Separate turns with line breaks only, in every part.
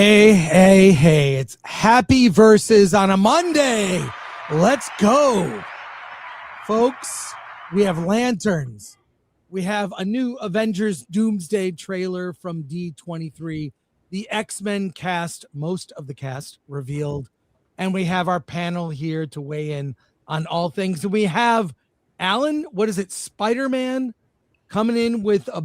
Hey, it's Happy Versus on a Monday. Let's go. Folks, we have lanterns. We have a new Avengers Doomsday trailer from D23. The X-Men cast, most of the cast revealed. And we have our panel here to weigh in on all things. And we have Alan, what is it, Spider-Man coming in with a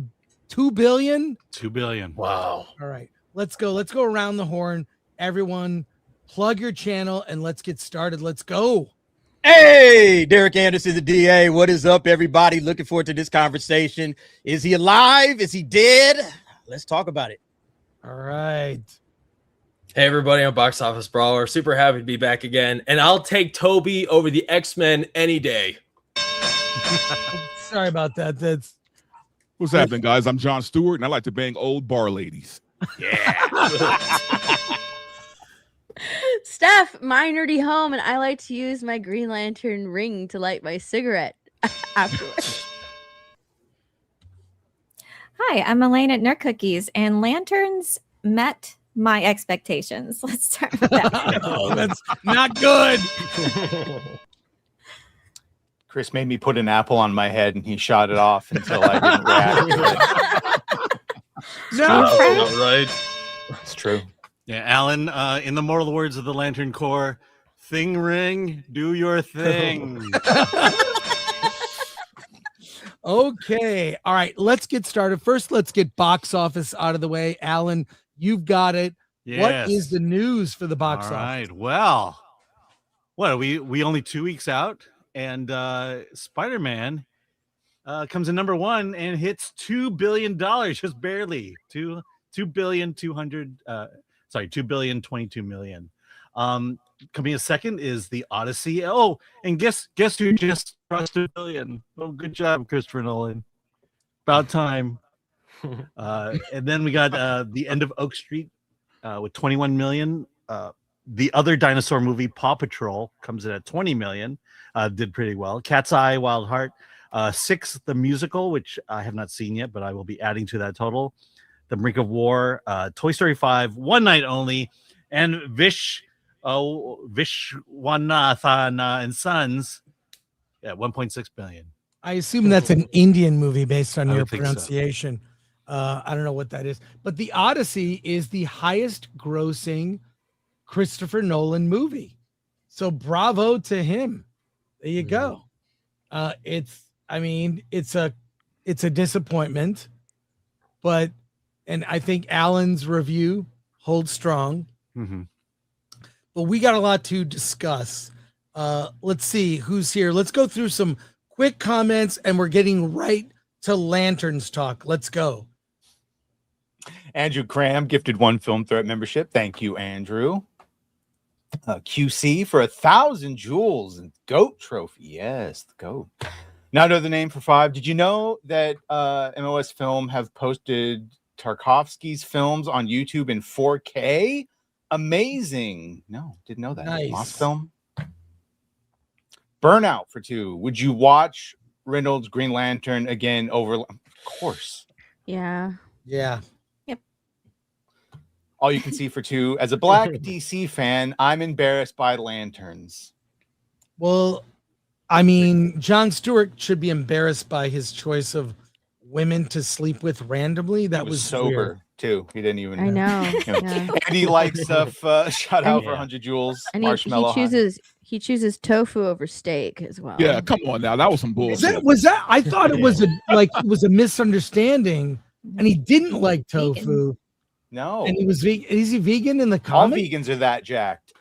$2 billion?
$2 billion.
Wow.
All right. Let's go around the horn. Everyone, plug your channel and let's get started. Let's go.
Hey, Derek Anderson, the DA. What is up, everybody? Looking forward to this conversation. Is he alive? Is he dead? Let's talk about it.
All right.
Hey, everybody. I'm Office Brawler. Super happy to be back again. And I'll take Toby over the X-Men any day.
Sorry about that.
What's happening, guys? I'm John Stewart, and I like to bang old bar ladies.
Yeah.
Steph, my nerdy home, and I like to use my Green Lantern ring to light my cigarette afterwards.
Hi, I'm Elaine at Nerd Cookies, and lanterns met my expectations. Let's start with that.
Oh, that's not good.
Chris made me put an apple on my head, and he shot it off until I didn't react to it.
No.
Right.
It's true.
Yeah, Alan, in the mortal words of the Lantern Corps, thing ring, do your thing.
Okay. All right. Let's get started. First, let's get box office out of the way. Alan, you've got it.
Yes.
What is the news for the box
All
office?
right. Well, what are we only 2 weeks out, and Spider-Man comes in number one and hits $2 billion, just barely. $2,022 million. Coming in second is the Odyssey. Oh, and guess who just crossed $1 billion? Oh, good job, Christopher Nolan. About time. And then we got The End of Oak Street with 21 million. The other dinosaur movie, Paw Patrol, comes in at 20 million. Did pretty well. Cat's Eye, Wild Heart. Six, the musical, which I have not seen yet, but I will be adding to that total. The Brink of War, Toy Story 5, One Night Only, and Vishwanathan and Sons at 1.6 billion.
I assume that's an Indian movie based on
I
your
would think so.
pronunciation. I don't know what that is, but the Odyssey is the highest grossing Christopher Nolan movie. So bravo to him. There you go. It's a disappointment, but I think Alan's review holds strong.
Mm-hmm.
But we got a lot to discuss. Let's see who's here. Let's go through some quick comments, and we're getting right to Lanterns talk. Let's go.
Andrew Cram gifted 1 Film Threat membership. Thank you, Andrew. QC for 1,000 jewels and GOAT trophy. Yes, the GOAT. Now know the name for 5. Did you know that MOS Film have posted Tarkovsky's films on YouTube in 4K? Amazing. No, didn't know that.
Nice.
Moss Film. Burnout for 2. Would you watch Reynolds' Green Lantern again over? Of course.
Yeah.
Yeah.
All you can see for 2. As a black DC fan, I'm embarrassed by lanterns.
Well, I mean, John Stewart should be embarrassed by his choice of women to sleep with randomly. That
He
was
sober
weird.
too. He didn't even.
I know.
You know.
Yeah.
And he likes stuff. Shout out for
Yeah.
100 jewels.
And
Marshmallow.
he chooses tofu over steak as well.
Yeah, come on now. That was some
Is
bullshit.
was that? I thought it was it was a misunderstanding, and he didn't like tofu,
No,
and he was vegan. Is he vegan in the
all
comic?
vegans are that jacked.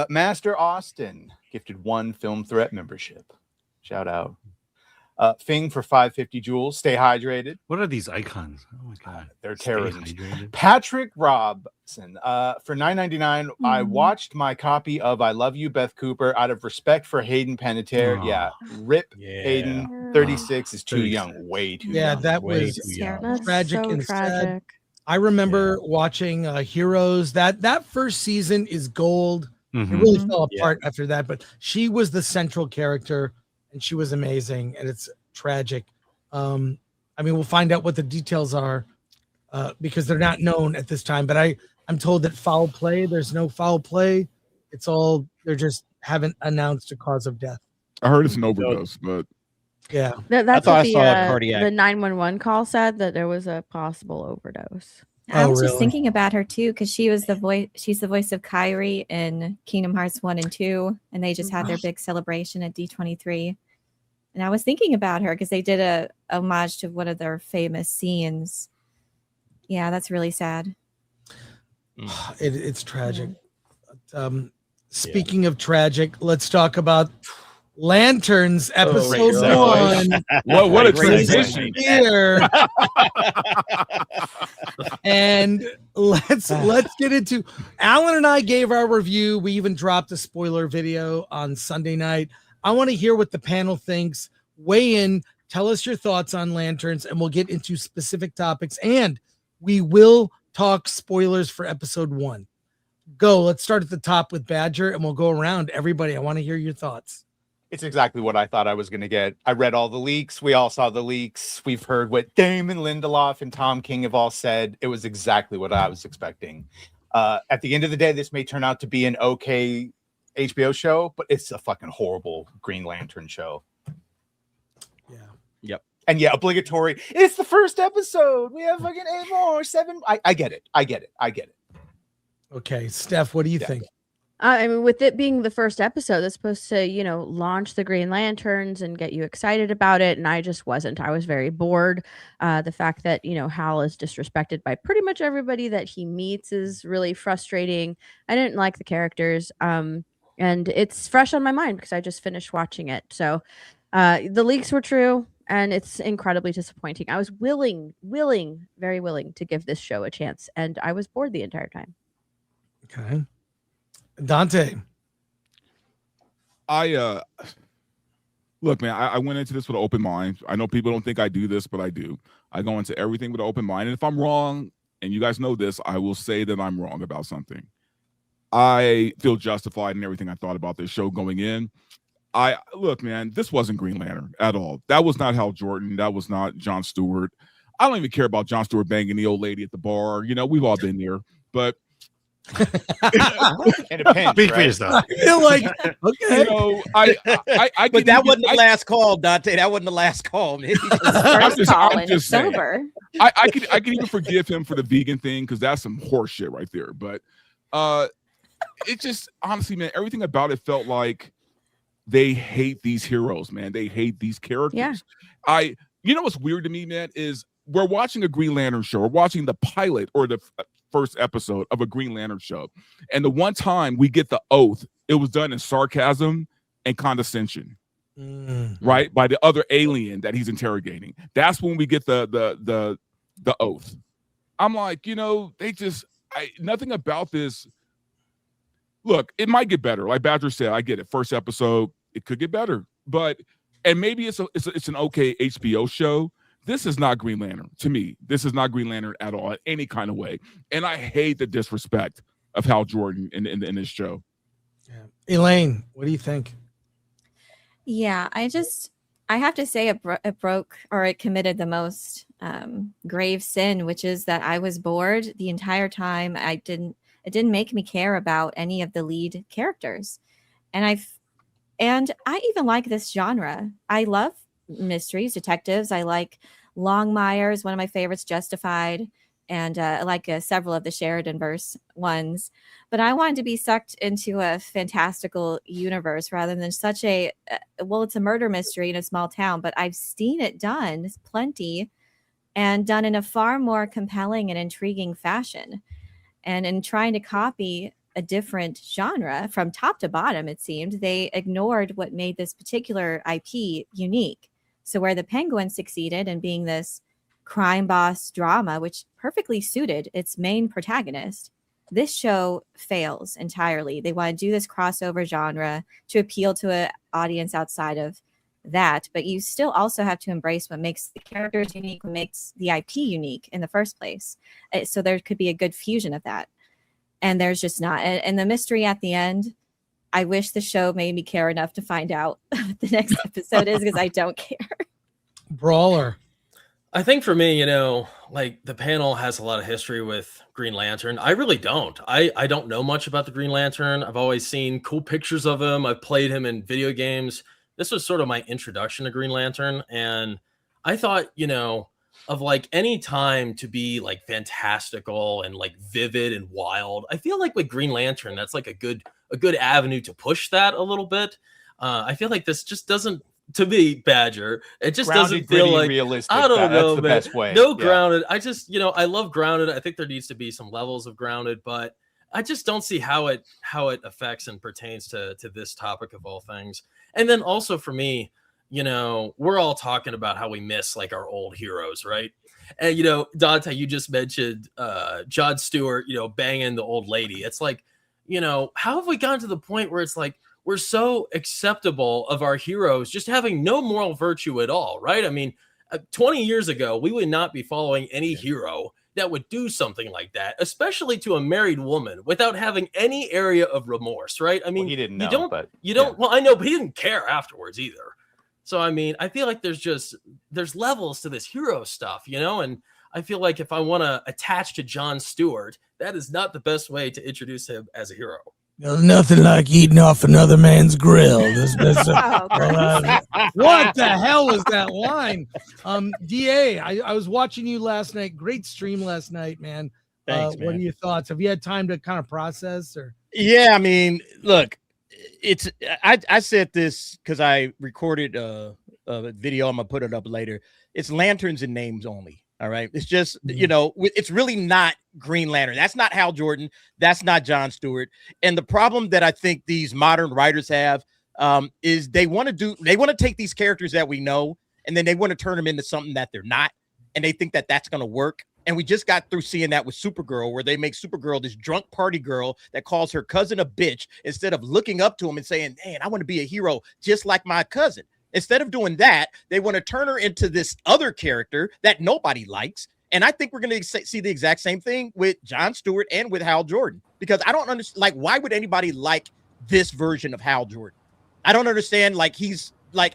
Master Austin gifted 1 Film Threat membership. Shout out. Fing for 550 jewels. Stay hydrated.
What are these icons? Oh my god,
They're
Stay
terrorism.
hydrated.
Patrick Robson for $9.99. I watched my copy of I Love You, Beth Cooper, out of respect for Hayden Panettiere.
Aw.
Yeah, rip
Yeah.
Hayden. 36 is too
36.
young. Way too
Yeah,
young.
that
Way
was
too young.
That's
tragic
so
and sad.
tragic.
I remember watching Heroes. That first season is gold.
Mhm.
It really
Mhm.
fell apart after that, but she was the central character, and she was amazing, and it's tragic. We'll find out what the details are because they're not known at this time. But I'm told that foul play, there's no foul play. It's all, they're just haven't announced a cause of death.
I heard it's an overdose, but
Yeah.
That's
thought
what
I saw a cardiac.
the 911 call said, that there was a possible overdose.
I
Oh,
was just
really?
thinking about her too, because she was the voice. She's the voice of Kyrie in Kingdom Hearts 1 and 2, and they just had their big celebration at D23. And I was thinking about her because they did a homage to one of their famous scenes. Yeah, that's really sad.
It's tragic. Speaking of tragic, let's talk about Lanterns episode
great
1.
what a
Great
transition.
Here. And let's get into, Alan and I gave our review. We even dropped a spoiler video on Sunday night. I want to hear what the panel thinks. Weigh in, tell us your thoughts on Lanterns, and we'll get into specific topics, and we will talk spoilers for episode 1. Go. Let's start at the top with Badger, and we'll go around. Everybody, I want to hear your thoughts.
It's exactly what I thought I was going to get. I read all the leaks. We all saw the leaks. We've heard what Damon Lindelof and Tom King have all said. It was exactly what I was expecting. At the end of the day, this may turn out to be an okay HBO show, but it's a fucking horrible Green Lantern show.
Yeah.
Yep.
And yeah, obligatory. It's the first episode. We have fucking 8 more, 7. I get it. I get it.
Okay, Steph, what do you think?
I mean, with it being the first episode, that's supposed to, launch the Green Lanterns and get you excited about it. And I just wasn't. I was very bored. The fact that, Hal is disrespected by pretty much everybody that he meets is really frustrating. I didn't like the characters. And it's fresh on my mind because I just finished watching it. So the leaks were true. And it's incredibly disappointing. I was very willing to give this show a chance. And I was bored the entire time.
Okay. Dante.
Look, man, I went into this with an open mind. I know people don't think I do this, but I do. I go into everything with an open mind. And if I'm wrong, and you guys know this, I will say that I'm wrong about something. I feel justified in everything I thought about this show going in. Look, man, this wasn't Green Lantern at all. That was not Hal Jordan. That was not Jon Stewart. I don't even care about Jon Stewart banging the old lady at the bar. We've all been there. But
In a pinch,
Speak for
right?
yourself.
I feel like, okay.
I but that wasn't the last call, Dante. That wasn't the last call. Man.
First call
I'm
and
just saying.
sober.
I could even forgive him for the vegan thing because that's some horse shit right there. But it just honestly, man, everything about it felt like they hate these heroes, man. They hate these characters.
Yeah.
What's weird to me, man, is we're watching a Green Lantern show. We're watching the pilot or the first episode of a Green Lantern show. And the one time we get the oath, it was done in sarcasm and condescension. Right, by the other alien that he's interrogating. That's when we get the oath. I'm like, nothing about this. Look, it might get better. Like Badger said, I get it. First episode, it could get better, and maybe it's an okay HBO show. This is not Green Lantern to me. This is not Green Lantern at all, in any kind of way. And I hate the disrespect of Hal Jordan in this show.
Yeah. Elaine, what do you think?
Yeah, I have to say it broke, or it committed the most grave sin, which is that I was bored the entire time. It didn't make me care about any of the lead characters. And I even like this genre. I love mysteries, detectives. I like Longmire's, one of my favorites, Justified, and I like several of the Sheridan-verse ones. But I wanted to be sucked into a fantastical universe rather than such it's a murder mystery in a small town, but I've seen it done plenty and done in a far more compelling and intriguing fashion. And in trying to copy a different genre from top to bottom, it seemed, they ignored what made this particular IP unique. So where the Penguin succeeded in being this crime boss drama, which perfectly suited its main protagonist, this show fails entirely. They want to do this crossover genre to appeal to an audience outside of that, but you still also have to embrace what makes the characters unique, what makes the IP unique in the first place. So there could be a good fusion of that. And there's just not. And the mystery at the end, I wish the show made me care enough to find out what the next episode is, because I don't care.
Brawler.
I think for me, like the panel has a lot of history with Green Lantern. I really don't. I don't know much about the Green Lantern. I've always seen cool pictures of him. I've played him in video games. This was sort of my introduction to Green Lantern. And I thought, of like any time to be like fantastical and like vivid and wild. I feel like with Green Lantern, that's like a good avenue to push that a little bit. I feel like this just doesn't, to me, Badger, it just
Grounded,
doesn't feel
gritty,
like
realistic.
I don't know,
That's the
man.
best way.
No
Yeah.
grounded. I just, I love grounded. I think there needs to be some levels of grounded, but I just don't see how it affects and pertains to this topic of all things. And then also for me, we're all talking about how we miss like our old heroes, right? And Dante, you just mentioned Jon Stewart, banging the old lady. It's like, how have we gotten to the point where it's like we're so acceptable of our heroes just having no moral virtue at all, right? I mean, 20 years ago, we would not be following any hero that would do something like that, especially to a married woman without having any area of remorse, right? I mean,
Well, he didn't know,
you don't,
but
well, I know, but he didn't care afterwards either. So, I mean, I feel like there's levels to this hero stuff, and I feel like if I want to attach to Jon Stewart, that is not the best way to introduce him as a hero.
Nothing like eating off another man's grill.
Oh,
What the hell was that line? DA, I was watching you last night. Great stream last night, man.
Thanks,
What are
man.
your thoughts? Have you had time to kind of process or?
Yeah, I mean, look, I said this because I recorded a video. I'm gonna put it up later. It's lanterns and names only. All right. It's just, it's really not Green Lantern. That's not Hal Jordan. That's not Jon Stewart. And the problem that I think these modern writers have is they want to take these characters that we know, and then they want to turn them into something that they're not. And they think that that's going to work. And we just got through seeing that with Supergirl, where they make Supergirl this drunk party girl that calls her cousin a bitch instead of looking up to him and saying, man, I want to be a hero just like my cousin. Instead of doing that, they want to turn her into this other character that nobody likes. And I think we're going to see the exact same thing with Jon Stewart and with Hal Jordan, because I don't understand, like, why would anybody like this version of Hal Jordan? I don't understand. Like,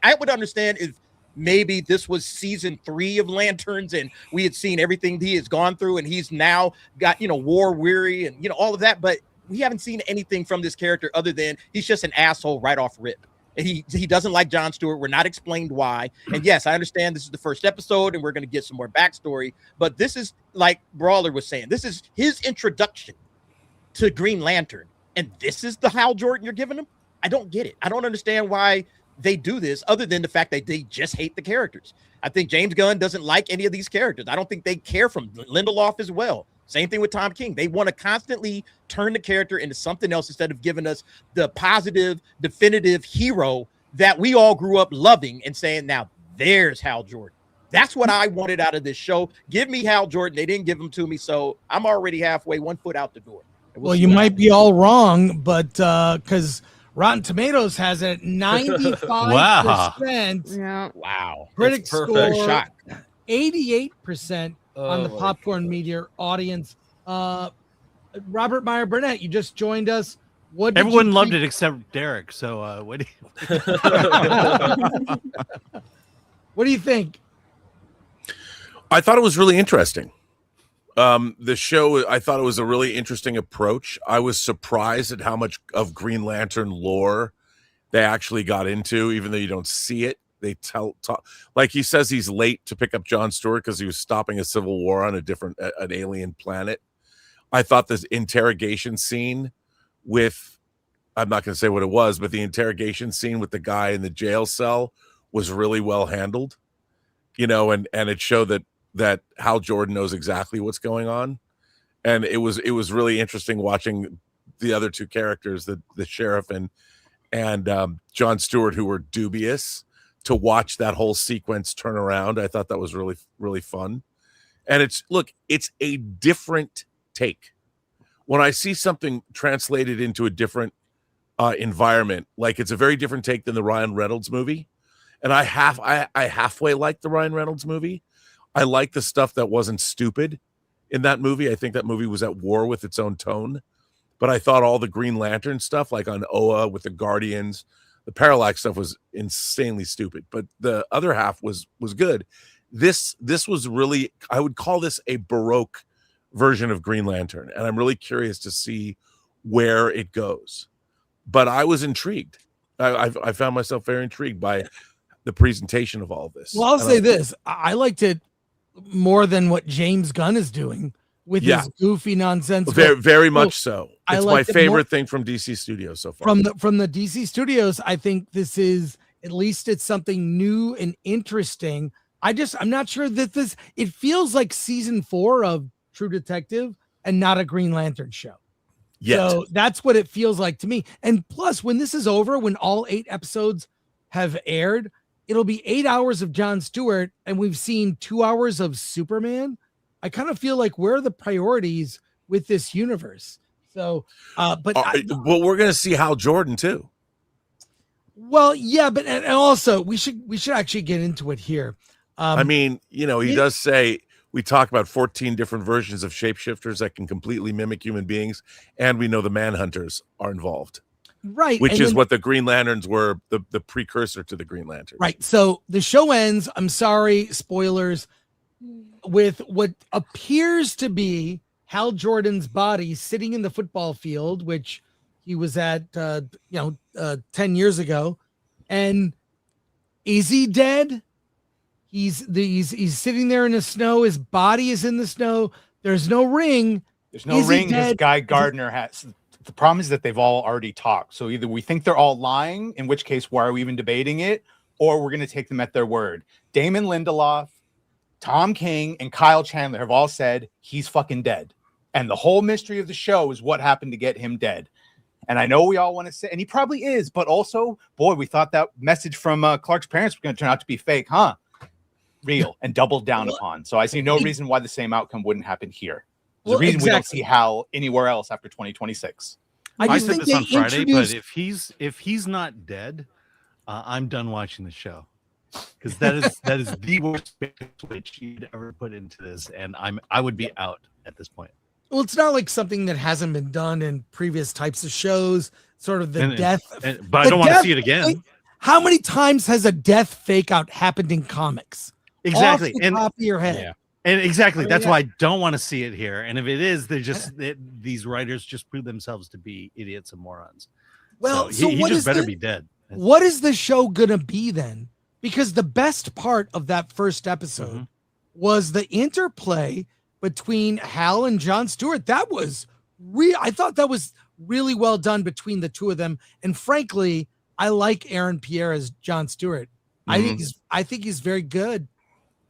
I would understand if maybe this was season 3 of Lanterns and we had seen everything he has gone through and he's now got, war weary and, all of that. But we haven't seen anything from this character other than he's just an asshole right off rip. He doesn't like Jon Stewart. We're not explained why. And yes, I understand this is the first episode and we're going to get some more backstory. But this is, like Brawler was saying, this is his introduction to Green Lantern. And this is the Hal Jordan you're giving him? I don't get it. I don't understand why they do this other than the fact that they just hate the characters. I think James Gunn doesn't like any of these characters. I don't think they care from Lindelof as well. Same thing with Tom King. They want to constantly turn the character into something else instead of giving us the positive, definitive hero that we all grew up loving and saying, now there's Hal Jordan. That's what I wanted out of this show. Give me Hal Jordan. They didn't give him to me, so I'm already halfway, 1 foot out the door.
Well, you might be all wrong, but because Rotten Tomatoes has it at 95%.
Yeah.
Wow.
Critics
It's perfect.
score
Shock.
88% on the
my
Popcorn Media audience. Robert Meyer Burnett, you just joined us. What did
Everyone
you
loved
think-
it except Derek. So what do you...
What do you think?
I thought it was really interesting. The show, I thought it was a really interesting approach. I was surprised at how much of Green Lantern lore they actually got into, even though you don't see it. They talk like he says he's late to pick up Jon Stewart because he was stopping a civil war on an alien planet. I thought this interrogation scene with, I'm not going to say what it was, but the interrogation scene with the guy in the jail cell was really well handled, and it showed that Hal Jordan knows exactly what's going on. And it was really interesting watching the other two characters, the sheriff and Jon Stewart, who were dubious, to watch that whole sequence turn around. I thought that was really, really fun. And it's a different take. When I see something translated into a different environment, like it's a very different take than the Ryan Reynolds movie. And I halfway like the Ryan Reynolds movie. I like the stuff that wasn't stupid in that movie. I think that movie was at war with its own tone. But I thought all the Green Lantern stuff, like on Oa with the Guardians, the Parallax stuff was insanely stupid. But the other half was good. this was really, I would call this a Baroque version of Green Lantern, and I'm really curious to see where it goes. But I was intrigued. I found myself very intrigued by the presentation of all of this.
Well, I'll say this: I liked it more than what James Gunn is doing with his goofy nonsense.
Very much so. It's my favorite thing from DC Studios so far.
From the DC Studios, I think this is, at least it's something new and interesting. I'm not sure that it feels like season 4 of True Detective and not a Green Lantern show. So that's what it feels like to me. And plus, when this is over, when all 8 episodes have aired, it'll be 8 hours of Jon Stewart, and we've seen 2 hours of Superman. I kind of feel like where are the priorities with this universe? So, but
we're going to see Hal Jordan too.
Well, yeah, but and also we should actually get into it here.
I mean, he does say we talk about 14 different versions of shapeshifters that can completely mimic human beings, and we know the Manhunters are involved.
Right.
Which is what the Green Lanterns were, the precursor to the Green Lanterns.
Right. So the show ends, I'm sorry, spoilers, with what appears to be Hal Jordan's body sitting in the football field, which he was at 10 years ago. And is he dead? He's sitting there in the snow. His body is in the snow. There's no ring.
There's no ring. This Guy Gardner has. The problem is that they've all already talked. So either we think they're all lying, in which case, why are we even debating it? Or we're going to take them at their word. Damon Lindelof, Tom King, and Kyle Chandler have all said he's fucking dead. And the whole mystery of the show is what happened to get him dead. And I know we all want to say, and he probably is, but also, boy, we thought that message from Clark's parents was going to turn out to be fake, huh? Real and doubled down upon. So I see no reason why the same outcome wouldn't happen here. There's a reason we don't see Hal anywhere else after 2026.
I said this on Friday, but if he's not dead, I'm done watching the show, because that is the worst switch you'd ever put into this, and I would be out at this point.
Well, it's not like something that hasn't been done in previous types of shows. Sort of death,
but I don't want to see it again.
How many times has a death fake out happened in comics?
Exactly,
Off the top of your head.
Yeah. And exactly, that's why I don't want to see it here. And if it is, these writers just prove themselves to be idiots and morons.
Well,
so he just better be dead.
What is the show gonna be then? Because the best part of that first episode was the interplay between Hal and Jon Stewart. That was I thought that was really well done between the two of them. And frankly, I like Aaron Pierre as Jon Stewart. I think he's very good.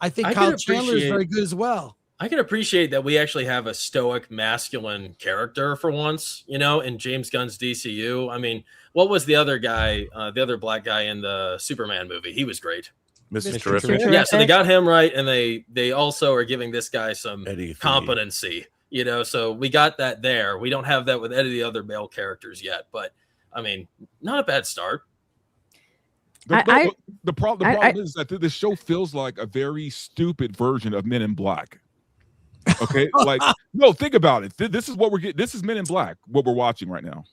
I think Kyle Chandler is very good as well.
I can appreciate that we actually have a stoic masculine character for once, in James Gunn's DCU. I mean, what was the other guy, the other black guy in the Superman movie? He was great.
Mr. Terrific.
Yeah, so they got him right, and they also are giving this guy some competency, so we got that there. We don't have that with any of the other male characters yet, but I mean, not a bad start.
The problem is that this show feels like a very stupid version of Men in Black. Okay, no, think about it. This is what we're getting. This is Men in Black, what we're watching right now.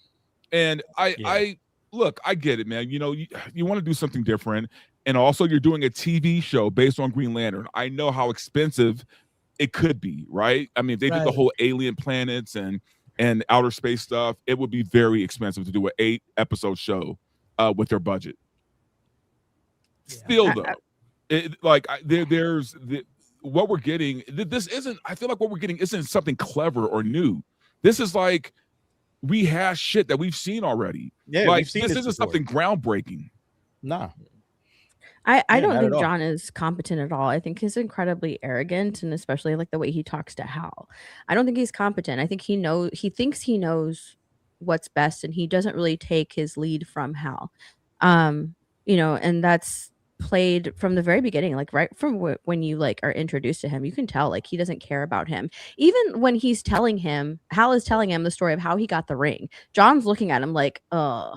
And I look, I get it, man. You want to do something different, and also you're doing a TV show based on Green Lantern. I know how expensive it could be, right? I mean, if they did the whole alien planets and outer space stuff, it would be very expensive to do an 8-episode show with their budget. Still, though, there's what we're getting. This isn't. I feel like what we're getting isn't something clever or new. This is like rehash shit that we've seen already.
Yeah,
like this isn't something groundbreaking.
No,
I don't think John is competent at all. I think he's incredibly arrogant, and especially like the way he talks to Hal. I don't think he's competent. I think he thinks he knows what's best, and he doesn't really take his lead from Hal. And that's played from the very beginning, like right from when you are introduced to him. You can tell he doesn't care about him. Even when Hal is telling him the story of how he got the ring, John's looking at him like, oh,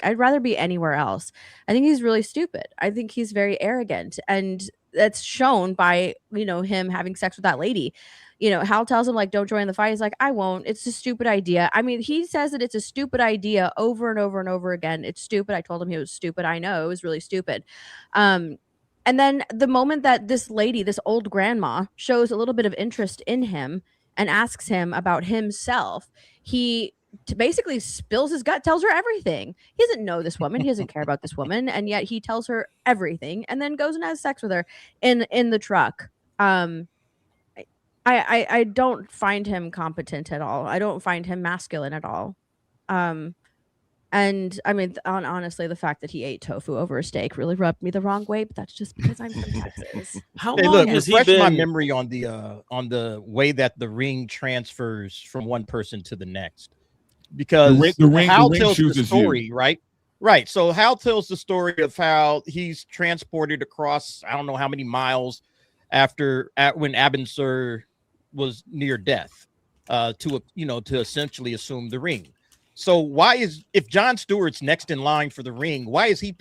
I'd rather be anywhere else. I think he's really stupid. I think he's very arrogant, and that's shown by him having sex with that lady. Hal tells him don't join the fight. He's like, I won't. It's a stupid idea. I mean, he says that it's a stupid idea over and over and over again. It's stupid. I told him he was stupid. I know it was really stupid. And then the moment that this lady, this old grandma, shows a little bit of interest in him and asks him about himself, he basically spills his gut, tells her everything. He doesn't know this woman. He doesn't care about this woman. And yet he tells her everything and then goes and has sex with her in the truck. I don't find him competent at all. I don't find him masculine at all. And I mean, honestly, the fact that he ate tofu over a steak really rubbed me the wrong way, but that's just because I'm from Texas.
How
Hey,
long
look,
has he
refresh my
been?
memory on the way that the ring transfers from one person to the next, because
The ring
Hal tells the
chooses
story,
you.
right? Right. So Hal tells the story of how he's transported across I don't know how many miles when Abin Sur was near death, to essentially assume the ring. So why if Jon Stewart's next in line for the ring, why is he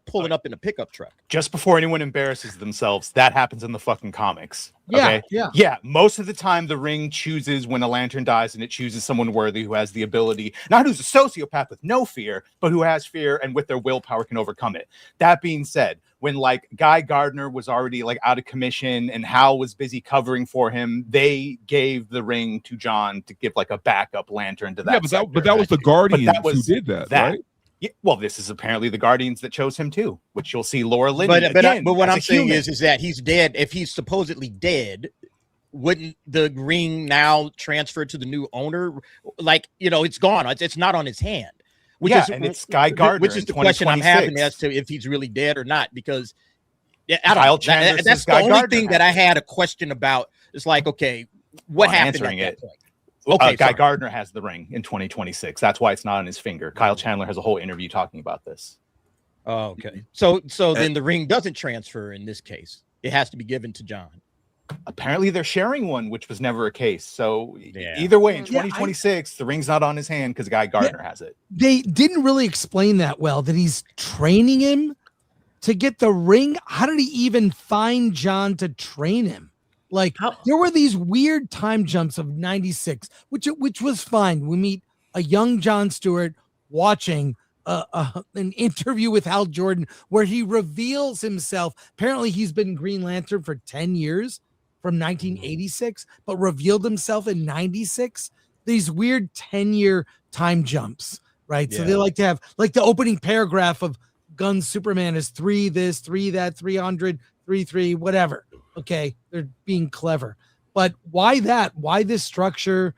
pulling up in a pickup truck?
Just before anyone embarrasses themselves, that happens in the fucking comics.
Yeah,
Okay?
yeah.
Most of the time, the ring chooses when a lantern dies, and it chooses someone worthy who has the ability, not who's a sociopath with no fear, but who has fear and with their willpower can overcome it. That being said, when like Guy Gardner was already like out of commission and Hal was busy covering for him, they gave the ring to John to give like a backup lantern to that.
Yeah, but that was the Guardians who did that, right?
Yeah, well, this is apparently the Guardians that chose him too, which you'll see Laura Linney.
But what
as
I'm
a
saying
human.
is that he's dead. If he's supposedly dead, wouldn't the ring now transfer to the new owner? Like, it's gone. It's not on his hand.
And it's Guy Gardner.
Which is the question I'm having as to if he's really dead or not, because I don't know. That's the only thing that I had a question about. It's like, okay, what happened at that point? Okay,
Guy Gardner has the ring in 2026. That's why it's not on his finger. Kyle Chandler has a whole interview talking about this.
Oh, okay. So then the ring doesn't transfer in this case. It has to be given to John.
Apparently they're sharing one, which was never a case. So either way, in 2026, the ring's not on his hand because Guy Gardner has it.
They didn't really explain that well, that he's training him to get the ring. How did he even find John to train him? Like, there were these weird time jumps of 96, which was fine. We meet a young Jon Stewart watching an interview with Hal Jordan where he reveals himself. Apparently, he's been Green Lantern for 10 years from 1986, but revealed himself in 96. These weird 10-year time jumps, right? So they like to have, like, the opening paragraph of Gunn's Superman is 3 this, 3 that, 300, 3, whatever. Okay, they're being clever. But why that? Why this structure?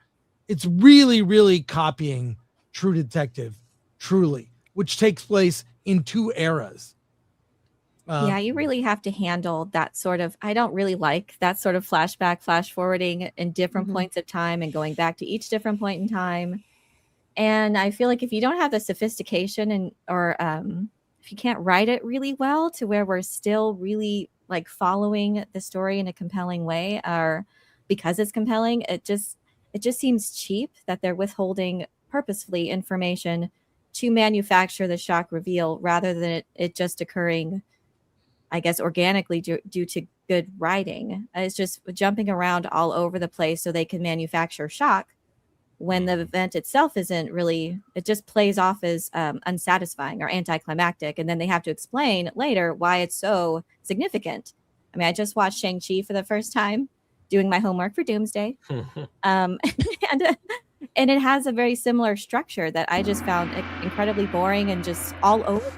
It's really, really copying True Detective, truly, which takes place in 2 eras.
Yeah, you really have to handle that sort of, I don't really like that sort of flashback, flash forwarding in different points of time and going back to each different point in time. And I feel like if you don't have the sophistication or if you can't write it really well to where we're still really like following the story in a compelling way, or because it's compelling, it just seems cheap that they're withholding purposefully information to manufacture the shock reveal rather than it just occurring, I guess, organically due to good writing. It's just jumping around all over the place so they can manufacture shock when the event itself isn't really, it just plays off as unsatisfying or anticlimactic. And then they have to explain later why it's so significant. I mean, I just watched Shang-Chi for the first time, doing my homework for Doomsday. And it has a very similar structure that I just found incredibly boring and just all over.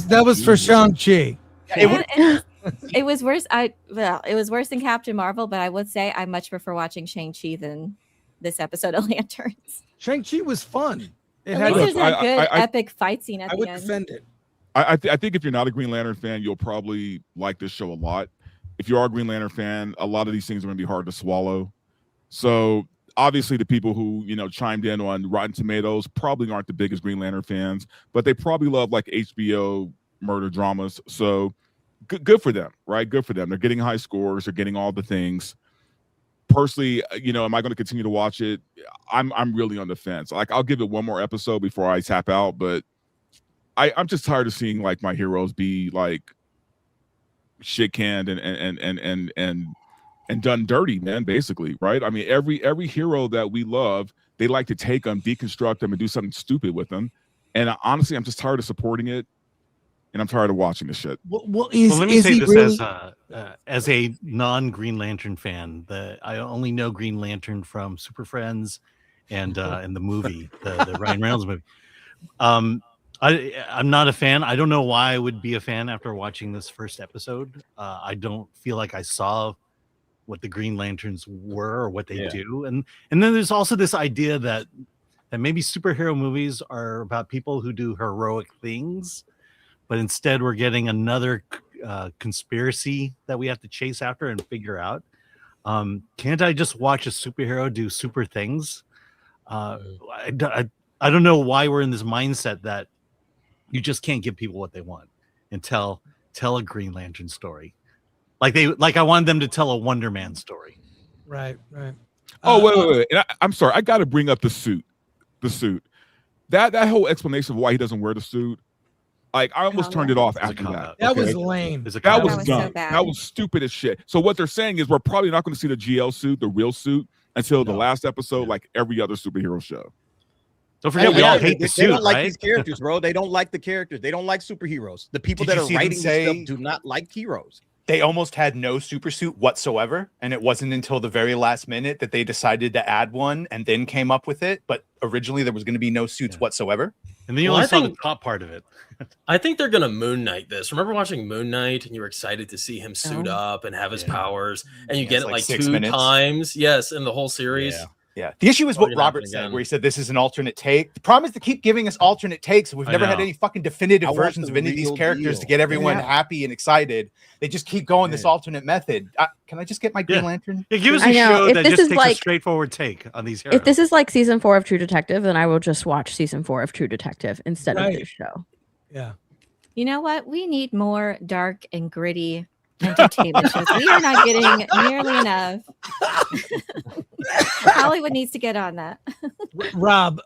That was for Shang-Chi.
It was worse. It was worse than Captain Marvel, but I would say I much prefer watching Shang-Chi than this episode of Lanterns.
Shang-Chi was fun.
At least there's a good epic fight scene at the end.
I would defend it.
I think if you're not a Green Lantern fan, you'll probably like this show a lot. If you are a Green Lantern fan, a lot of these things are going to be hard to swallow. So obviously the people who, chimed in on Rotten Tomatoes probably aren't the biggest Green Lantern fans, but they probably love like HBO murder dramas. So good for them, right? Good for them. They're getting high scores. They're getting all the things. Personally, am I going to continue to watch it? I'm really on the fence. Like, I'll give it one more episode before I tap out, but I'm just tired of seeing like my heroes be like shit canned and done dirty, man, basically, right? I mean, every hero that we love, they like to take them, deconstruct them, and do something stupid with them. And honestly, I'm just tired of supporting it. and I'm tired of watching this shit.
Well,
Let me
is
say
he
this
really?
as a non-Green Lantern fan. I only know Green Lantern from Super Friends and the movie, the Ryan Reynolds movie. I'm not a fan. I don't know why I would be a fan after watching this first episode. I don't feel like I saw what the Green Lanterns were or what they do. And then there's also this idea that maybe superhero movies are about people who do heroic things, but instead we're getting another conspiracy that we have to chase after and figure out. Can't I just watch a superhero do super things? I don't know why we're in this mindset that you just can't give people what they want and tell a Green Lantern story. Like I wanted them to tell a Wonder Man story.
Right.
Oh, wait. And I'm sorry. I got to bring up the suit. That whole explanation of why he doesn't wear the suit. Like, I almost turned it off after that.
That was lame.
That was
so
dumb.
bad.
That was stupid as shit. So what they're saying is we're probably not going to see the GL suit, the real suit, until the last episode, like every other superhero show.
Don't forget, we all hate the
They
suit,
don't like
right?
these characters, bro. They don't like the characters. They don't like superheroes. The people
Did
that
you
are
see them
writing this
say-
stuff do not like heroes.
They almost had no super suit whatsoever, and it wasn't until the very last minute that they decided to add one and then came up with it. But originally there was going to be no suits whatsoever.
And then you
Well,
only
I
saw
think-
the top part of it.
I think they're gonna Moon Knight this. Remember watching Moon Knight and you were excited to see him suit up and have his powers, and you
Yeah,
get
it's
it
like
like
6
2
minutes.
times, yes, in the whole series.
Yeah.
Yeah. The issue is
Oh,
what
you're not
Robert
gonna
said,
get
where he
him.
said this is an alternate take. The problem is to keep giving us alternate takes. We've
I
never had
know.
any fucking definitive
I want
versions
the
of any of these
real
characters
deal.
to get everyone
Yeah.
happy and excited. They just keep going this alternate method. Can I just get my Green
Yeah.
Lantern?
Yeah, give us
I
a
know.
show
If
that
this
just
is
takes a
like-
straightforward take on these heroes.
If this is like season 4 of True Detective, then I will just watch season 4 of True Detective instead of
Right.
this show.
Yeah.
You know what? We need more dark and gritty entertainment shows. We are not getting nearly enough. Hollywood needs to get on that.
Rob,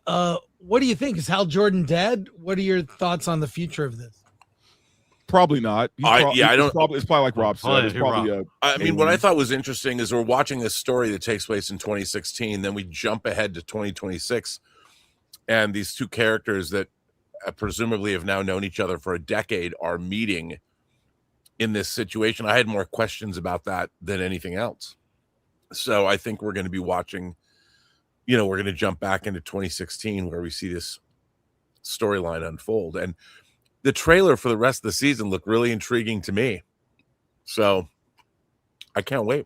what do you think? Is Hal Jordan dead? What are your thoughts on the future of this?
Probably not.
I don't-
It's probably like Rob said. It's
You're
probably
I mean, what I thought was interesting is we're watching this story that takes place in 2016, then we jump ahead to 2026, and these two characters that presumably have now known each other for a decade are meeting in this situation. I had more questions about that than anything else. So I think we're going to be watching, we're going to jump back into 2016 where we see this storyline unfold. And the trailer for the rest of the season looked really intriguing to me. So I can't wait.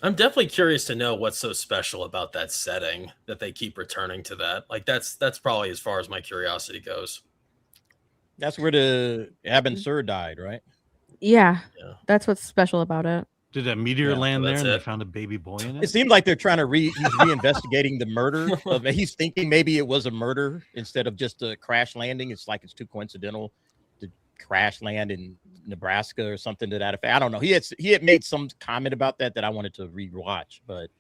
I'm definitely curious to know what's so special about that setting that they keep returning to that. Like that's probably as far as my curiosity goes.
That's where the Abin died, right?
Yeah.
Yeah.
That's what's special about it.
Did a meteor
Yeah,
land there
that's
and they
it.
found a baby boy in
It
it?
seemed like they're trying to he's reinvestigating the murder of he's thinking maybe it was a murder instead of just a crash landing. It's like it's too coincidental to crash land in Nebraska or something to that effect. I don't know. He had made some comment about that I wanted to rewatch, but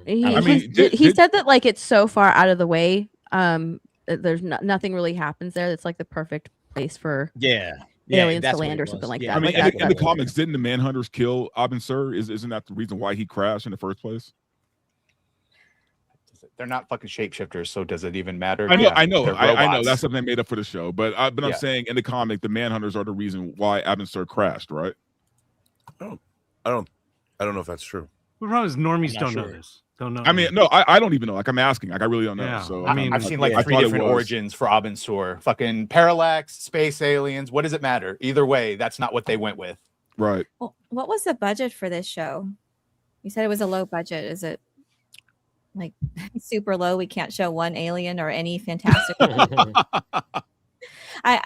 He,
I mean,
he said that like it's so far out of the way. There's nothing really happens there. It's like the perfect place for
yeah,
aliens to
that's what
land
it
or
was.
something like
Yeah,
that.
I mean,
Like
in the comics, didn't the Manhunters kill Abin Sur? Isn't that the reason why he crashed in the first place?
They're not fucking shapeshifters, so does it even matter?
I know.
Yeah,
I know.
they're
I know.
robots.
That's something they made up for the show. But I'm
Yeah.
saying in the comic, the Manhunters are the reason why Abin Sur crashed, right?
I don't know if that's true.
The problem is normies
I'm not
don't know
sure.
this. Don't know.
I mean, no, I don't even know. Like, I'm asking. Like, I really don't know.
Yeah.
So
I mean,
I've seen like
I
3
thought it
different
was.
origins for Abin Sur. Fucking parallax, space aliens. What does it matter? Either way, that's not what they went with.
Right.
Well, what was the budget for this show? You said it was a low budget. Is it like super low? We can't show one alien or any fantastic. I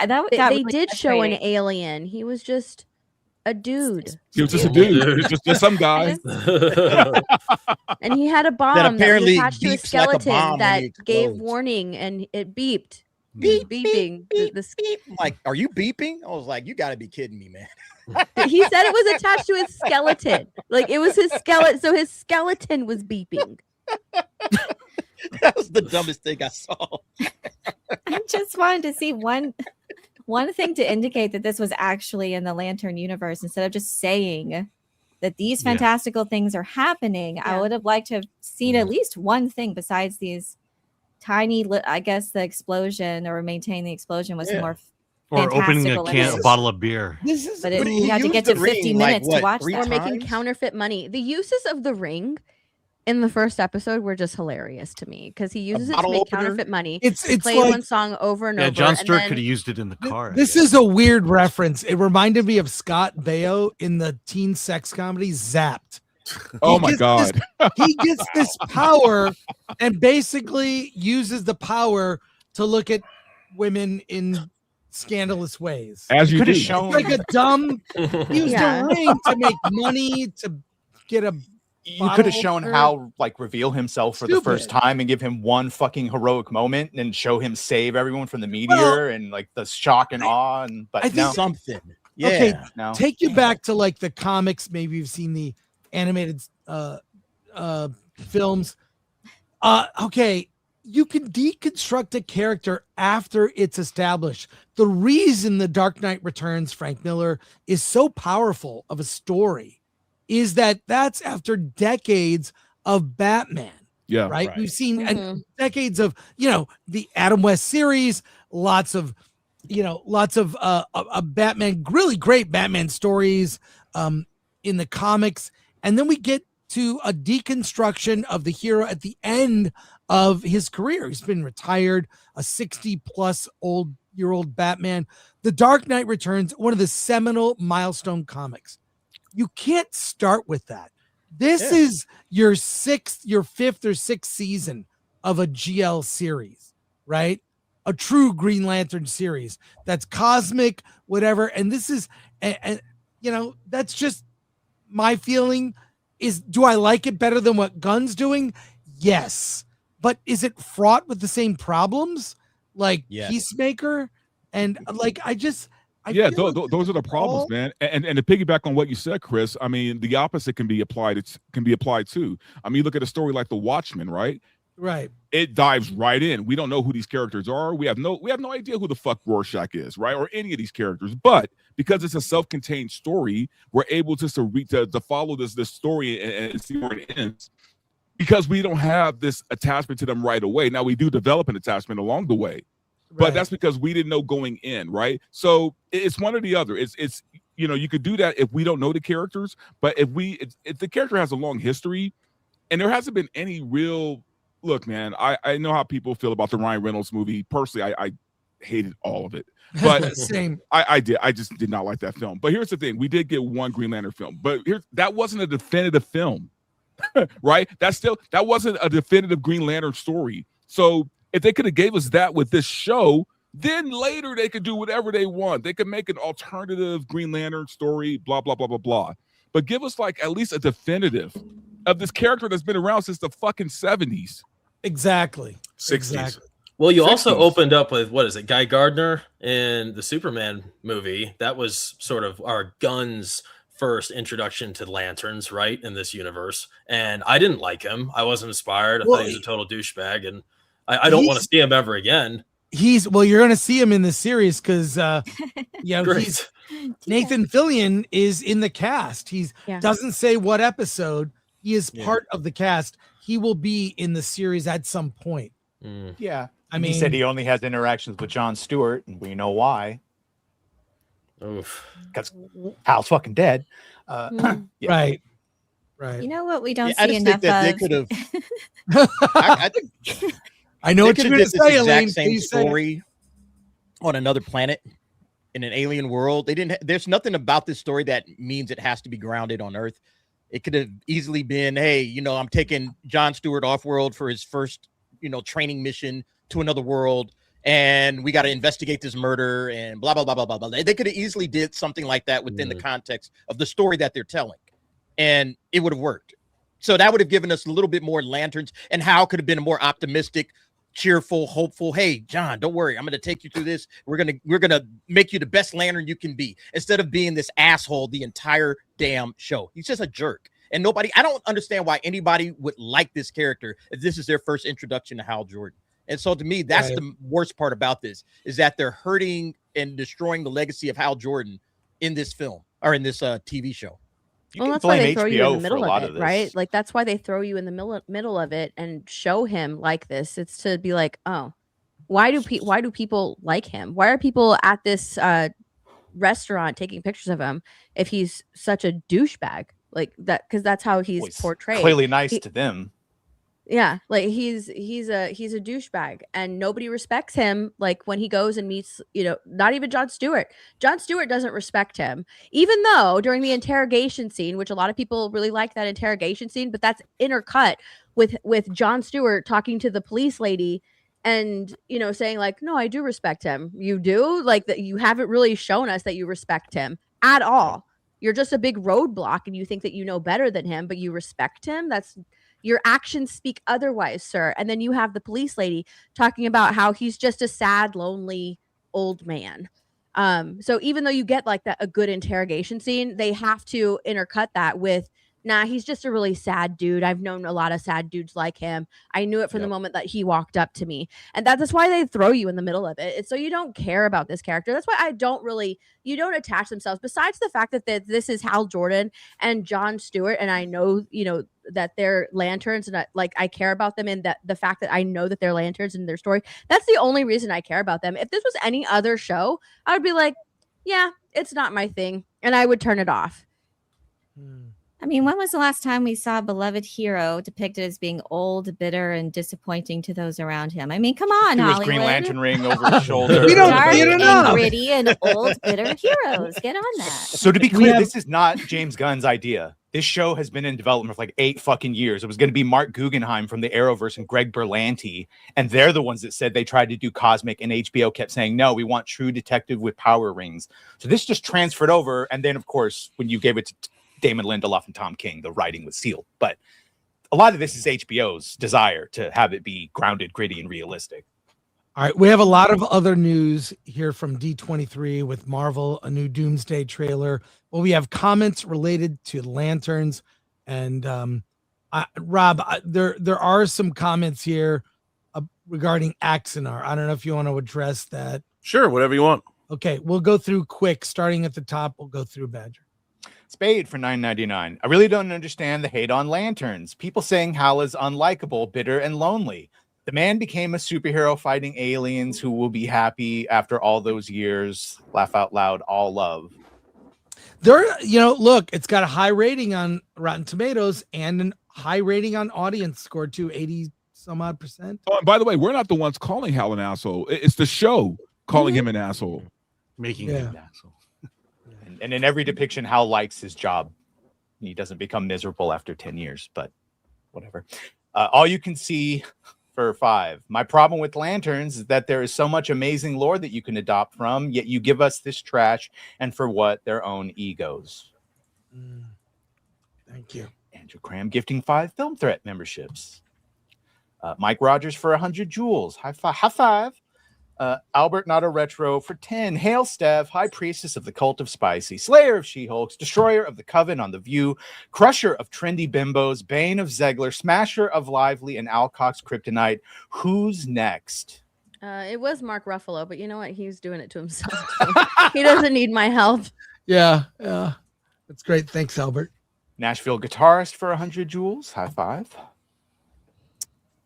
that
They,
got
they
really
did show an
frustrating.
alien. He was just a dude,
He was just a dude. He's just some guy.
and he had a bomb that
apparently
was attached to a
beeps like a
skeleton
bomb when
that
it
gave
explodes.
warning, and it beeped.
Beep,
beeping.
beep,
The
beep. I'm like, are you beeping? I was like, you got to be kidding me, man.
he said it was attached to his skeleton. Like it was his skeleton, so his skeleton was beeping.
That was the dumbest thing I saw.
I just wanted to see one thing to indicate that this was actually in the Lantern universe instead of just saying that these
Yeah.
fantastical things are happening. I
Yeah.
would have liked to have seen at least one thing besides these tiny I guess the explosion or maintain the explosion was
Yeah.
more
Or opening a
fantastical
bottle of beer.
This is
But
But
you had to
used
get
the
to 50
ring, like,
minutes to
what,
watch
3
that.
Or making
times?
counterfeit money. The uses of the ring in the first episode were just hilarious to me because he uses it to
bottle
make
opener?
counterfeit money.
It's
He plays
like
one song over and
Yeah,
over.
John
and
Stewart
then-
could have used it in the car. I
this
guess.
is a weird reference. It reminded me of Scott Baio in the teen sex comedy Zapped.
Oh
He
my
gets
God.
He gets this power and basically uses the power to look at women in scandalous ways.
As you
Could
do.
have shown.
Like a dumb used
Yeah.
a ring to make money to get a
You could have
bottle
shown
opener.
Hal like reveal himself for the first
Stupid.
time and give him one fucking heroic moment and show him save everyone from the meteor
Well,
and like the shock and awe. And
I
but
think-
no,
Something. Yeah.
Okay,
no.
take you back to like the comics. Maybe you've seen the animated films. Okay, you can deconstruct a character after it's established. The reason The Dark Knight Returns, Frank Miller, is so powerful of a story is that that's after decades of Batman.
Yeah.
Right?
Right.
We've seen
Mhm.
decades of, the Adam West series, lots of Batman, really great Batman stories in the comics. And then we get to a deconstruction of the hero at the end of his career. He's been retired, a 60-plus-year-old Batman. The Dark Knight Returns, one of the seminal milestone comics. You can't start with that. This
Yeah.
is your fifth or sixth season of a GL series, right? A true Green Lantern series that's cosmic, whatever. And this is, and that's just my feeling. Do I like it better than what Gunn's doing? Yes. But is it fraught with the same problems like
Yes.
Peacemaker? And like, I
Yeah,
feel like
those are the problems,
all-
man. And to piggyback on what you said, Chris, I mean, the opposite can be applied. It can be applied too. I mean, look at a story like The Watchmen, right?
right.
It dives right in. We don't know who these characters are. We have no idea who the fuck Rorschach is, right? Or any of these characters. But because it's a self-contained story, we're able just to follow this story and see where it ends. Because we don't have this attachment to them right away. Now we do develop an attachment along the way. But
Right.
that's because we didn't know going in, right? So it's one or the other. It's you could do that if we don't know the characters, but if the character has a long history, and there hasn't been any real look, man. I know how people feel about the Ryan Reynolds movie. Personally, I hated all of it, but
Same.
I just did not like that film. But here's the thing: we did get one Green Lantern film, but that wasn't a definitive film, right? That wasn't a definitive Green Lantern story. So if they could have gave us that with this show, then later they could do whatever they want. They could make an alternative Green Lantern story, blah, blah, blah, blah, blah. But give us like at least a definitive of this character that's been around since the fucking 70s.
Exactly.
60s.
Exactly.
Well, you also
60s.
opened up with what is it, Guy Gardner in the Superman movie. That was sort of our Gunn's first introduction to lanterns, right, in this universe. And I didn't like him. I wasn't inspired. I
Well,
thought he was a total douchebag, and I don't want to see him ever again.
You're going to see him in the series because,
Great.
Nathan Fillion is in the cast. He
Yeah.
doesn't say what episode. He is
Yeah.
part of the cast. He will be in the series at some point.
Mm.
Yeah.
I mean,
He said he only has interactions with Jon Stewart, and we know why.
Oof.
Because Hal's fucking dead.
Mm.
Yeah.
right.
You know what we don't
Yeah, I
see
just
enough
think that they
of?
could have. I think
I know
they
what
could
you're
have
going
did
to
this
say,
exact
Elaine.
same
Please say it.
story on another planet in an alien world. They didn't. There's nothing about this story that means it has to be grounded on Earth. It could have easily been, hey, I'm taking Jon Stewart off world for his first, training mission to another world, and we got to investigate this murder and blah blah blah blah blah blah. They could have easily did something like that within the context of the story that they're telling, and it would have worked. So that would have given us a little bit more lanterns, and Hal could have been a more optimistic, cheerful, hopeful. Hey, John, don't worry. I'm going to take you through this. We're going to make you the best lantern you can be, instead of being this asshole the entire damn show. He's just a jerk. And I don't understand why anybody would like this character if this is their first introduction to Hal Jordan. And so to me, that's
Right.
the worst part about this, is that they're hurting and destroying the legacy of Hal Jordan in this film or in this TV show.
You
Well,
can
that's why
blame
they throw you in
HBO
the
for
middle
a lot
of it,
this.
right? Like that's why they throw you in the middle of it and show him like this. It's to be like, oh, Why do people like him? Why are people at this restaurant taking pictures of him if he's such a douchebag like that? Because that's how he's portrayed.
Clearly nice to them.
Yeah, like he's a douchebag, and nobody respects him. Like when he goes and meets, not even Jon Stewart. Jon Stewart doesn't respect him, even though during the interrogation scene, which a lot of people really like that interrogation scene, but that's intercut with Jon Stewart talking to the police lady and saying like, no, I do respect him. You do? Like that you haven't really shown us that you respect him at all. You're just a big roadblock and you think that you know better than him, but you respect him. That's your actions speak otherwise, sir. And then you have the police lady talking about how he's just a sad, lonely old man. So even though you get like a good interrogation scene, they have to intercut that with, nah, he's just a really sad dude. I've known a lot of sad dudes like him. I knew it from the moment that he walked up to me. And that's why they throw you in the middle of it. It's so you don't care about this character. That's why you don't attach themselves. Besides the fact that this is Hal Jordan and Jon Stewart, and I know, that they're lanterns, and I care about them, and that the fact that I know that they're lanterns in their story, that's the only reason I care about them. If this was any other show, I would be like, yeah, it's not my thing, and I would turn it off.
I mean, when was the last time we saw a beloved hero depicted as being old, bitter, and disappointing to those around him? I mean, come on,
He was
Hollywood.
Green Lantern ring over his shoulder.
We don't
Dark
get
and
enough.
gritty and old, bitter heroes. Get on that.
So to be clear, this is not James Gunn's idea. This show has been in development for like 8 fucking years. It was going to be Mark Guggenheim from the Arrowverse and Greg Berlanti, and they're the ones that said they tried to do cosmic, and HBO kept saying, no, we want true detective with power rings. So this just transferred over, and then, of course, when you gave it to Damon Lindelof and Tom King, the writing was sealed. But a lot of this is HBO's desire to have it be grounded, gritty, and realistic.
All right, we have a lot of other news here from D23 with Marvel, a new Doomsday trailer. Well, we have comments related to lanterns, and Rob, there are some comments here regarding Axanar. I don't know if you want to address that.
Sure, whatever you want.
Okay, we'll go through quick, starting at the top. We'll go through Badger.
Spade for $9.99. I really don't understand the hate on lanterns. People saying Hal is unlikable, bitter, and lonely. The man became a superhero fighting aliens who will be happy after all those years. Laugh out loud, all love.
Look, it's got a high rating on Rotten Tomatoes and a high rating on audience score too, 80 some odd %.
Oh, and by the way, we're not the ones calling Hal an asshole. It's the show calling him an asshole.
Making him an asshole.
And in every depiction, Hal likes his job. He doesn't become miserable after 10 years, but whatever. All you can see for 5. My problem with lanterns is that there is so much amazing lore that you can adopt from, yet you give us this trash, and for what? Their own egos.
Thank you.
Andrew Cram gifting 5 Film Threat memberships. Mike Rogers for 100 jewels. High five. Albert Not a Retro for 10. Hail Steph, High Priestess of the Cult of Spicy, Slayer of She-Hulks, Destroyer of the Coven on The View, Crusher of Trendy Bimbos, Bane of Zegler, Smasher of Lively, and Alcock's Kryptonite. Who's next?
It was Mark Ruffalo, but you know what? He's doing it to himself. He doesn't need my help.
Yeah. That's great. Thanks, Albert.
Nashville Guitarist for 100 jewels. High five.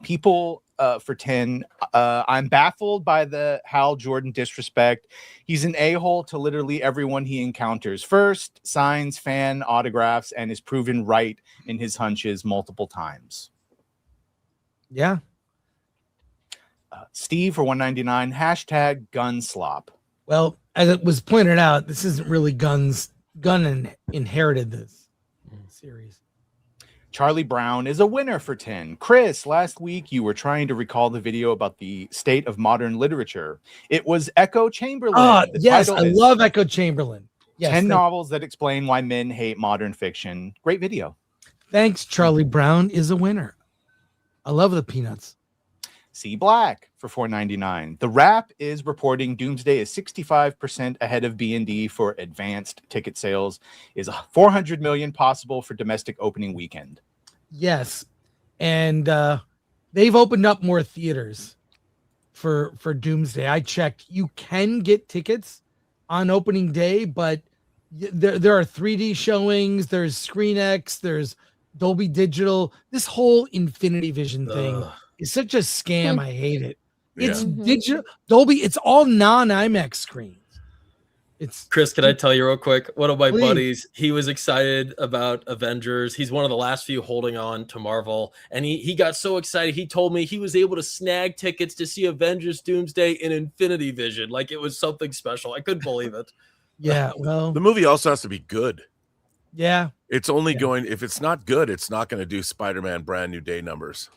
People for 10. I'm baffled by the Hal Jordan disrespect. He's an a-hole to literally everyone he encounters. First, signs, fan autographs, and is proven right in his hunches multiple times.
Yeah.
Steve for $1.99. Hashtag gun slop.
Well, as it was pointed out, this isn't really Gunn inherited this series.
Charlie Brown is a winner for 10. Chris, last week you were trying to recall the video about the state of modern literature. It was Echo Chamberlain.
Yes, I love Echo Chamberlain. Yes,
10 novels that explain why men hate modern fiction. Great video.
Thanks, Charlie Brown is a winner. I love the peanuts.
C Black for $4.99. The Wrap is reporting Doomsday is 65% ahead of B&D for advanced ticket sales. Is $400 million possible for domestic opening weekend?
Yes, and they've opened up more theaters for Doomsday. I checked. You can get tickets on opening day, but there are 3D showings. There's ScreenX. There's Dolby Digital. This whole Infinity Vision thing is such a scam. I hate it. It's
Yeah.
digital Dolby. It's all non-IMAX screens. It's
Chris, can I tell you real quick? One of my
Please.
buddies, he was excited about Avengers. He's one of the last few holding on to Marvel, and he got so excited. He told me he was able to snag tickets to see Avengers Doomsday in Infinity Vision, like it was something special. I couldn't believe it.
yeah. Well,
The movie also has to be good.
yeah.
It's only going, if it's not good, it's not going to do Spider-Man Brand New Day numbers.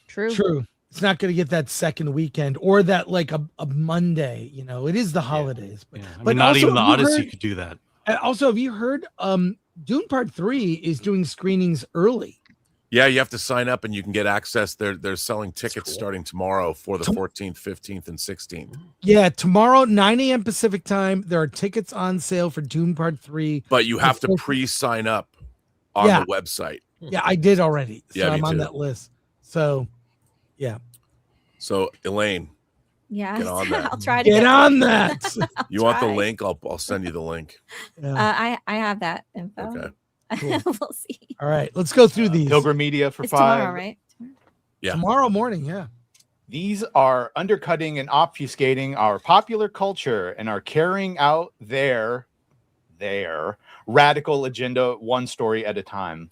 True.
True. It's not going to get that second weekend or that like a Monday. You know, it is the holidays.
Yeah. I
But
mean, not
also,
even the
have you
Odyssey
heard-
could do that.
Also, have you heard Dune Part 3 is doing screenings early?
Yeah, you have to sign up and you can get access. They're selling tickets
cool.
starting tomorrow for the
Tom-
14th, 15th, and 16th.
Yeah, tomorrow, 9 a.m. Pacific time. There are tickets on sale for Dune Part 3.
But you have to
Before-
pre-sign up on
Yeah.
the website.
Yeah, I did already. So
Yeah, me
I'm on
too.
that list. So, yeah.
So Elaine,
Yeah,
Get on that.
I'll try to
Get
get
on that.
you want the
try.
link? I'll send you the link.
Yeah.
I have that info.
Okay.
Cool.
We'll see.
All right, let's go through these.
Pilgrim Media for
It's
5.
tomorrow, right?
Yeah.
Tomorrow morning, yeah.
These are undercutting and obfuscating our popular culture and are carrying out their radical agenda one story at a time.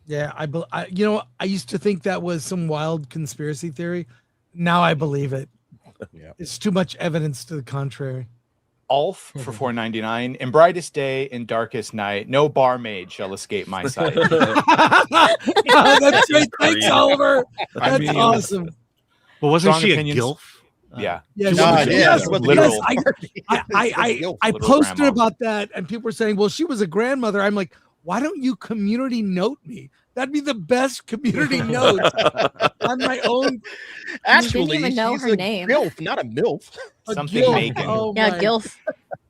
Yeah, I used to think that was some wild conspiracy theory. Now I believe it.
Yeah.
It's too much evidence to the contrary.
Ulf for $4.99. In brightest day, in darkest night, no barmaid shall escape my sight.
Oh, that's great. Thanks, Oliver.
I
That's
mean-
awesome.
Well, wasn't
Strong
she
opinions.
a gilf?
Yeah.
Yeah,
Nah,
she-
yeah,
yes,
that's what the
literal.
yes, I
Literal
posted
grandma.
about that, and people were saying, "Well, she was a grandmother." I'm like, "Why don't you community note me? That'd be the best community note on my own."
Actually,
even know
she's
her
a
name.
MILF, not a MILF.
A
Something
gilf.
Macon.
Oh,
Yeah,
my-
Gilf.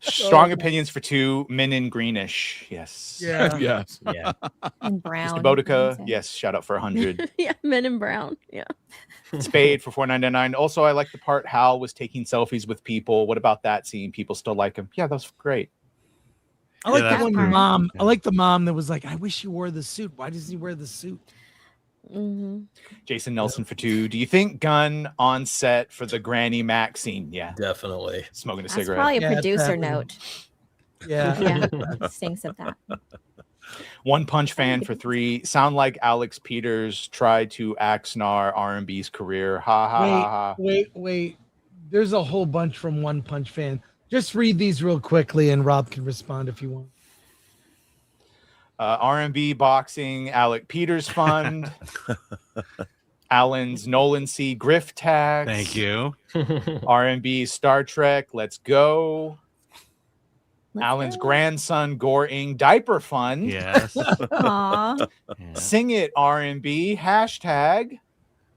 Strong
Oh.
opinions for 2. Men in greenish. Yes.
Yeah.
Yes.
Yeah.
And Brown.
Mr. Bodica. Yes. Shout out for 100.
Yeah, Men in Brown. Yeah.
Spade for $4.99. Also, I like the part Hal was taking selfies with people. What about that scene? People still like him. Yeah, that was great.
I like
Yeah,
the
that's
one
pretty-
mom.
yeah.
I like the mom that was like, "I wish he wore the suit. Why does he wear the suit?"
Mm-hmm.
Jason Nelson for 2. Do you think Gunn on set for the Granny Mac scene? Yeah.
Definitely.
Smoking a
That's
cigarette.
probably a
Yeah, it's
producer
happening.
note.
Yeah.
Yeah, stinks of that.
One Punch fan for 3. Sound like Alex Peters tried to Axanar R&B's career. Ha ha ha ha.
Wait. There's a whole bunch from One Punch Fan. Just read these real quickly, and Rob can respond if you want.
R&B boxing, Alec Peters Fund, Alan's Nolan C. Griff Tax.
Thank you.
R&B Star Trek, let's go.
Let's
Alan's
go.
grandson Gore-ing Diaper Fund.
Yes.
Aw.
Yeah.
Sing it R&B hashtag.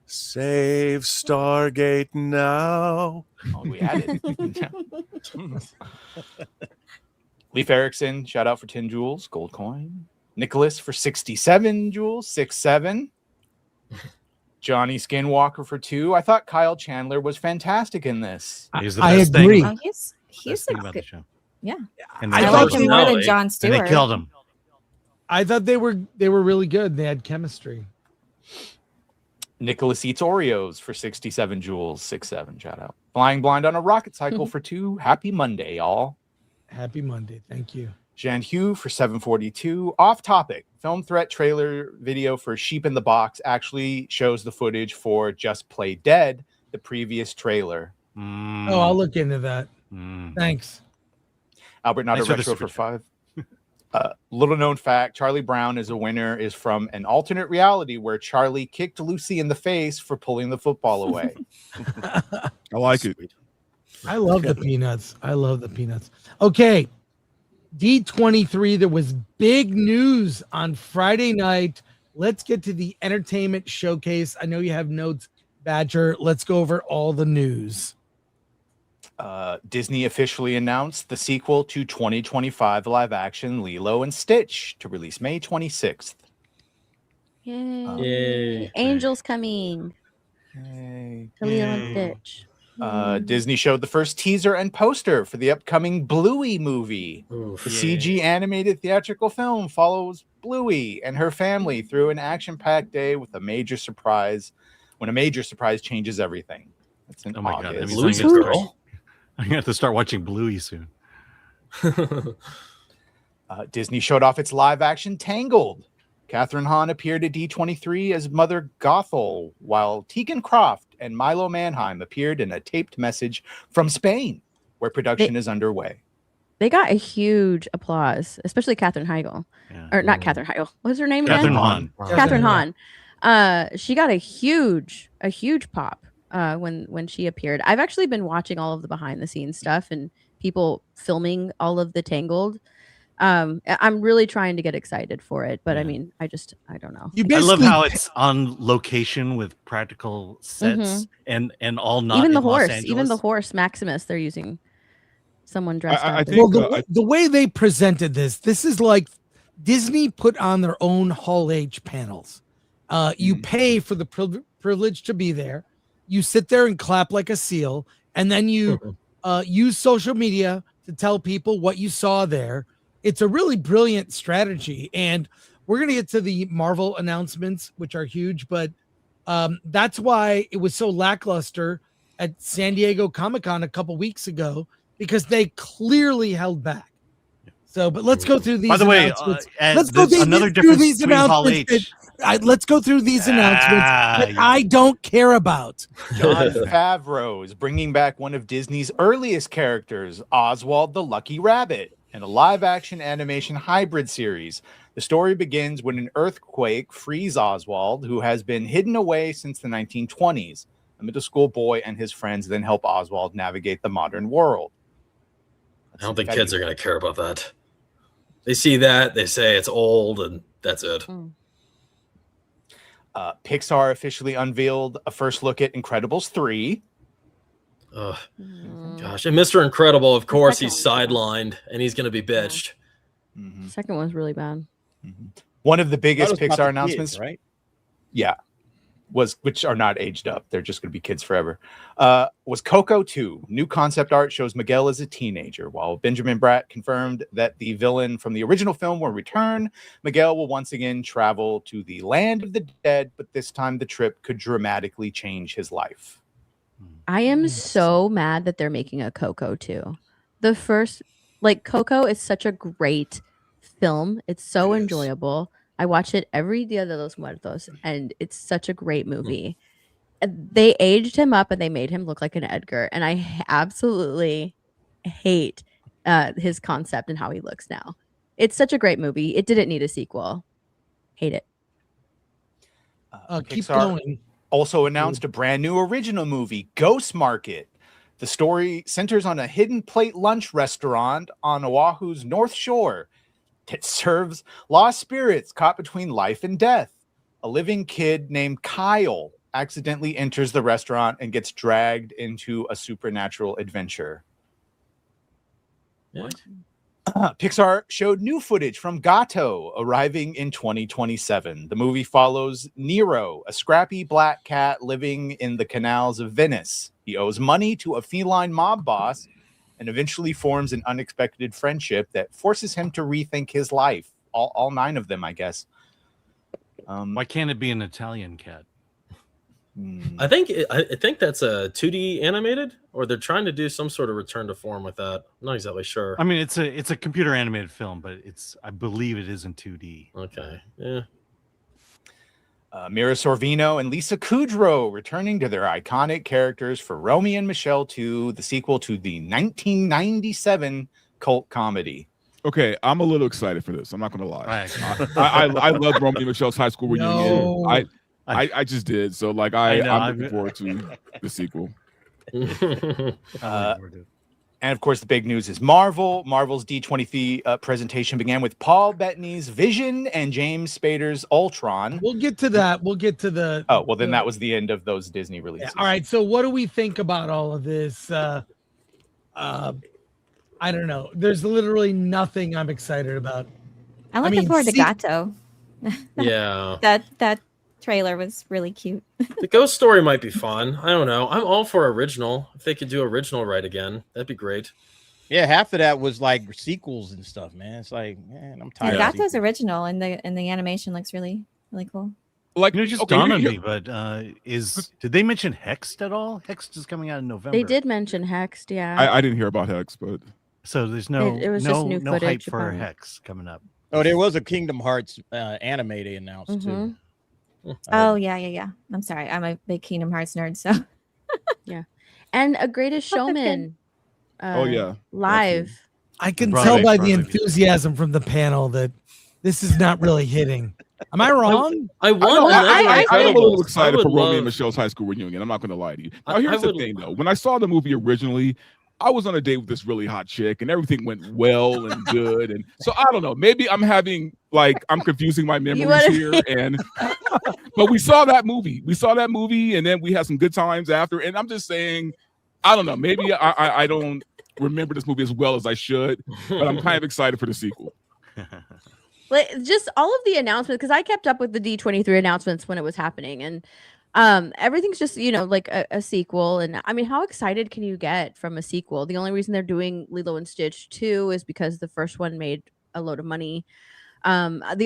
Save Stargate now.
Oh, we had it. Leif Erikson, shout out for 10 jewels, gold coin. Nicholas for 67 jewels, 6-7. Johnny Skinwalker for 2. I thought Kyle Chandler was fantastic in this.
He's the
I
best thing
agree.
about-
Oh, he's
best
a
thing about the
good.
show.
Yeah.
And
I
they
I
thought
like
killed
him
him.
more than
personality.
Jon
And
Stewart.
they killed him.
I thought they were really good. They had chemistry.
Nicholas eats Oreos for 67 jewels, 6-7. Shout out. Flying blind on a rocket cycle for 2. Happy Monday, y'all.
Happy Monday. Thank you.
Jan Hugh for 742. Off topic. Film threat trailer video for Sheep in the Box actually shows the footage for Just Play Dead, the previous trailer.
Oh, I'll look into that. Thanks.
Albert Not
Thanks
a
for the
Retro
super
for 5. Little known fact, Charlie Brown is a winner is from an alternate reality where Charlie kicked Lucy in the face for pulling the football away.
I like it.
I love the peanuts. I love the peanuts. Okay. D23, there was big news on Friday night. Let's get to the entertainment showcase. I know you have notes, Badger. Let's go over all the news.
Disney officially announced the sequel to 2025 live action Lilo and Stitch to release May 26th.
Yay.
Yay.
Angels coming.
Yay.
To Lilo and
Yay.
Stitch.
Disney showed the first teaser and poster for the upcoming Bluey movie.
Oof.
The CG animated theatrical film follows Bluey and her family through an action-packed day with a major surprise when a major surprise changes everything. That's in
Oh my god, that
August.
means
Bluey's girl.
I'm gonna have to start watching Bluey soon.
Disney showed off its live-action Tangled. Catherine Hahn appeared at D23 as Mother Gothel, while Tegan Croft and Milo Manheim appeared in a taped message from Spain, where production is underway.
They got a huge applause, especially Katherine Heigl.
Yeah.
Or not Katherine Heigl. What's her name
Catherine
again?
Hahn.
Catherine Hahn. She got a huge pop when she appeared. I've actually been watching all of the behind the scenes stuff and people filming all of the Tangled. I'm really trying to get excited for it, but I mean, I don't know.
I love how it's on location with practical sets and all not
even the
in Los
horse,
Angeles.
even the horse Maximus, they're using someone dressed up.
I
as-
think,
Well, the way they presented this is like Disney put on their own Hall H panels. You pay for the privilege to be there. You sit there and clap like a seal, and then you use social media to tell people what you saw there. It's a really brilliant strategy, and we're going to get to the Marvel announcements, which are huge, but that's why it was so lackluster at San Diego Comic-Con a couple weeks ago, because they clearly held back. So, but let's go through these.
By the way,
announcements. Let's go through
another
through
difference
these
between Hall
announcements.
H.
Let's go through these announcements that
yeah.
I don't care about.
Jon Favreau is bringing back one of Disney's earliest characters, Oswald the Lucky Rabbit, in a live-action animation hybrid series. The story begins when an earthquake frees Oswald, who has been hidden away since the 1920s. A middle school boy and his friends then help Oswald navigate the modern world.
I don't think kids are going to care about that. They see that, they say it's old, and that's it.
Pixar officially unveiled a first look at Incredibles 3.
Gosh, and Mr. Incredible, of course, he's sidelined, and he's going to be bitched.
Second one's really bad.
One of the biggest
That was about
Pixar
the
announcements,
kids, right?
Yeah, which are not aged up. They're just going to be kids forever. Was Coco 2. New concept art shows Miguel as a teenager. While Benjamin Bratt confirmed that the villain from the original film will return, Miguel will once again travel to the land of the dead, but this time the trip could dramatically change his life.
I am so mad that they're making a Coco too. The first, Coco is such a great film. It's so enjoyable. I watch it every Dia de los Muertos, and it's such a great movie. They aged him up and they made him look like an Edgar, and I absolutely hate his concept and how he looks now. It's such a great movie. It didn't need a sequel. Hate it.
Keep
Pixar
going.
also announced a brand new original movie, Ghost Market. The story centers on a hidden plate lunch restaurant on Oahu's North Shore. It serves lost spirits caught between life and death. A living kid named Kyle accidentally enters the restaurant and gets dragged into a supernatural adventure.
What?
Pixar showed new footage from Gato arriving in 2027. The movie follows Nero, a scrappy black cat living in the canals of Venice. He owes money to a feline mob boss and eventually forms an unexpected friendship that forces him to rethink his life. All 9 of them, I guess.
Why can't it be an Italian cat?
I think that's a 2D animated, or they're trying to do some sort of return to form with that. I'm not exactly sure.
I mean, it's a computer animated film, but I believe it is in 2D.
Okay, yeah.
Mira Sorvino and Lisa Kudrow returning to their iconic characters for Romy and Michelle 2, the sequel to the 1997 cult comedy.
Okay, I'm a little excited for this. I'm not going to lie.
Right.
I love Romy and Michelle's high school reunion.
No.
I just did. So I'm looking forward to the sequel.
And of course, the big news is Marvel. Marvel's D23 presentation began with Paul Bettany's Vision and James Spader's Ultron.
We'll get to that. We'll get to the.
Oh, well, then that was the end of those Disney releases.
All right. So, what do we think about all of this? I don't know. There's literally nothing I'm excited about.
I'm looking forward to Gato.
Yeah.
That trailer was really cute.
The ghost story might be fun. I don't know. I'm all for original. If they could do original right again, that'd be great.
Yeah, half of that was like sequels and stuff, man. It's like, man, I'm tired.
Yeah,
of
Gato's
sequels.
original, and the animation looks really, really cool.
Like,
You know, it just
okay,
dawned on
here-
me, but did they mention Hexed at all? Hexed is coming out in November.
They did mention Hexed, yeah.
I didn't hear about Hex, but
So there's no
It was just new
no hype
footage,
for
apparently.
Hex coming up.
Oh, there was a Kingdom Hearts anime they announced
Mhm.
too.
Oh yeah. I'm sorry. I'm a big Kingdom Hearts nerd, so
And a Greatest
Oh, that's good.
Showman.
Oh, yeah.
Live.
I can
Broadway
tell by the
project.
enthusiasm from the panel that this is not really hitting. Am I wrong?
I'm a little excited for Romeo and
love-
Michelle's high school reunion. I'm not going to lie to you. Now,
I
here's the
would-
thing, though. When I saw the movie originally, I was on a date with this really hot chick, and everything went well and good. And so I don't know. Maybe I'm confusing my memories
wanna-
here. And but we saw that movie. And then we had some good times after. And I'm just saying, I don't know. Maybe I don't remember this movie as well as I should, but I'm kind of excited for the sequel.
Like just all of the announcements, because I kept up with the D23 announcements when it was happening, and everything's just like a sequel. And I mean, how excited can you get from a sequel? The only reason they're doing Lilo and Stitch 2 is because the first one made a load of money. I've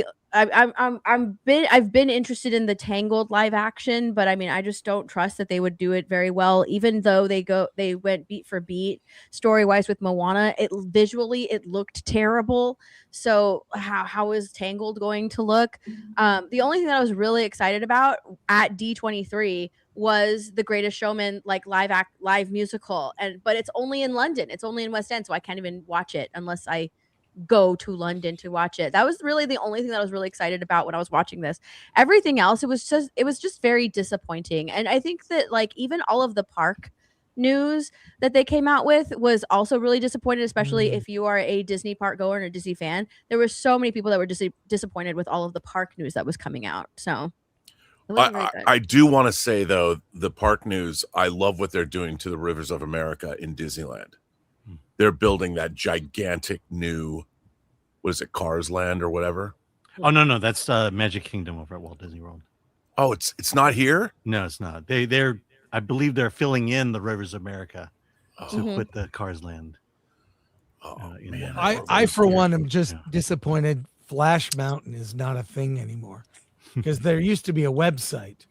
been interested in the Tangled live action, but I mean, I just don't trust that they would do it very well, even though they went beat for beat story wise with Moana. Visually it looked terrible. So how is Tangled going to look? The only thing that I was really excited about at D23 was The Greatest Showman, like live musical, but it's only in London. It's only in West End, so I can't even watch it unless I go to London to watch it. That was really the only thing that I was really excited about when I was watching this. Everything else, it was just very disappointing. And I think that like even all of the park news that they came out with was also really disappointed, especially if you are a Disney park goer and a Disney fan. There were so many people that were disappointed with all of the park news that was coming out. So it wasn't very good.
I do want to say though, the park news, I love what they're doing to the Rivers of America in Disneyland. They're building that gigantic new, what is it, Cars Land or whatever?
Oh no, that's Magic Kingdom over at Walt Disney World.
Oh, it's not here?
No, it's not. I believe they're filling in the Rivers of America to put the Cars Land.
Man,
I for one am just disappointed Flash Mountain is not a thing anymore, because there used to be a website.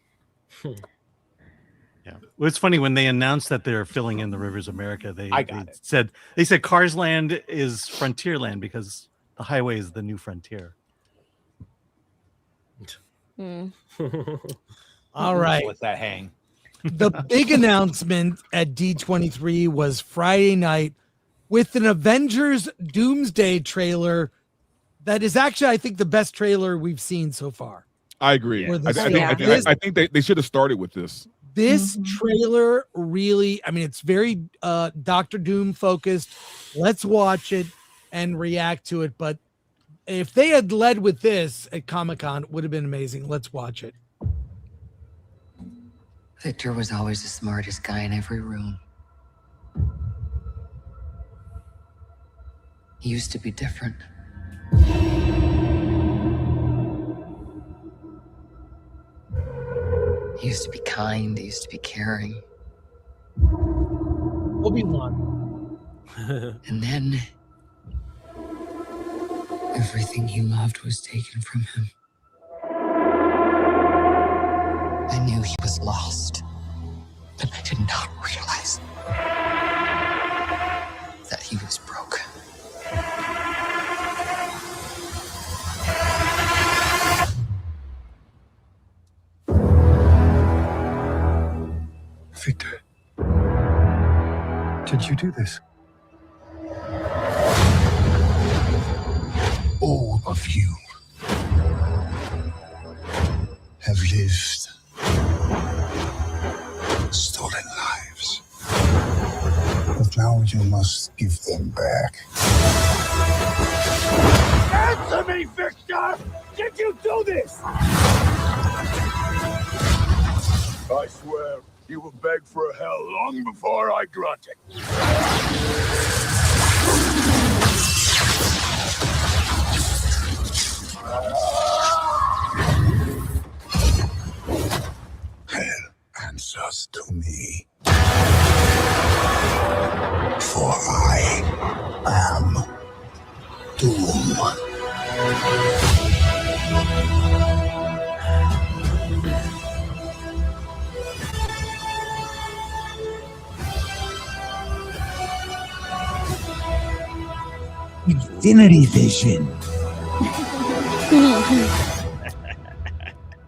Yeah, well, it's funny when they announced that they're filling in the Rivers of America. They
it.
said Cars Land is Frontierland because the highway is the new frontier.
All right.
Let that hang.
The big announcement at D23 was Friday night with an Avengers Doomsday trailer that is actually, I think, the best trailer we've seen so far.
I agree.
For
I
this-
think they should have started with this.
This trailer really, I mean, it's very Doctor Doom focused. Let's watch it and react to it. But if they had led with this at Comic-Con, it would have been amazing. Let's watch it.
Victor was always the smartest guy in every room. He used to be different. He used to be kind, he used to be caring.
Obi-Wan.
And then everything he loved was taken from him. I knew he was lost, but I did not realize that he was broken.
Victor, did you do this? All of you have lived stolen lives. But now you must give them back.
Answer me, Victor! Did you do this? I swear, you will beg for a hell long before I grant it.
Hell answers to me. For I am Doom. Infinity Vision.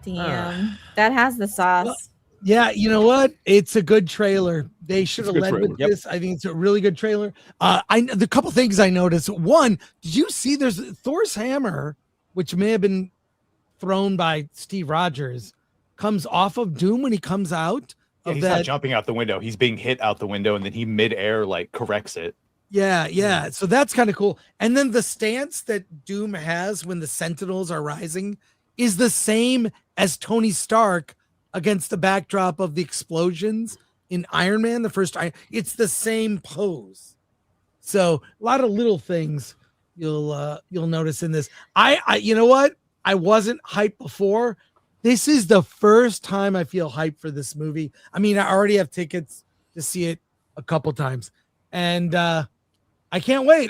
Damn, that has the sauce.
Yeah, you know what? It's a good trailer. They should have led with
Yep.
this. I think it's a really good trailer. The couple things I noticed. One, did you see there's Thor's hammer, which may have been thrown by Steve Rogers, comes off of Doom when he comes out?
Yeah,
of
he's
that.
not jumping out the window. He's being hit out the window, and then he midair like corrects it.
Yeah. So that's kind of cool. And then the stance that Doom has when the Sentinels are rising is the same as Tony Stark against the backdrop of the explosions in Iron Man, the first Iron. It's the same pose. So a lot of little things you'll notice in this. I you know what? I wasn't hyped before. This is the first time I feel hyped for this movie. I mean, I already have tickets to see it a couple times, and I can't wait.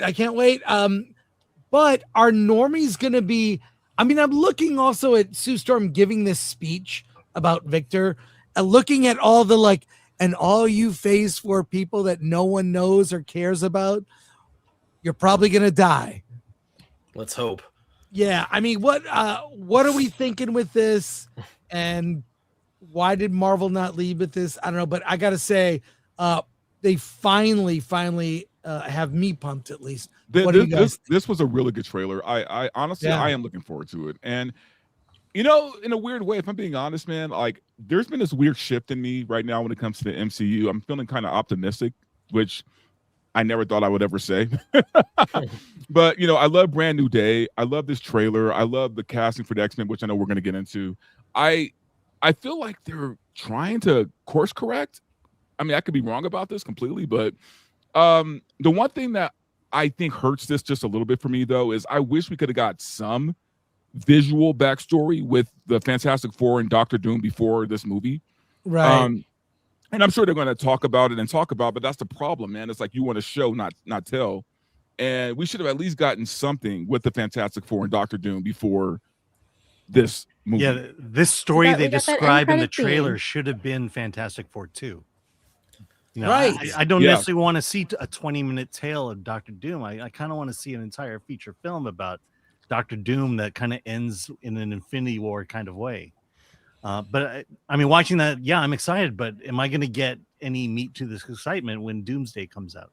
But are normies gonna be? I mean, I'm looking also at Sue Storm giving this speech about Victor, and looking at all the and all you Phase 4 people that no one knows or cares about, you're probably gonna die.
Let's hope.
Yeah, I mean, what are we thinking with this, and why did Marvel not lead with this? I don't know, but I gotta say, they finally have me pumped at least. What do you guys?
This was a really good trailer. I honestly,
Yeah.
I am looking forward to it. And you know, in a weird way, if I'm being honest, man, like there's been this weird shift in me right now when it comes to the MCU. I'm feeling kind of optimistic, which I never thought I would ever say. But you know, I love Brand New Day. I love this trailer. I love the casting for the X-Men, which I know we're going to get into. I feel like they're trying to course correct. I mean, I could be wrong about this completely, but the one thing that I think hurts this just a little bit for me, though, is I wish we could have got some visual backstory with the Fantastic Four and Doctor Doom before this movie.
Right.
And I'm sure they're going to talk about it, but that's the problem, man. It's like you want to show, not tell. And we should have at least gotten something with the Fantastic Four and Doctor Doom before this movie.
Yeah, this story
We
they
got that end
describe in the
credit scene.
trailer should have been Fantastic Four 2. You know,
Right.
I don't
Yeah.
necessarily want to see a 20-minute tale of Doctor Doom. I kind of want to see an entire feature film about Doctor Doom that kind of ends in an Infinity War kind of way. But I mean, watching that, yeah, I'm excited. But am I going to get any meat to this excitement when Doomsday comes out?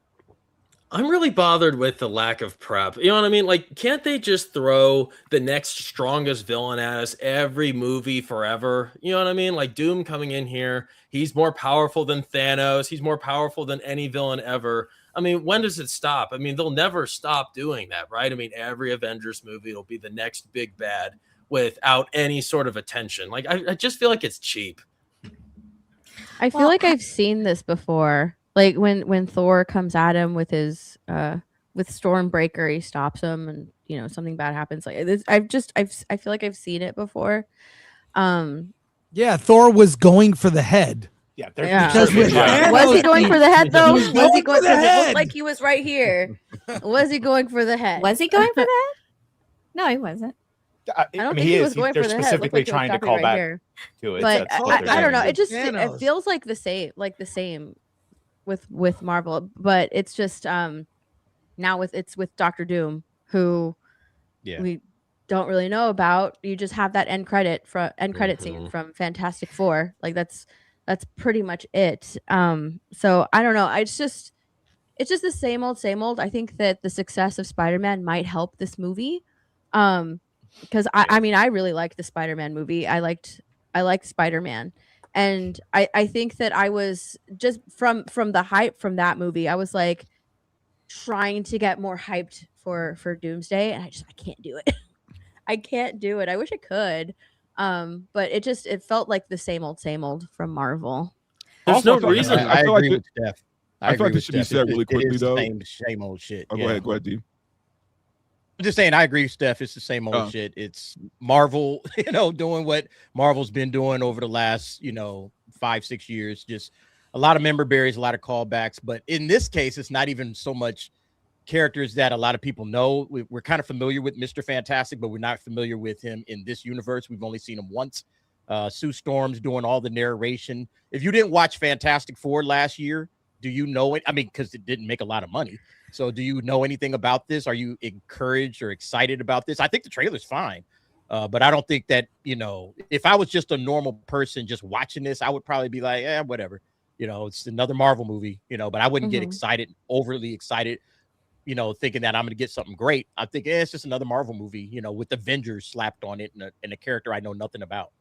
I'm really bothered with the lack of prep. You know what I mean? Like, can't they just throw the next strongest villain at us every movie forever? You know what I mean? Like Doom coming in here, he's more powerful than Thanos. He's more powerful than any villain ever. I mean, when does it stop? I mean, they'll never stop doing that, right? I mean, every Avengers movie will be the next big bad without any sort of attention. Like, I just feel like it's cheap.
I feel like I've seen this before. Like when Thor comes at him with his with Stormbreaker, he stops him, and you know something bad happens. Like this, I feel like I've seen it before.
Yeah, Thor was going for the head.
Yeah, they're
Yeah.
Because with
Was he going for the head though?
He was
Was he
going
going
for the
for the
head.
It looked like he was right here. Was he going for the head?
Was he going for that? No, he wasn't.
I don't think he was going
They're
for the head. It looked
specifically
like he was
trying to
stopping
call
right
back
here.
to it.
But
That's what they're
I don't know.
doing.
It feels like the same with Marvel, but it's just now with Doctor Doom, who we don't really know about. You just have that end credit scene from Fantastic Four. Like that's pretty much it. So I don't know. It's just the same old. I think that the success of Spider-Man might help this movie. Because I mean I really liked the Spider-Man movie. I liked Spider-Man. And I think that I was just from the hype from that movie, I was like trying to get more hyped for Doomsday, and I can't do it. I can't do it. I wish I could. But it felt like the same old from Marvel.
There's
Also,
no reason.
I feel
agree
like
with Steph.
I feel like this should be said really quickly,
It is
though.
Same old shit.
Oh,
yeah.
go ahead, D.
I'm just saying, I agree with Steph. It's the same old shit. It's Marvel, doing what Marvel's been doing over the last, 5-6 years. Just a lot of member berries, a lot of callbacks. But in this case, it's not even so much characters that a lot of people know. We're kind of familiar with Mr. Fantastic, but we're not familiar with him in this universe. We've only seen him once. Sue Storm's doing all the narration. If you didn't watch Fantastic Four last year, Do you know it? I mean, because it didn't make a lot of money. So do you know anything about this? Are you encouraged or excited about this? I think the trailer's fine. But I don't think that, if I was just a normal person just watching this, I would probably be like, whatever. It's another Marvel movie, but I wouldn't get excited, overly excited, thinking that I'm going to get something great. I think it's just another Marvel movie, with Avengers slapped on it and a character I know nothing about.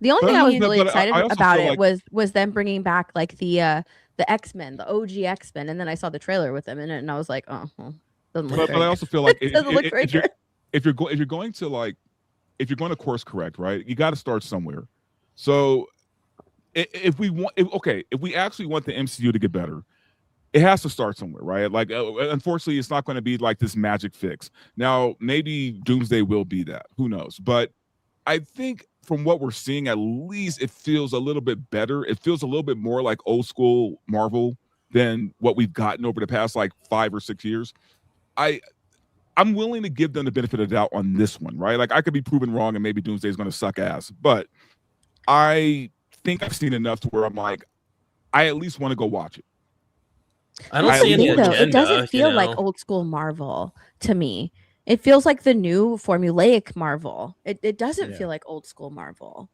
The only thing I was really
but
excited
I also
about
feel
it was them bringing back like the X-Men, the OG X-Men, and then I saw the trailer with them in it, and I was like, oh, well, doesn't look
But
very
I also feel like
doesn't look very good.
if you're going to course correct, right, you got to start somewhere. So if we actually want the MCU to get better, it has to start somewhere, right? Like, unfortunately, it's not going to be like this magic fix. Now, maybe Doomsday will be that. Who knows? But I think from what we're seeing, at least it feels a little bit better. It feels a little bit more like old school Marvel than what we've gotten over the past like 5 or 6 years. I'm willing to give them the benefit of the doubt on this one, right? Like, I could be proven wrong and maybe Doomsday is going to suck ass, but I think I've seen enough to where I'm like, I at least want to go watch it.
I don't see any agenda.
It doesn't feel like old school Marvel to me. It feels like the new formulaic Marvel. It doesn't feel like old school Marvel.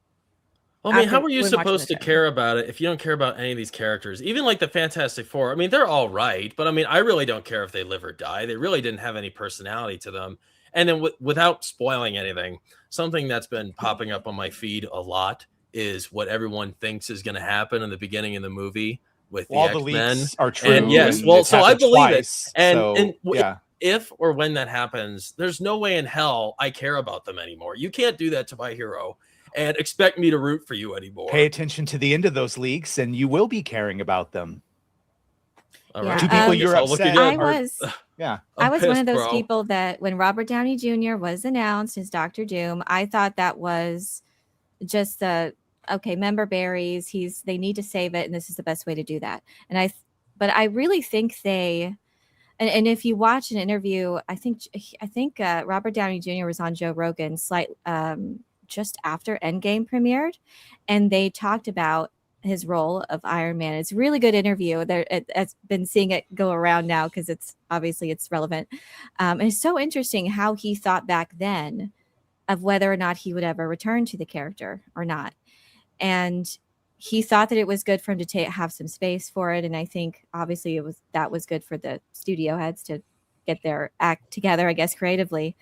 Well, I mean, how are you supposed to care about it if you don't care about any of these characters? Even like the Fantastic Four. I mean, they're all right, but I mean, I really don't care if they live or die. They really didn't have any personality to them. And then without spoiling anything, something that's been popping up on my feed a lot is what everyone thinks is going to happen in the beginning of the movie with the X-Men.
The leaks are true.
And yes,
and
well, so I believe
twice,
it. And,
so, yeah.
If or when that happens, there's no way in hell I care about them anymore. You can't do that to my hero and expect me to root for you anymore.
Pay attention to the end of those leaks, and you will be caring about them.
All right.
Two people you're upset.
I was
pissed,
one of those
bro.
people that when Robert Downey Jr. was announced as Dr. Doom, I thought that was just member berries. They need to save it, and this is the best way to do that. But I really think and if you watch an interview, I think Robert Downey Jr. was on Joe Rogan just after Endgame premiered, and they talked about his role of Iron Man. It's a really good interview. I've been seeing it go around now because it's relevant. And it's so interesting how he thought back then of whether or not he would ever return to the character or not. And he thought that it was good for him to have some space for it. And I think obviously that was good for the studio heads to get their act together, I guess, creatively.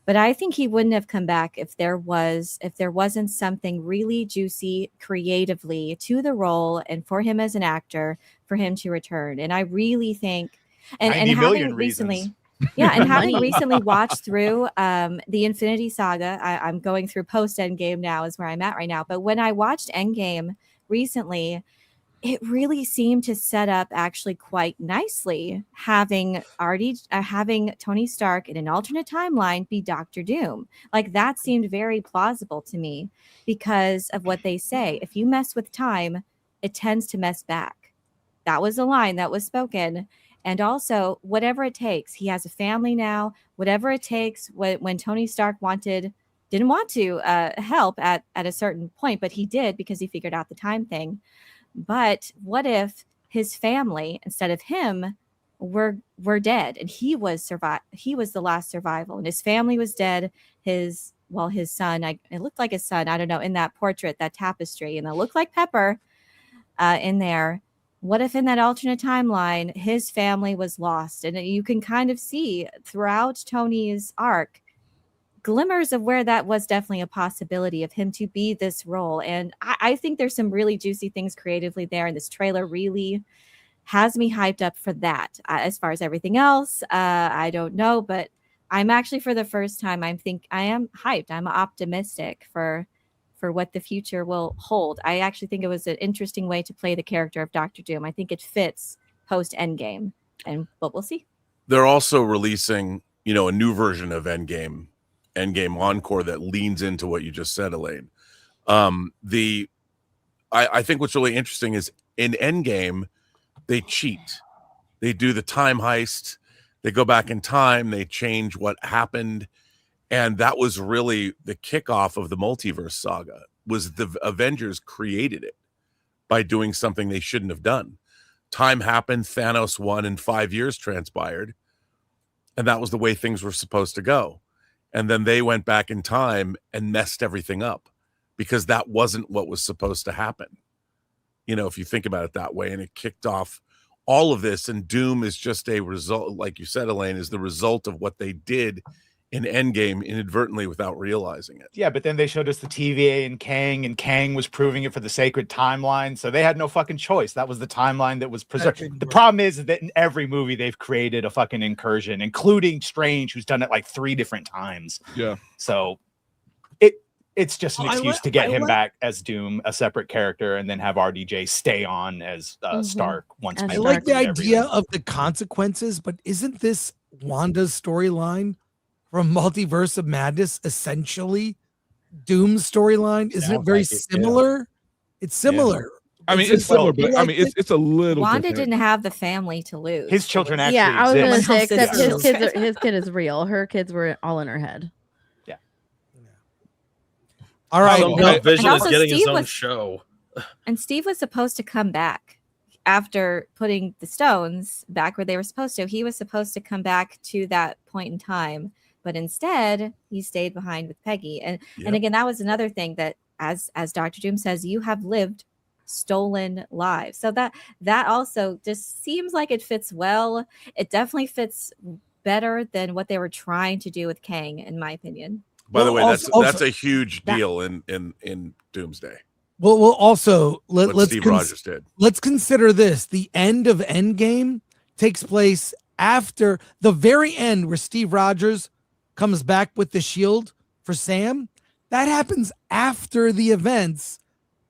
But I think he wouldn't have come back if there wasn't something really juicy creatively to the role and for him as an actor for him to return. And I really think, and having recently, and having recently watched through the Infinity Saga, I'm going through post Endgame now is where I'm at right now. But when I watched Endgame recently, it really seemed to set up actually quite nicely having Tony Stark in an alternate timeline be Dr. Doom. Like, that seemed very plausible to me because of what they say. If you mess with time, it tends to mess back. That was a line that was spoken. And also, whatever it takes, he has a family now, whatever it takes. When Tony Stark didn't want to help at a certain point, but he did because he figured out the time thing. But what if his family, instead of him, were dead, and he was the last survival, and his family was dead. His son, it looked like his son, I don't know, in that portrait, that tapestry, and it looked like Pepper in there. What if in that alternate timeline, his family was lost? And you can kind of see throughout Tony's arc glimmers of where that was definitely a possibility of him to be this role. And I think there's some really juicy things creatively there. And this trailer really has me hyped up for that. As far as everything else, I don't know, but I'm actually, for the first time, I am hyped. I'm optimistic for what the future will hold. I actually think it was an interesting way to play the character of Dr. Doom. I think it fits post Endgame, but we'll see. They're
also releasing, a new version of Endgame Encore that leans into what you just said, Elaine. I think what's really interesting is in Endgame, they cheat. They do the time heist. They go back in time. They change what happened. And that was really the kickoff of the multiverse saga, was the Avengers created it by doing something they shouldn't have done. time happened, Thanos won, and 5 years transpired. And that was the way things were supposed to go. And then they went back in time and messed everything up because that wasn't what was supposed to happen. If you think about it that way, and it kicked off all of this, and Doom is just a result, like you said, Elaine, is the result of what they did in Endgame inadvertently without realizing it.
Yeah, but then they showed us the TVA and Kang was proving it for the sacred timeline. So they had no fucking choice. That was the timeline that was preserved. The problem is that in every movie they've created a fucking incursion, including Strange, who's done it like 3 different times.
Yeah.
So it's just an excuse to get him back as Doom, a separate character, and then have RDJ stay on as Stark once.
I like the idea of the consequences, but isn't this Wanda's storyline from Multiverse of Madness essentially Doom's storyline? Isn't it very similar? Yeah. It's similar.
I mean, it's similar, but I mean, it's a little.
Wanda didn't have the family to lose.
His children actually.
Yeah, I was going to say, except
exist.
his kid is real. Her kids were all in her head.
All right.
Vision is getting his own show.
And Steve was supposed to come back after putting the stones back where they were supposed to. He was supposed to come back to that point in time, but instead he stayed behind with Peggy. And again, that was another thing that, as Dr. Doom says, you have lived stolen lives. So that also just seems like it fits well. It definitely fits better than what they were trying to do with Kang, in my opinion.
By the way, that's a huge deal in Doomsday.
Well, also let's
Steve Rogers did.
Let's consider this: the end of Endgame takes place after the very end, where Steve Rogers comes back with the shield for Sam. That happens after the events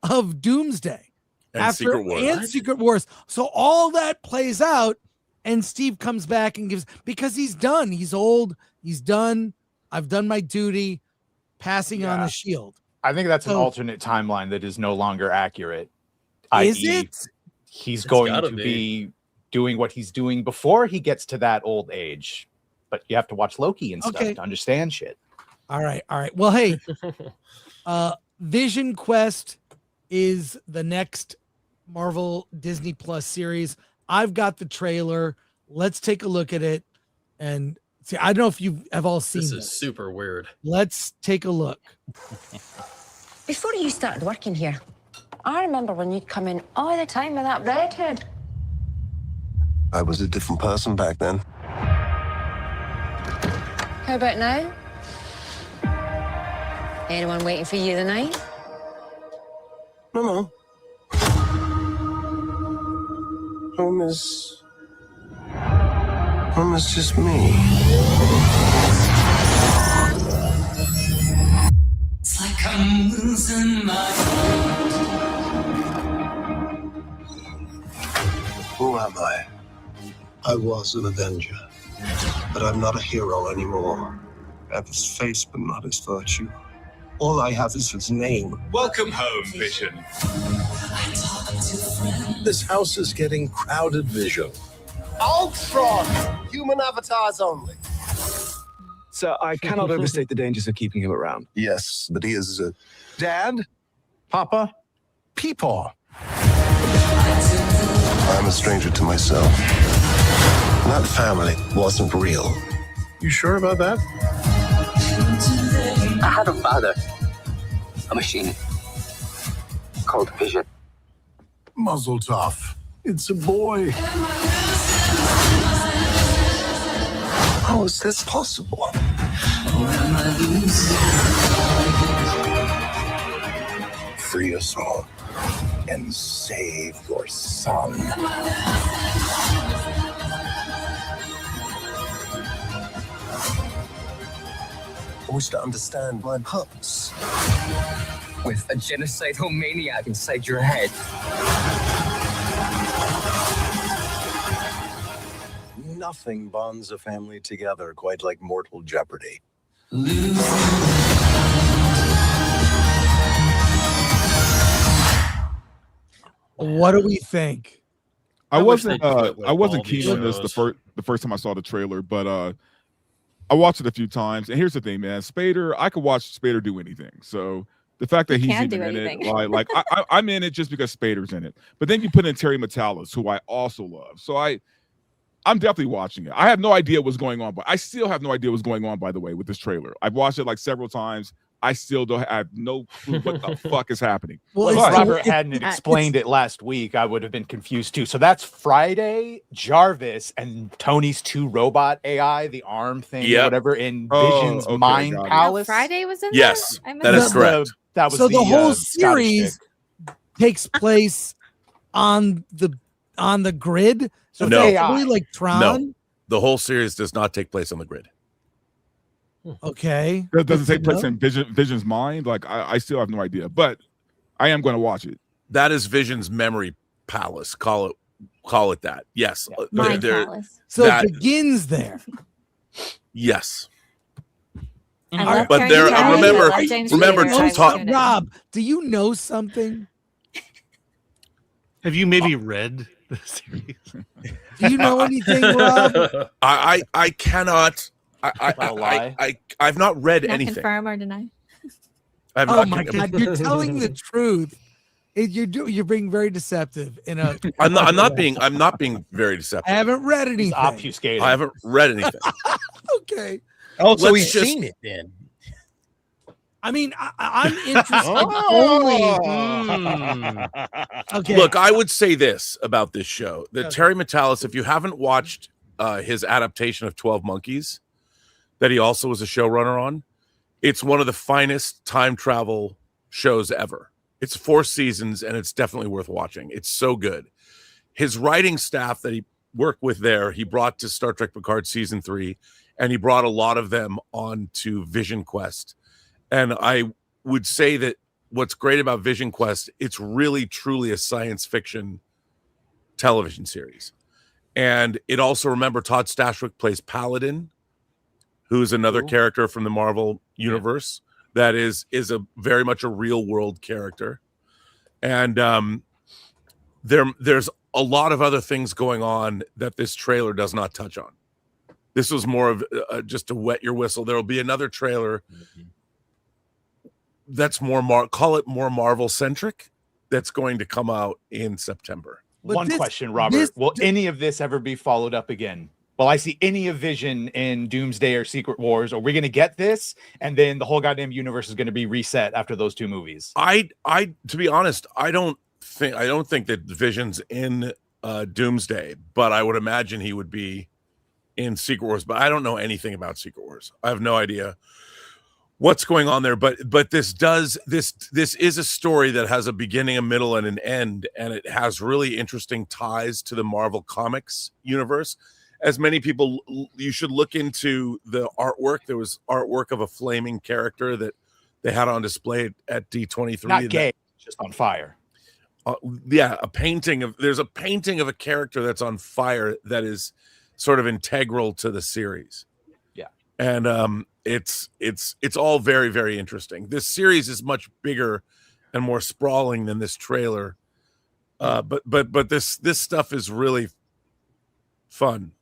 of Doomsday
and
Secret Wars. So all that plays out, and Steve comes back and because he's done. He's old. He's done. I've done my duty, passing on the shield.
I think that's an alternate timeline that is no longer accurate.
Is it?
He's going to be doing what he's doing before he gets to that old age. But you have to watch Loki and stuff to understand shit.
All right. Well, hey, Visionquest is the next Marvel Disney Plus series. I've got the trailer. Let's take a look at it. And see, I don't know if you have all seen this.
This is super weird.
Let's take a look.
Before you started working here, I remember when you'd come in all the time with that redhead.
I was a different person back then.
How about now? Anyone waiting for you tonight?
No. Home is just me.
It's like I'm losing my mind.
Who am I? I was an Avenger, but I'm not a hero anymore. I have his face, but not his virtue. All I have is his name.
Welcome home, Vision.
This house is getting crowded, Vision. Ultron! Human avatars only.
Sir, I cannot overstate the dangers of keeping him around.
Yes, but he is Dad, Papa, Peepaw. I'm a stranger to myself. That family wasn't real. You sure about that?
I had a father, a machine called Vision.
Muzzle tough. It's a boy. How is this possible? Free us all and save your son. I wish to understand my purpose.
With a genocidal maniac inside your head.
Nothing bonds a family together quite like mortal jeopardy.
What do we think?
I wasn't keen on this the first time I saw the trailer, but I watched it a few times. And here's the thing, man, Spader, I could watch Spader do anything. So The fact that
He
he's
can
even
do
in
anything.
it, like I'm in it just because Spader's in it. But then you put in Terry Metalis, who I also love. So I'm definitely watching it. I have no idea what's going on, but I still have no idea what's going on, by the way, with this trailer. I've watched it like several times. I still don't have no clue what the fuck is happening.
Well, if
But-
Robert hadn't explained it last week, I would have been confused too. So that's Friday, Jarvis, and Tony's 2 robot AI, the arm thing or
Yep.
whatever, in
Oh,
Vision's
okay,
Mind
got it.
Palace.
Friday was in
Yes,
there? I
that
missed
is correct.
That was
So the whole
Scottish
series
chick.
takes place on the grid. So
So
No.
it's
AI.
really like Tron.
No, the whole series does not take place on the grid.
Okay.
Does it
Good
take
to
place
know.
in Vision's mind? Like I still have no idea, but I am going to watch it.
That is Vision's memory palace. Call it that. Yes.
Mind
There-
Palace.
So
that-
it begins there.
yes.
I love
But
Terry
there-
Metalis.
remember-
I love James
remember
Spader.
to
I was
talk-
tuned in.
Rob, do you know something?
Have you maybe read the series?
Do you know anything, Rob?
I cannot.
Not a lie.
I've not read
Not
anything.
confirm or deny.
I've
Oh
not
my God, you're telling the truth. You're being very deceptive.
I'm not being very deceptive.
I haven't read
He's
anything.
obfuscating.
I haven't read anything.
Okay.
Oh, so
Let's
he's
just-
seen it then.
I mean, I'm interested
Oh.
only. Okay.
Look, I would say this about this show: that
Okay.
Terry Metalis, if you haven't watched his adaptation of 12 Monkeys, that he also was a showrunner on, it's one of the finest time travel shows ever. It's 4 seasons, and it's definitely worth watching. It's so good. His writing staff that he worked with there, he brought to Star Trek Picard season 3, and he brought a lot of them on to Visionquest. And I would say that what's great about Visionquest, it's really truly a science fiction television series. And it also, remember, Todd Stashwick plays Paladin, who's another character from the Marvel universe that is a very much a real world character. And there's a lot of other things going on that this trailer does not touch on. This was more of just to wet your whistle. There will be another trailer that's more call it more Marvel centric, that's going to come out in September.
One question, Robert. Will any of this ever be followed up again? Will I see any of Vision in Doomsday or Secret Wars? Are we going to get this, and then the whole goddamn universe is going to be reset after those 2 movies?
I to be honest, I don't think that Vision's in Doomsday, but I would imagine he would be in Secret Wars. But I don't know anything about Secret Wars. I have no idea what's going on there. But this is a story that has a beginning, a middle, and an end, and it has really interesting ties to the Marvel Comics universe. As many people, you should look into the artwork. There was artwork of a flaming character that they had on display at D23.
Not gay, just on fire.
Yeah, there's a painting of a character that's on fire that is sort of integral to the series.
Yeah.
And it's all very, very interesting. This series is much bigger and more sprawling than this trailer. But this stuff is really fun.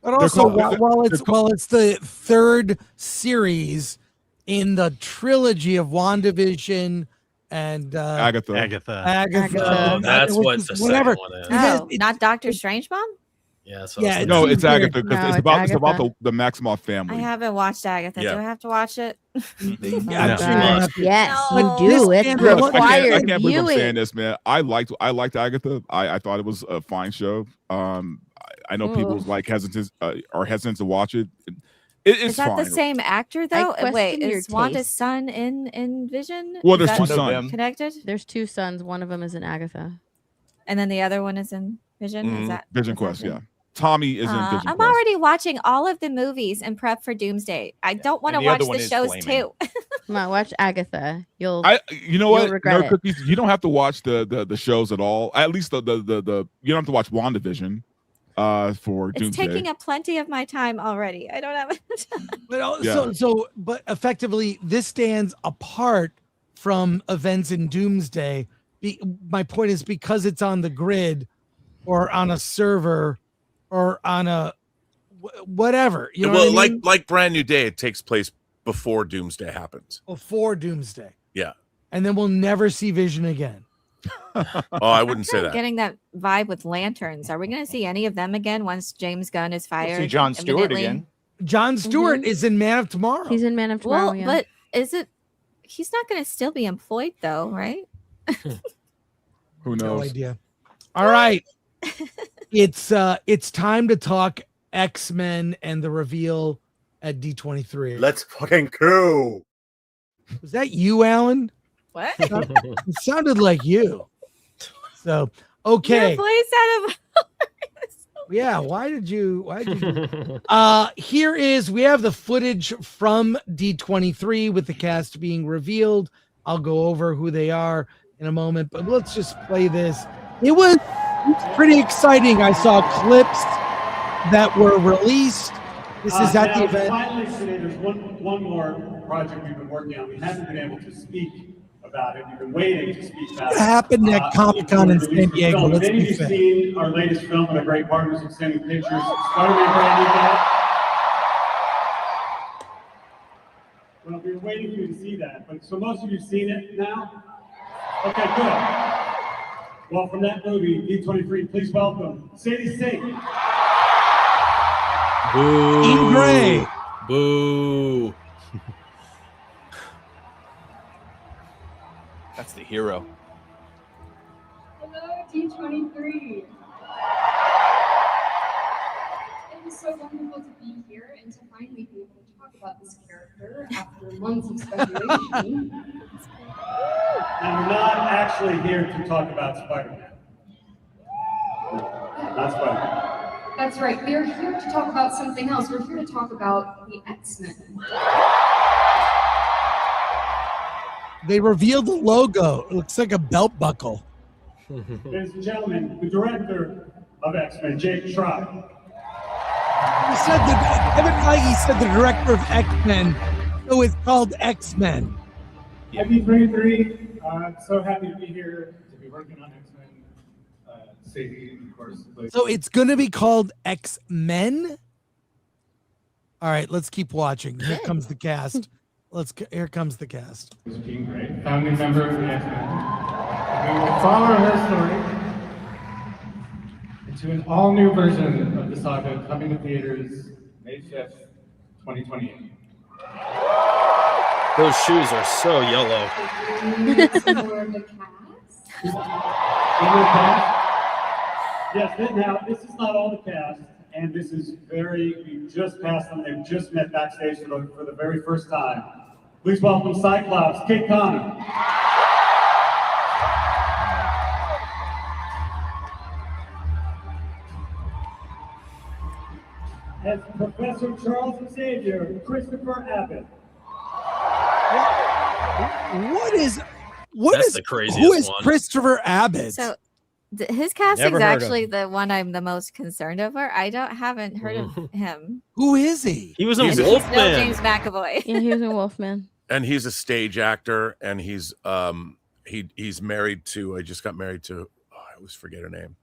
But also, while it's the 3rd series in the trilogy of WandaVision and
Agatha.
Oh, that's what the
whatever.
second one is.
Oh, not Doctor Strangebomb?
Yeah, so
Yeah,
No, it's
weird.
Agatha because
No,
it's
it's
about
Agatha.
the Maximoff
I
family.
haven't watched Agatha.
Yeah.
Do I have to watch it?
I'm sure you
Yeah.
don't have to.
Yes,
No.
you do. It's
I can't-
I
required
can't believe I'm saying
viewing.
this, man. I liked Agatha. I thought it was a fine show. I know people
Ooh.
like are hesitant to watch it. It's
Is that
fine.
the same actor though?
question
Wait,
your
is Wanda's
taste.
son in Vision?
Well,
Is
there's
that
2
One of
sons.
them.
connected,
There's 2 sons. One of them is in Agatha.
and then the other one is in Vision. Is that
Vision
is that
Quest,
it?
yeah. Tommy is in Vision
I'm
Quest.
already watching all of the movies and prep for Doomsday. I don't want to
And the other
watch
one
the
is
shows
flaming.
too.
Come on, watch Agatha. You
You know
You'll
what?
regret
Nerd
it.
Cookies, you don't have to watch the shows at all. At least the you don't have to watch WandaVision for
It's
Doomsday.
taking up plenty of my time already. I don't have
But
Yeah.
but effectively, this stands apart from events in Doomsday. My point is because it's on the grid, or on a server, or on a whatever. You know
Well,
what I mean?
like Brand New Day, it takes place before Doomsday happens.
Before Doomsday.
Yeah.
and then we'll never see Vision again.
Oh, I wouldn't say that.
Getting that vibe with lanterns. Are we going to see any of them again once James Gunn is fired?
See Jon Stewart again.
John Stewart is in Man of Tomorrow.
He's in Man of Tomorrow.
Well, but is it? He's not going to still be employed though, right?
Who knows?
No idea. All right, it's time to talk X-Men and the reveal at D23.
Let's fucking go.
Was that you, Alan?
What?
It sounded like you. So okay.
Your voice out of
Yeah, why did you we have the footage from D23 with the cast being revealed. I'll go over who they are in a moment, but let's just play this. It was pretty exciting. I saw clips that were released. This is at the event.
Finally, today, there's one more project we've been working on. We haven't been able to speak about it. We've been waiting to speak about it.
What happened at Comic-Con in San Diego? Let's
Many
be
of you
fair.
seen our latest film with our great partners at Extending Pictures. Spider-Man brand new guy. Well, we were waiting for you to see that, but so most of you have seen it now? Okay, good. Well, from that movie, D23, please welcome Sadie Sink.
Boo.
Dean Gray.
Boo.
That's the hero.
Hello, D23. It was so wonderful to be here and to finally be able to talk about this character after months of speculation.
And we're not actually here to talk about Spider-Man. Not Spider-Man.
That's right, we are here to talk about something else. We're here to talk about the X-Men.
They revealed the logo. It looks like a belt buckle.
Ladies and gentlemen, the director of X-Men, Jake Schreier.
He said that Kevin Feige said the director of X-Men, so it's called X-Men.
D23, I'm so happy to be here to be working on X-Men. Sadie, of course.
So it's going to be called X-Men? All right, let's keep watching. Here comes the cast. Here comes the cast.
Jean Grey, founding member of the X-Men. We will follow her story into an all-new version of the saga coming to theaters May 5th, 2028.
Those shoes are so yellow.
Yes, now this is not all the cast, and this is we just passed them. They've just met backstage for the very first time. Please welcome Cyclops, Kid Connor. As Professor Charles Xavier, Christopher Abbott.
What
That's
is
the craziest
who is
one.
Christopher Abbott?
So his casting
Never
is
heard of
actually
him.
the one I'm the most concerned over. I haven't heard of him.
Who is he?
He was
And
in
he's no
Wolfman.
James McAvoy.
Yeah, he was in Wolfman.
And he's a stage actor, and he's married to. I just got married to. Oh, I always forget her name.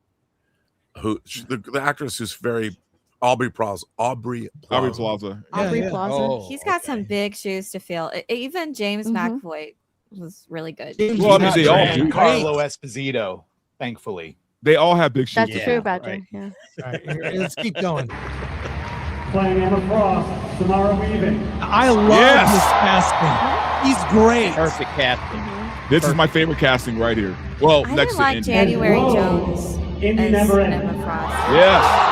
The actress who's very Aubrey Plaza.
Aubrey Plaza.
Aubrey Plaza.
Oh,
He's got some big shoes to fill. Even James McAvoy was really good.
Well, I mean, they all do.
Carlo Esposito, thankfully.
They all have big shoes.
That's true about
right.
him. Yeah.
All right, let's keep going.
Playing Emma Frost, Samara Weaving.
I love this casting. He's great.
Perfect casting.
This is my favorite casting right here. Well,
I
next
didn't
to
like
Indy.
January Jones
Indy
as
never
Emma
ended.
Frost.
Yes.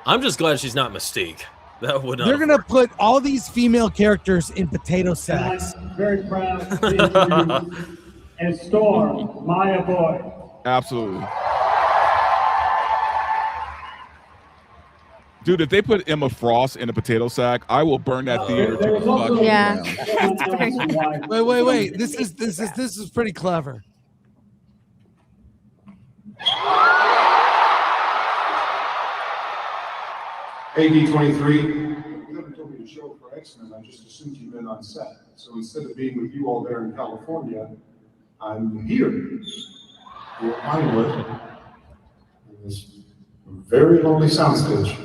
I'm just glad she's not Mystique. That would not.
They're
have
gonna
worked.
put all these female characters in potato
And
sacks.
I'm very proud to introduce as Storm, Maya Boy.
Absolutely. Dude, if they put Emma Frost in a potato sack, I will burn that theater to the fucking
Yeah.
ground.
Wait. This is pretty clever.
Hey, D23. You haven't told me to show up for X-Men. I just assumed you'd been on set. So instead of being with you all there in California, I'm here in Pinewood, in this very lonely soundstage.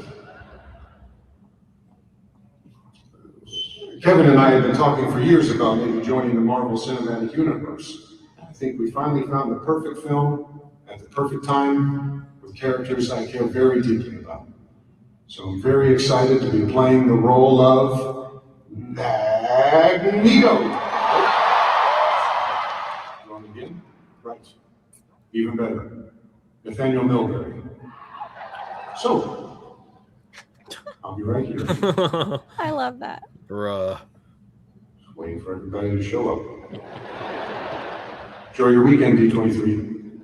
Kevin and I have been talking for years about maybe joining the Marvel Cinematic Universe. I think we finally found the perfect film at the perfect time with characters I care very deeply about. So I'm very excited to be playing the role of Magneto. Wrong again? Right. Even better. Nathaniel Milbury. So, I'll be right here.
I love that.
Bruh.
Just waiting for everybody to show up. Enjoy your weekend, D23.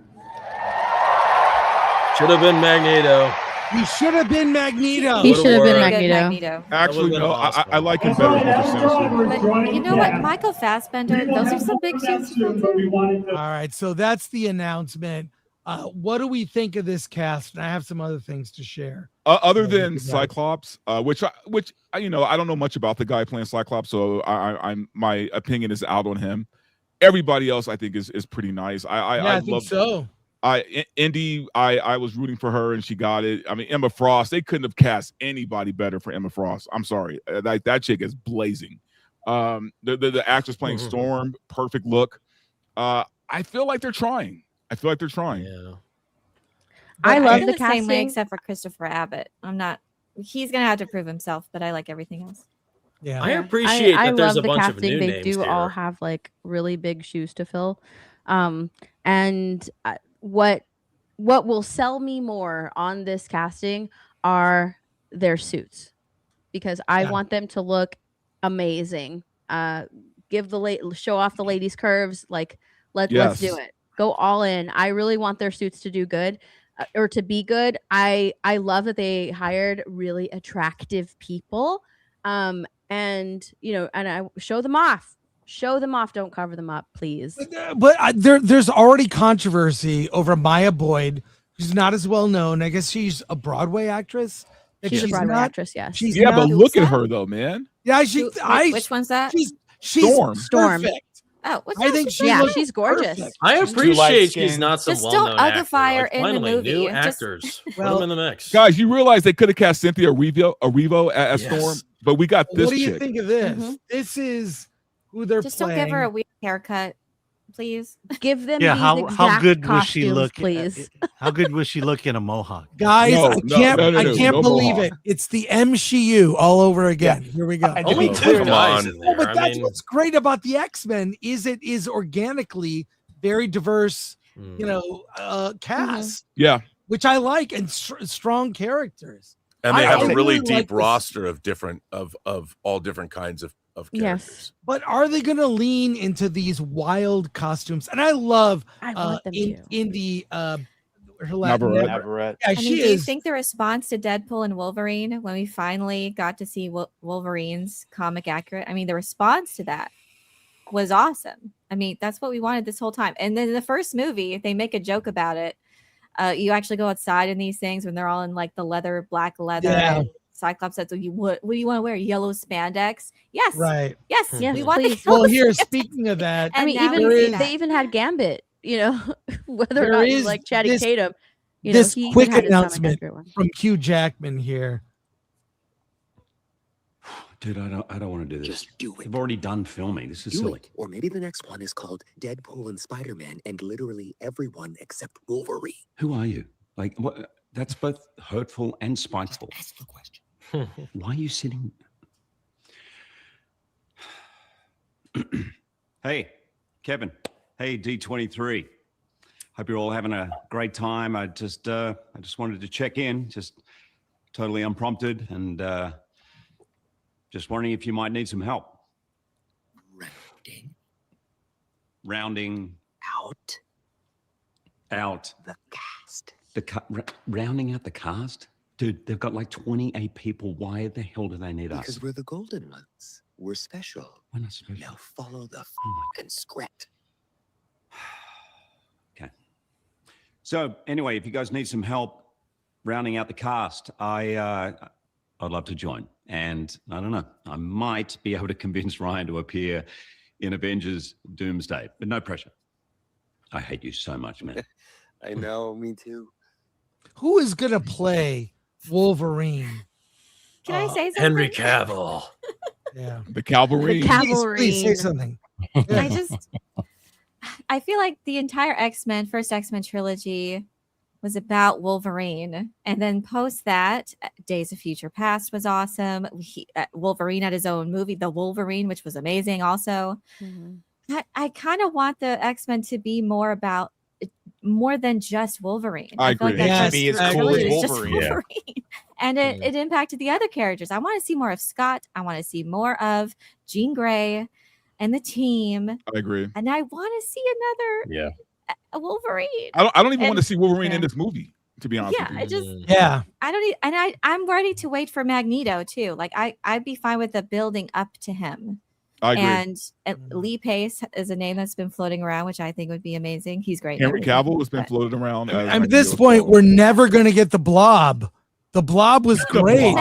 Should have been Magneto.
He should have been Magneto.
He should have been
Good
Magneto.
Actually, no, I like him
That's
better
right,
as
Adam
Mr.
Sandler
Sinister.
is joining.
You know what? Michael Fassbender, those are some big shoes to fill too.
All right, so that's the announcement. What do we think of this cast? And I have some other things to share.
Other than Cyclops, which I don't know much about the guy playing Cyclops, so I'm my opinion is out on him. Everybody else I think is pretty nice. I
think
love
so.
Indy, I was rooting for her and she got it. I mean, Emma Frost, they couldn't have cast anybody better for Emma Frost. I'm sorry. That chick is blazing. The actress playing Storm, perfect look. I feel like they're trying.
Yeah.
I love the
the same way
casting.
except for Christopher Abbott. He's gonna have to prove himself, but I like everything else.
Yeah.
I appreciate
I
that there's
love
a
the
bunch
casting.
of new
They
names
do
here.
all have like really big shoes to fill. And what will sell me more on this casting are their suits, because I want them to look amazing. Show off the ladies' curves. Like let's do it. Go all in. I really want their suits to do good. Or to be good. I love that they hired really attractive people. And I show them off. Don't cover them up, please.
But there's already controversy over Maya Boyd, who's not as well known. I guess she's a Broadway actress.
She's a Broadway actress, yes.
But look at her though, man.
Yeah,
Which one's that?
She's
Storm.
perfect.
Oh,
I think
she's gorgeous.
perfect.
I appreciate she's not some
Just
well-known
don't
actor.
uglify her
Like,
in the
finally,
movie.
new
Just-
actors. Put them in the mix.
Guys, you realize they could have cast Cynthia Erivo as
Yes.
Storm, but we got this
What do you
chick.
think of this? This is who they're
Just
playing.
don't give her a weird haircut, please.
Give them
Yeah,
these
how
exact
good was she
costumes,
look?
please.
How good was she look in a mohawk?
Guys,
No,
I can't
no
believe
mohawk.
it. It's the MCU all over again. Here we go.
Only two guys in
Oh,
there.
but that's what's great about the X-Men is it is organically very diverse, cast.
Yeah.
Which I like, and strong characters.
And they have a really
like
deep
this.
roster of different of all different kinds of characters.
Yes.
But are they going to lean into these wild costumes? And I love
want them
in the her
Navarrete.
Yeah,
Do
she
you
is.
think the response to Deadpool and Wolverine, when we finally got to see Wolverine's comic accurate, I mean, the response to that was awesome. I mean, that's what we wanted this whole time. And then in the first movie, they make a joke about it. You actually go outside in these things when they're all in like the black leather.
Yeah.
Cyclops said, what do you want to wear? Yellow spandex? Yes.
Right.
Yes.
Yes,
we want
please.
the
Well,
yellow
here,
spandex.
speaking of that,
I mean,
now
even
we see that.
they even had Gambit, whether or
There
not you
is
like Channing
this-
Tatum.
this
he even
quick
had his comic
announcement
accurate one.
from Hugh Jackman here.
Dude, I don't want to do this.
Just do it.
I've already done filming. This is
Do
silly.
it. Or maybe the next one is called Deadpool and Spider-Man and literally everyone except Wolverine.
Who are you? Like, what? That's both hurtful and spiteful.
Ask the question.
Why are you sitting? Hey, Kevin. Hey, D23. Hope you're all having a great time. I just wanted to check in, just totally unprompted, and just wondering if you might need some help. Rounding out
the cast.
Rounding out the cast? Dude, they've got like 28 people. Why the hell do they need
Because
us?
we're the golden ones. We're special.
We're not special.
Now follow the fucking script.
Okay. So anyway, if you guys need some help rounding out the cast, I'd love to join. And I don't know, I might be able to convince Ryan to appear in Avengers Doomsday, but no pressure. I hate you so much, man.
I know, me too.
Who is gonna play Wolverine?
Can I say something?
Henry Cavill.
Yeah.
The cavalry.
The cavalry.
Please say something.
I feel like the entire first X-Men trilogy was about Wolverine. And then post that, Days of Future Past was awesome. Wolverine had his own movie, The Wolverine, which was amazing also. I kind of want the X-Men to be more than just Wolverine.
I
feel
agree.
like that
It should be as cool as Wolverine.
And it impacted the other characters. I want to see more of Scott. I want to see more of Jean Grey and the team.
I agree.
And I want to see another Wolverine.
I don't even want to see Wolverine in this movie, to be honest.
Yeah,
with you.
I don't. I'm ready to wait for Magneto too. Like I'd be fine with the building up to him.
I agree.
And Lee Pace is a name that's been floating around, which I think would be amazing. He's great.
Henry Cavill has been floated around.
At this point, we're never going to get the Blob. The Blob was great.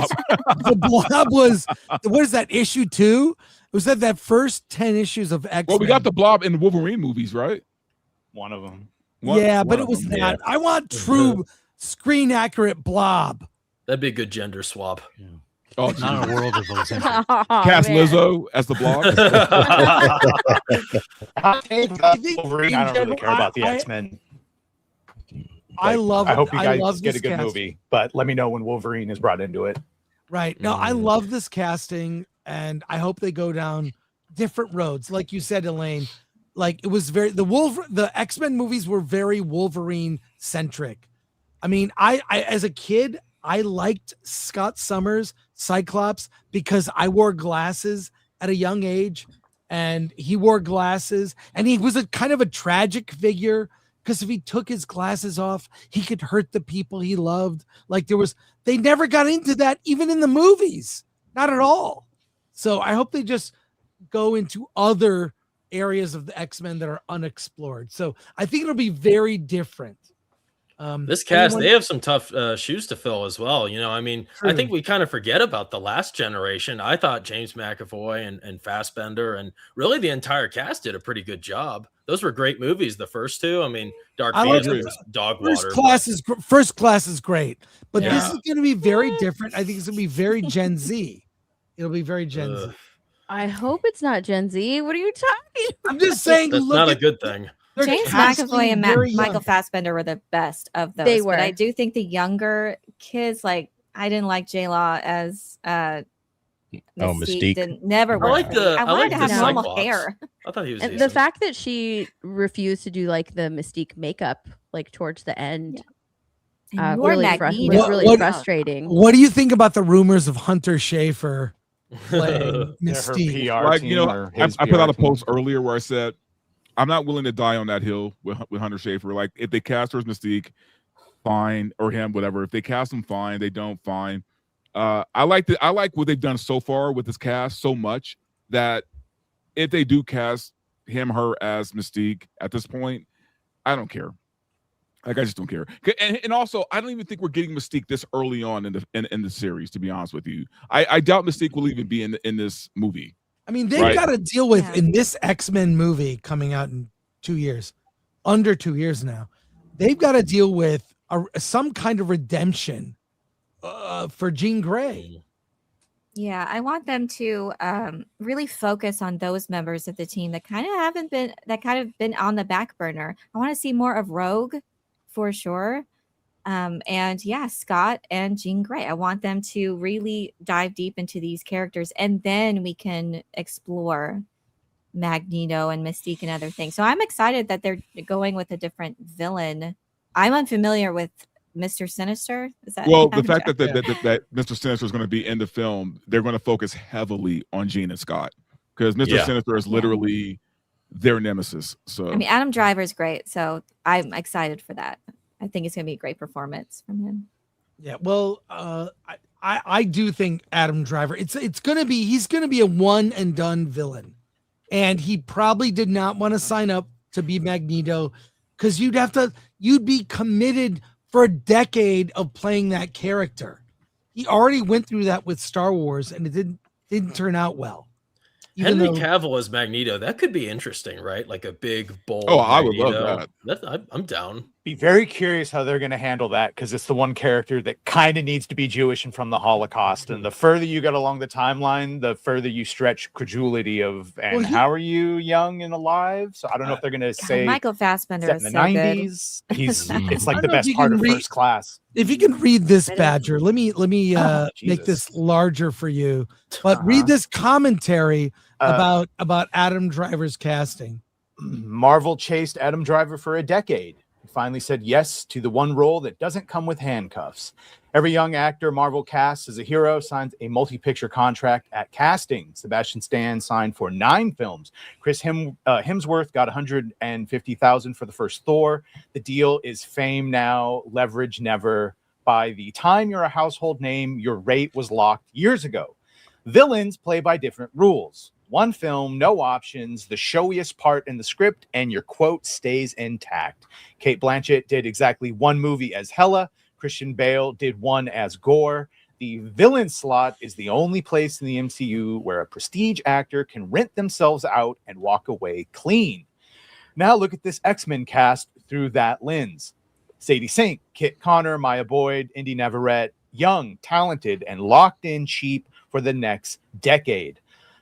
The Blob was, what is that, issue 2? Was that first 10 issues of X-Men?
Well, we got the Blob in the Wolverine movies, right?
One of them.
But it was not. I want true screen accurate Blob.
That'd be a good gender swap.
Oh,
not a world of those.
Cast Lizzo as the Blob.
Wolverine, I don't really care about the X-Men.
I
hope you guys get
this
a good
casting.
movie, but let me know when Wolverine is brought into it.
Right. No, I love this casting, and I hope they go down different roads. Like you said, Elaine, like it was the X-Men movies were very Wolverine centric. I mean, I as a kid, I liked Scott Summers' Cyclops because I wore glasses at a young age, and he wore glasses, and he was a kind of a tragic figure because if he took his glasses off, he could hurt the people he loved. Like they never got into that even in the movies, not at all. So I hope they just go into other areas of the X-Men that are unexplored. So I think it'll be very different.
This cast, they have some tough shoes to fill as well. You know, I mean, I think we kind of forget about the last generation. I thought James McAvoy and Fassbender and really the entire cast did a pretty good job. Those were great movies, the first two. I mean, Dark Phoenix was dog water.
First class is great, but this is going to be very different. I think it's going to be very Gen Z. It'll be very Gen Z.
I hope it's not Gen Z. What are you talking about?
I'm just saying,
that's not a good thing.
James McAvoy and Michael Fassbender were the best of those.
They were.
But I do think the younger kids, like I didn't like J-Law as
Mystique.
Never worked. I wanted to have normal
Cyclops.
hair.
I thought he was
And
decent.
the fact that she refused to do like the Mystique makeup, like towards the end,
And you're
really,
Magneto.
was really
What-
frustrating.
What do you think about the rumors of Hunter Schafer playing
Yeah, her
Mystique?
PR
Like,
team
you know,
or
I
his
put out a
PR team.
post earlier where I said, I'm not willing to die on that hill with Hunter Schafer. Like, if they cast her as Mystique, fine, or him, whatever. If they cast him, fine. They don't, fine. I like what they've done so far with this cast so much that if they do cast her as Mystique at this point, I don't care. Like, I just don't care. And also, I don't even think we're getting Mystique this early on in the series. To be honest with you, I doubt Mystique will even be in this movie.
I mean, they've got to deal with in this X-Men movie coming out in 2 years, under 2 years now. They've got to deal with some kind of redemption for Jean Grey.
Yeah, I want them to really focus on those members of the team that kind of been on the back burner. I want to see more of Rogue for sure. And yeah, Scott and Jean Grey. I want them to really dive deep into these characters, and then we can explore Magneto and Mystique and other things. So I'm excited that they're going with a different villain. I'm unfamiliar with Mr. Sinister. Is that
The fact that Mr. Sinister is going to be in the film, they're going to focus heavily on Jean and Scott because Mr. Sinister is literally their nemesis. So
I mean, Adam Driver is great, so I'm excited for that. I think it's going to be a great performance from him.
Yeah, well, I do think Adam Driver. He's going to be a one and done villain, and he probably did not want to sign up to be Magneto because you'd be committed for a decade of playing that character. He already went through that with Star Wars, and it didn't turn out well.
Henry Cavill as Magneto, that could be interesting, right? Like a big, bold.
I would
Magneto.
love that.
I'm down.
Be very curious how they're going to handle that, because it's the one character that kind of needs to be Jewish and from the Holocaust. And the further you get along the timeline, the further you stretch credulity of, and how are you young and alive? So I don't know if they're going to say
Michael Fassbender
set
is
in the
so
90s.
good.
It's
I
like
don't
the
know if
best
you
part
can
of
read-
First Class.
If you can read this, Badger, let me make this larger for you. But read this commentary about Adam Driver's casting.
Marvel chased Adam Driver for a decade. He finally said yes to the one role that doesn't come with handcuffs. Every young actor Marvel casts as a hero signs a multi-picture contract at casting. Sebastian Stan signed for 9 films. Chris Hemsworth got $150,000 for the first Thor. The deal is fame now, leverage never. By the time you're a household name, your rate was locked years ago. Villains play by different rules. One film, no options, the showiest part in the script, and your quote stays intact. Cate Blanchett did exactly 1 movie as Hela. Christian Bale did 1 as Gore. The villain slot is the only place in the MCU where a prestige actor can rent themselves out and walk away clean. Now look at this X-Men cast through that lens. Sadie Sink, Kit Connor, Maya Boyd, Indy Navarrete, young, talented, and locked in cheap for the next decade.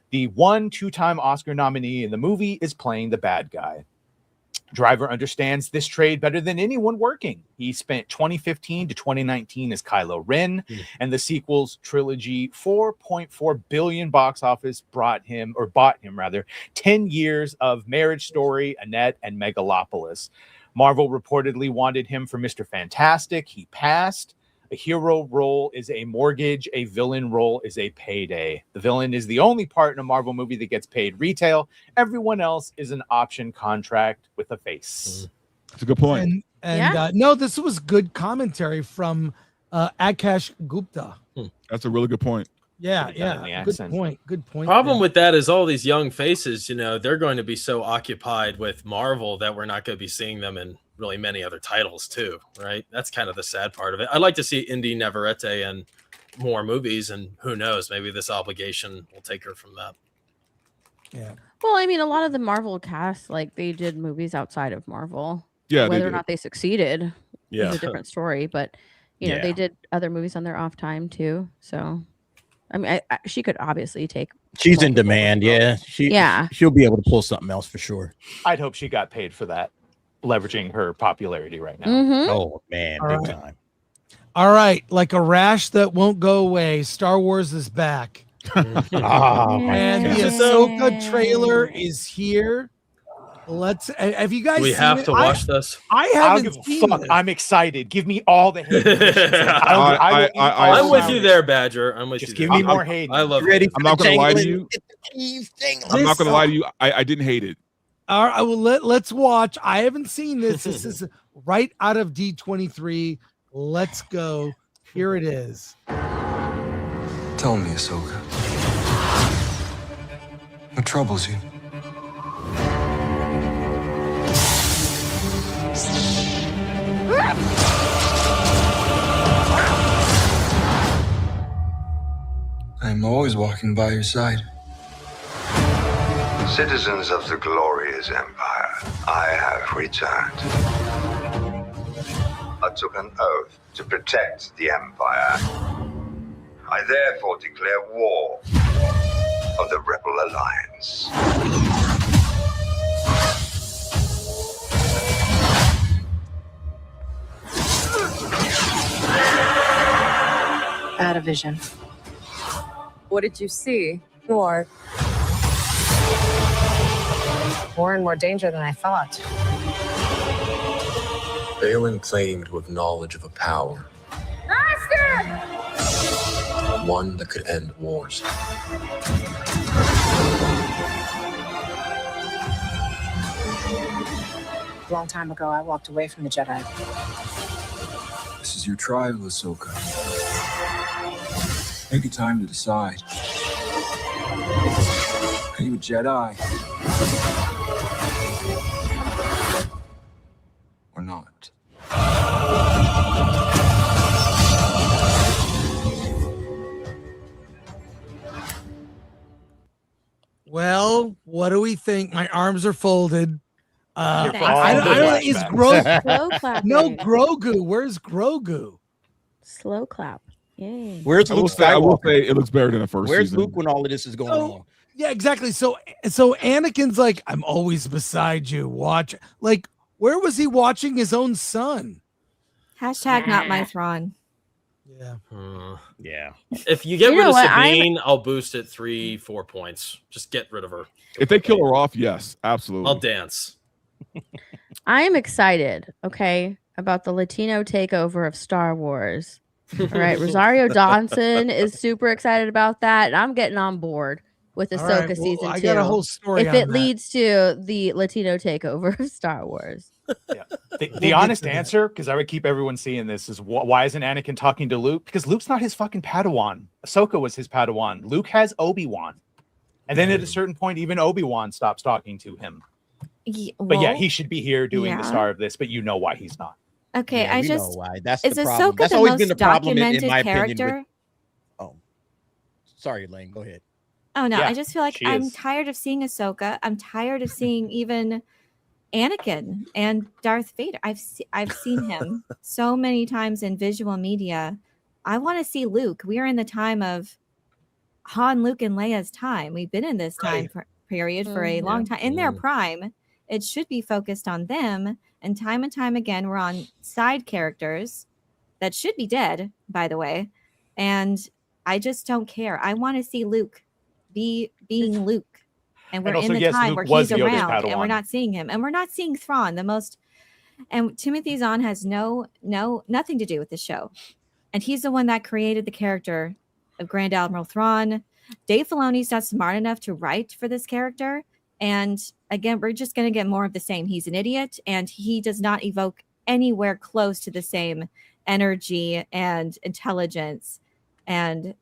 The 2-time Oscar nominee in the movie is playing the bad guy. Driver understands this trade better than anyone working. He spent 2015 to 2019 as Kylo Ren, and the sequel's trilogy, $4.4 billion box office bought him 10 years of Marriage Story, Annette, and Megalopolis. Marvel reportedly wanted him for Mr. Fantastic. He passed. A hero role is a mortgage. A villain role is a payday. The villain is the only part in a Marvel movie that gets paid retail. Everyone else is an option contract with a face.
That's a good point.
No, this was good commentary from Akash Gupta.
That's a really good point.
Yeah,
Good
good point. Good point.
Problem with that is all these young faces, they're going to be so occupied with Marvel that we're not going to be seeing them in really many other titles too, right? That's kind of the sad part of it. I'd like to see Indy Navarrete in more movies, and who knows, maybe this obligation will take her from that.
Yeah.
Well, I mean, a lot of the Marvel cast, like they did movies outside of Marvel.
Yeah,
whether or not they succeeded
Yeah.
is a different story. But you know,
Yeah.
they did other movies on their off time too. So, I mean, she could obviously take.
She's in demand. Yeah. She'll be able to pull something else for sure.
I'd hope she got paid for that, leveraging her popularity right now.
Mhm.
Oh man,
All
big
right.
time.
All right, like a rash that won't go away. Star Wars is back.
Oh,
And the Ahsoka trailer is here. Have you guys
We
seen
have
it?
to watch this.
I
I don't
haven't
give a
seen
fuck.
it.
I'm excited. Give me all the hate.
I'm with you there, Badger. I'm with
Just
you.
give
there.
me more hate.
I love
Ready
it.
I'm not going to lie to you. I'm not
This-
going to lie to you. I didn't hate it.
All right, well, let's watch. I haven't seen this. This is right out of D23. Let's go. Here it is.
Tell me, Ahsoka. What troubles you? I'm always walking by your side.
Citizens of the glorious empire, I have returned. I took an oath to protect the empire. I therefore declare war on the Rebel Alliance.
Out of vision. What did you see? More. More and more danger than I thought.
Balin claimed to have knowledge of a power, one that could end wars.
A long time ago, I walked away from the Jedi.
This is your trial, Ahsoka. Take your time to decide. Are you a Jedi? Or not?
Well, what do we think? My arms are folded. I don't. Is
Slow clap.
No Grogu. Where's Grogu?
Slow clap. Yay.
Where's
I
Luke
will say
Skywalker?
it looks better than the first
Where's
season.
Luke when all of this is going on?
Yeah, exactly. So Anakin's like, I'm always beside you. Watch. Like, where was he watching his own son?
Hashtag not my Thrawn.
Yeah.
Yeah.
If you get
You
rid
know
of
what?
Sabine, I'll boost it 3-4 points. Just get rid of her.
If they kill her off, yes, absolutely.
I'll dance.
I am excited, okay, about the Latino takeover of Star Wars. All right, Rosario Dawson is super excited about that, and I'm getting on board with
All
Ahsoka
right, well,
season 2.
I got a whole story
if
on
it
that.
leads to the Latino takeover of Star Wars.
The honest answer, because I would keep everyone seeing this, is why isn't Anakin talking to Luke? Because Luke's not his fucking Padawan. Ahsoka was his Padawan. Luke has Obi-Wan. And then at a certain point, even Obi-Wan stops talking to him. But yeah, he should be here doing the star of this, but you know why he's not.
Okay,
Yeah,
I
we
just
know why. That's
is
the problem.
Ahsoka
That's
the
always
most
been the problem in
documented
my
character?
opinion. Sorry, Elaine. Go ahead.
Oh no,
Yeah,
I just feel like
she
I'm
is.
tired of seeing Ahsoka. I'm tired of seeing even Anakin and Darth Vader. I've seen him so many times in visual media. I want to see Luke. We are in the time of Han, Luke, and Leia's time. We've been in this time period for a long time. In their prime, it should be focused on them. And time again, we're on side characters that should be dead, by the way. And I just don't care. I want to see Luke being Luke. And we're
also,
in the
yes,
time
Luke
where
was
he's
Yoda's
around and we're
Padawan.
not seeing him. And we're not seeing Thrawn, the most. And Timothy Zahn has nothing to do with the show. And he's the one that created the character of Grand Admiral Thrawn. Dave Filoni's not smart enough to write for this character. And again, we're just going to get more of the same. He's an idiot, and he does not evoke anywhere close to the same energy and intelligence and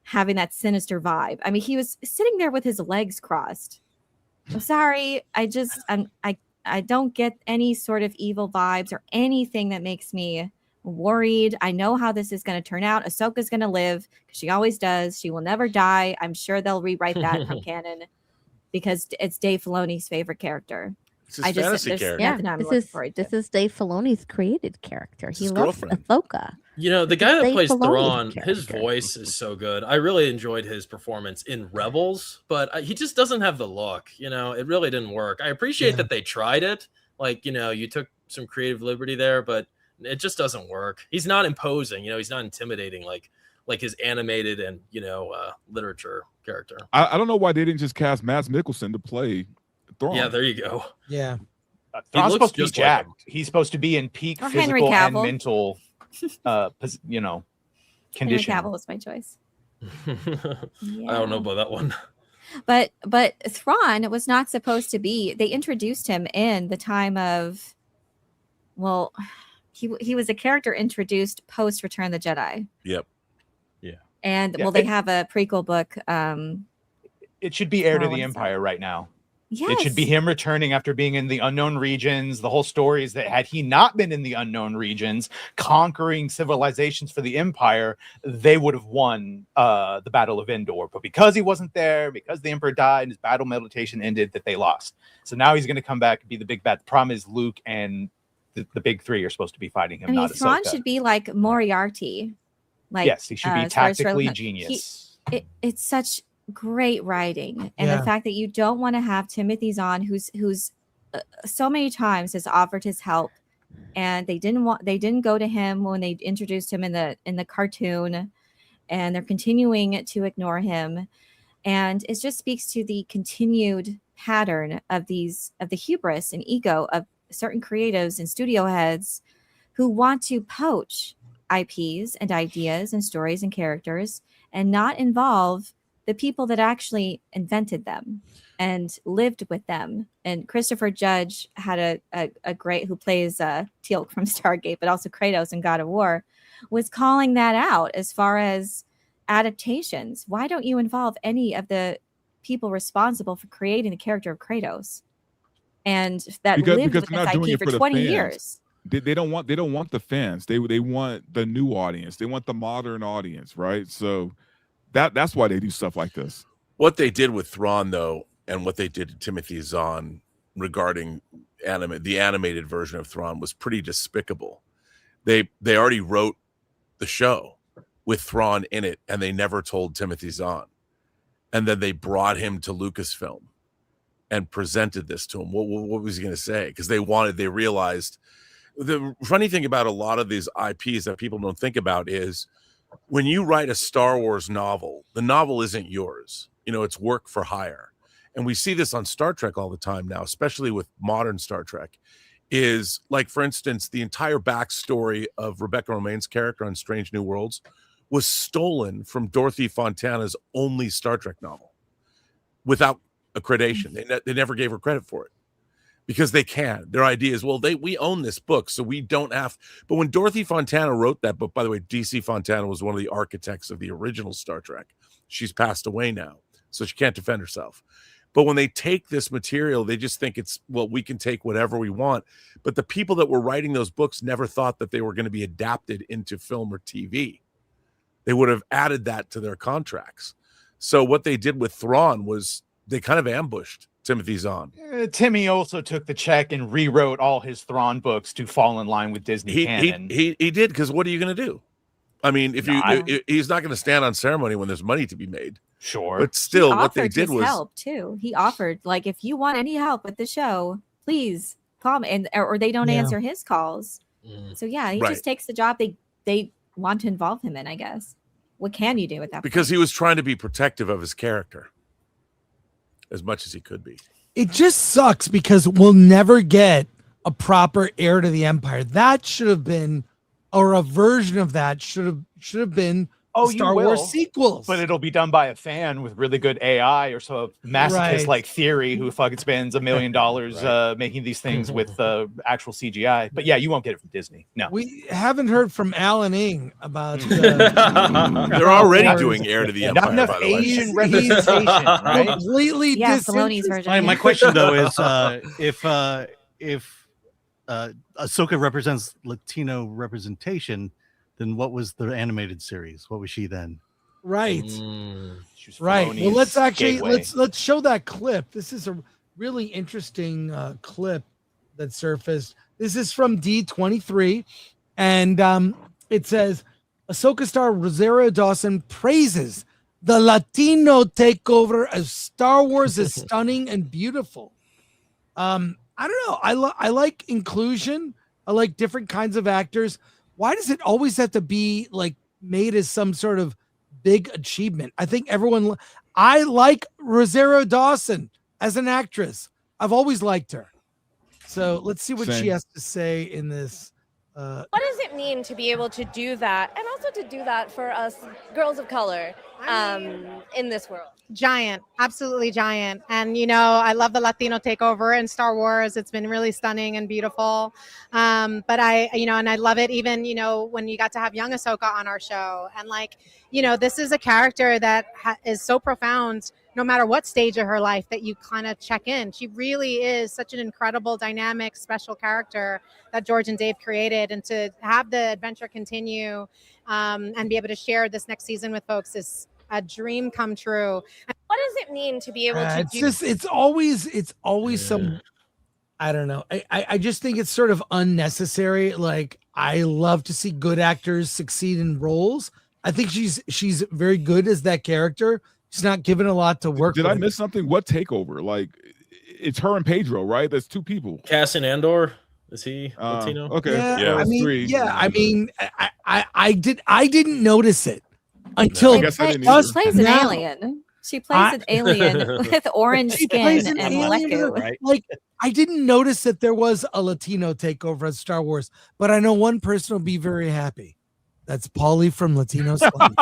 having that sinister vibe. I mean, he was sitting there with his legs crossed. I'm sorry. I don't get any sort of evil vibes or anything that makes me worried. I know how this is going to turn out. Ahsoka's going to live because she always does. She will never die. I'm sure they'll rewrite that from canon because it's Dave Filoni's favorite character.
It's his fantasy character.
Yeah, this is Dave Filoni's created character. He
his
loves
girlfriend.
Ahsoka.
You know, the
This
guy
is
that
Dave
plays
Filoni's
Thrawn, his
character.
voice is so good. I really enjoyed his performance in Rebels, but he just doesn't have the look. You know, it really didn't work. I appreciate that they tried it. Like, you know, you took some creative liberty there, but it just doesn't work. He's not imposing. You know, he's not intimidating like his animated and, you know, literature character.
I don't know why they didn't just cast Mads Mikkelsen to play Thrawn.
Yeah, there you go.
Yeah.
Thrawn's
looks
supposed to be
just like
jacked.
him.
He's supposed to be in peak
Or Henry
physical and
Cavill.
mental, you know,
Henry
condition.
Cavill was my choice.
I don't know about that one.
But Thrawn was not supposed to be. They introduced him in the time of, well, he was a character introduced post Return of the Jedi,
Yep.
and
Yeah,
they have a prequel book.
It should be Heir to
Oh,
the
what is
Empire right now.
Yes.
It should be him returning after being in the unknown regions. The whole story is that had he not been in the unknown regions, conquering civilizations for the Empire, they would have won the Battle of Endor. But because he wasn't there, because the Emperor died and his battle meditation ended, that they lost. So now he's going to come back and be the big bad. The problem is Luke and the big three are supposed to be fighting him.
I mean,
not
Thrawn
Ahsoka.
should be like Moriarty. Like,
Yes, he should be
as far as
tactically
relevant-
genius.
It's such great writing, and
Yeah.
the fact that you don't want to have Timothy Zahn, who's so many times has offered his help, and they didn't go to him when they introduced him in the cartoon, and they're continuing to ignore him, and it just speaks to the continued pattern of the hubris and ego of certain creatives and studio heads who want to poach IPs and ideas and stories and characters and not involve the people that actually invented them and lived with them. And Christopher Judge had a great, who plays Teal'c from Stargate, but also Kratos in God of War, was calling that out as far as adaptations. Why don't you involve any of the people responsible for creating the character of Kratos and that lived with
they're not
this
doing
IP
it
for
for the
20
fans.
years?
They don't want the fans. They want the new audience. They want the modern audience, right? So that's why they do stuff like this.
What they did with Thrawn, though, and what they did to Timothy Zahn regarding the animated version of Thrawn was pretty despicable. They already wrote the show with Thrawn in it, and they never told Timothy Zahn. And then they brought him to Lucasfilm and presented this to him. What was he going to say? Because they realized the funny thing about a lot of these IPs that people don't think about is when you write a Star Wars novel, the novel isn't yours. It's work for hire. And we see this on Star Trek all the time now, especially with modern Star Trek, is like, for instance, the entire backstory of Rebecca Romijn's character on Strange New Worlds was stolen from Dorothy Fontana's only Star Trek novel without accreditation. They never gave her credit for it because they can. Their idea is, well, we own this book, so we don't have. But when Dorothy Fontana wrote that book, by the way, DC Fontana was one of the architects of the original Star Trek. She's passed away now, so she can't defend herself. But when they take this material, they just think we can take whatever we want. But the people that were writing those books never thought that they were going to be adapted into film or TV. They would have added that to their contracts. So what they did with Thrawn was they kind of ambushed Timothy Zahn.
Timmy also took the check and rewrote all his Thrawn books to fall in line with Disney canon.
He did, because what are you going to do? I mean, he's not going to stand on ceremony when there's money to be made.
Sure.
But still, what they did was
help too. He offered, like, if you want any help with the show, please call me, or they don't answer his calls. So yeah, he just takes the job they want to involve him in, I guess. What can you do with that?
Because he was trying to be protective of his character as much as he could be.
It just sucks because we'll never get a proper heir to the Empire. That should have been, or a version of that should have been Star Wars sequels.
But it'll be done by a fan with really good AI or some masochist like Theory who fucking spends $1 million making these things with actual CGI. But yeah, you won't get it from Disney. No.
We haven't heard from Alan Ng about
they're already doing Heir to the Empire.
Not enough
by the way.
Asian representation, right?
Completely
Filoni's version.
My question though is if Ahsoka represents Latino representation, then what was the animated series? What was she then?
Right. Right. Well, let's actually let's show that clip. This is a really interesting clip that surfaced. This is from D23, and it says Ahsoka star Rosario Dawson praises the Latino takeover of Star Wars is stunning and beautiful. I don't know. I like inclusion. I like different kinds of actors. Why does it always have to be like made as some sort of big achievement? I think I like Rosario Dawson as an actress. I've always liked her. So let's see what she has to say in this.
What does it mean to be able to do that, and also to do that for us girls of color in this world?
Giant, absolutely giant. And, I love the Latino takeover in Star Wars. It's been really stunning and beautiful. But and I love it even, when you got to have young Ahsoka on our show. And this is a character that is so profound, no matter what stage of her life that you kind of check in. She really is such an incredible, dynamic, special character that George and Dave created. And to have the adventure continue and be able to share this next season with folks is a dream come true.
What does it mean to be able to do?
It's always some. I don't know. I just think it's sort of unnecessary. Like, I love to see good actors succeed in roles. I think she's very good as that character. She's not given a lot to work.
Did
with.
I miss something? What takeover? Like, it's her and Pedro, right? That's two people.
Cassian Andor. Is he Latino?
Okay.
Yeah, I mean,
three.
I mean, I didn't notice it until
She plays an alien. She plays an alien with orange skin and Leku.
Right? Like, I didn't notice that there was a Latino takeover of Star Wars, but I know one person will be very happy. That's Paulie from Latino Slum.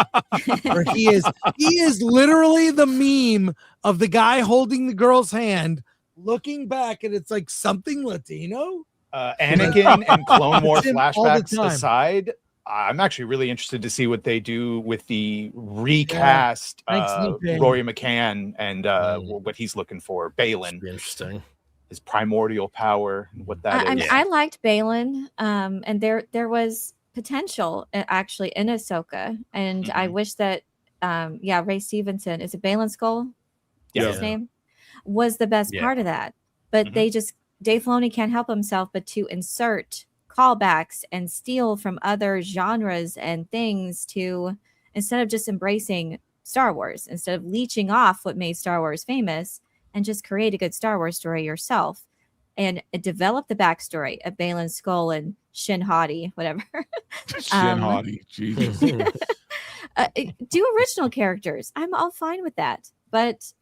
Where he is literally the meme of the guy holding the girl's hand, looking back, and it's like something Latino.
Anakin and Clone War flashbacks aside, I'm actually really interested to see what they do with the recast Rory McCann and what he's looking for. Balin.
Interesting.
His primordial power, what that is.
I liked Balin, and there was potential actually in Ahsoka, and I wish that Ray Stevenson, is it Balin Skull? Is his name? Was the best part of that. but Dave Filoni can't help himself but to insert callbacks and steal from other genres and things to, instead of just embracing Star Wars, instead of leeching off what made Star Wars famous, and just create a good Star Wars story yourself and develop the backstory of Balin Skull and Shin Hati, whatever.
Shin Hati, Jesus.
Do original characters. I'm all fine with that. But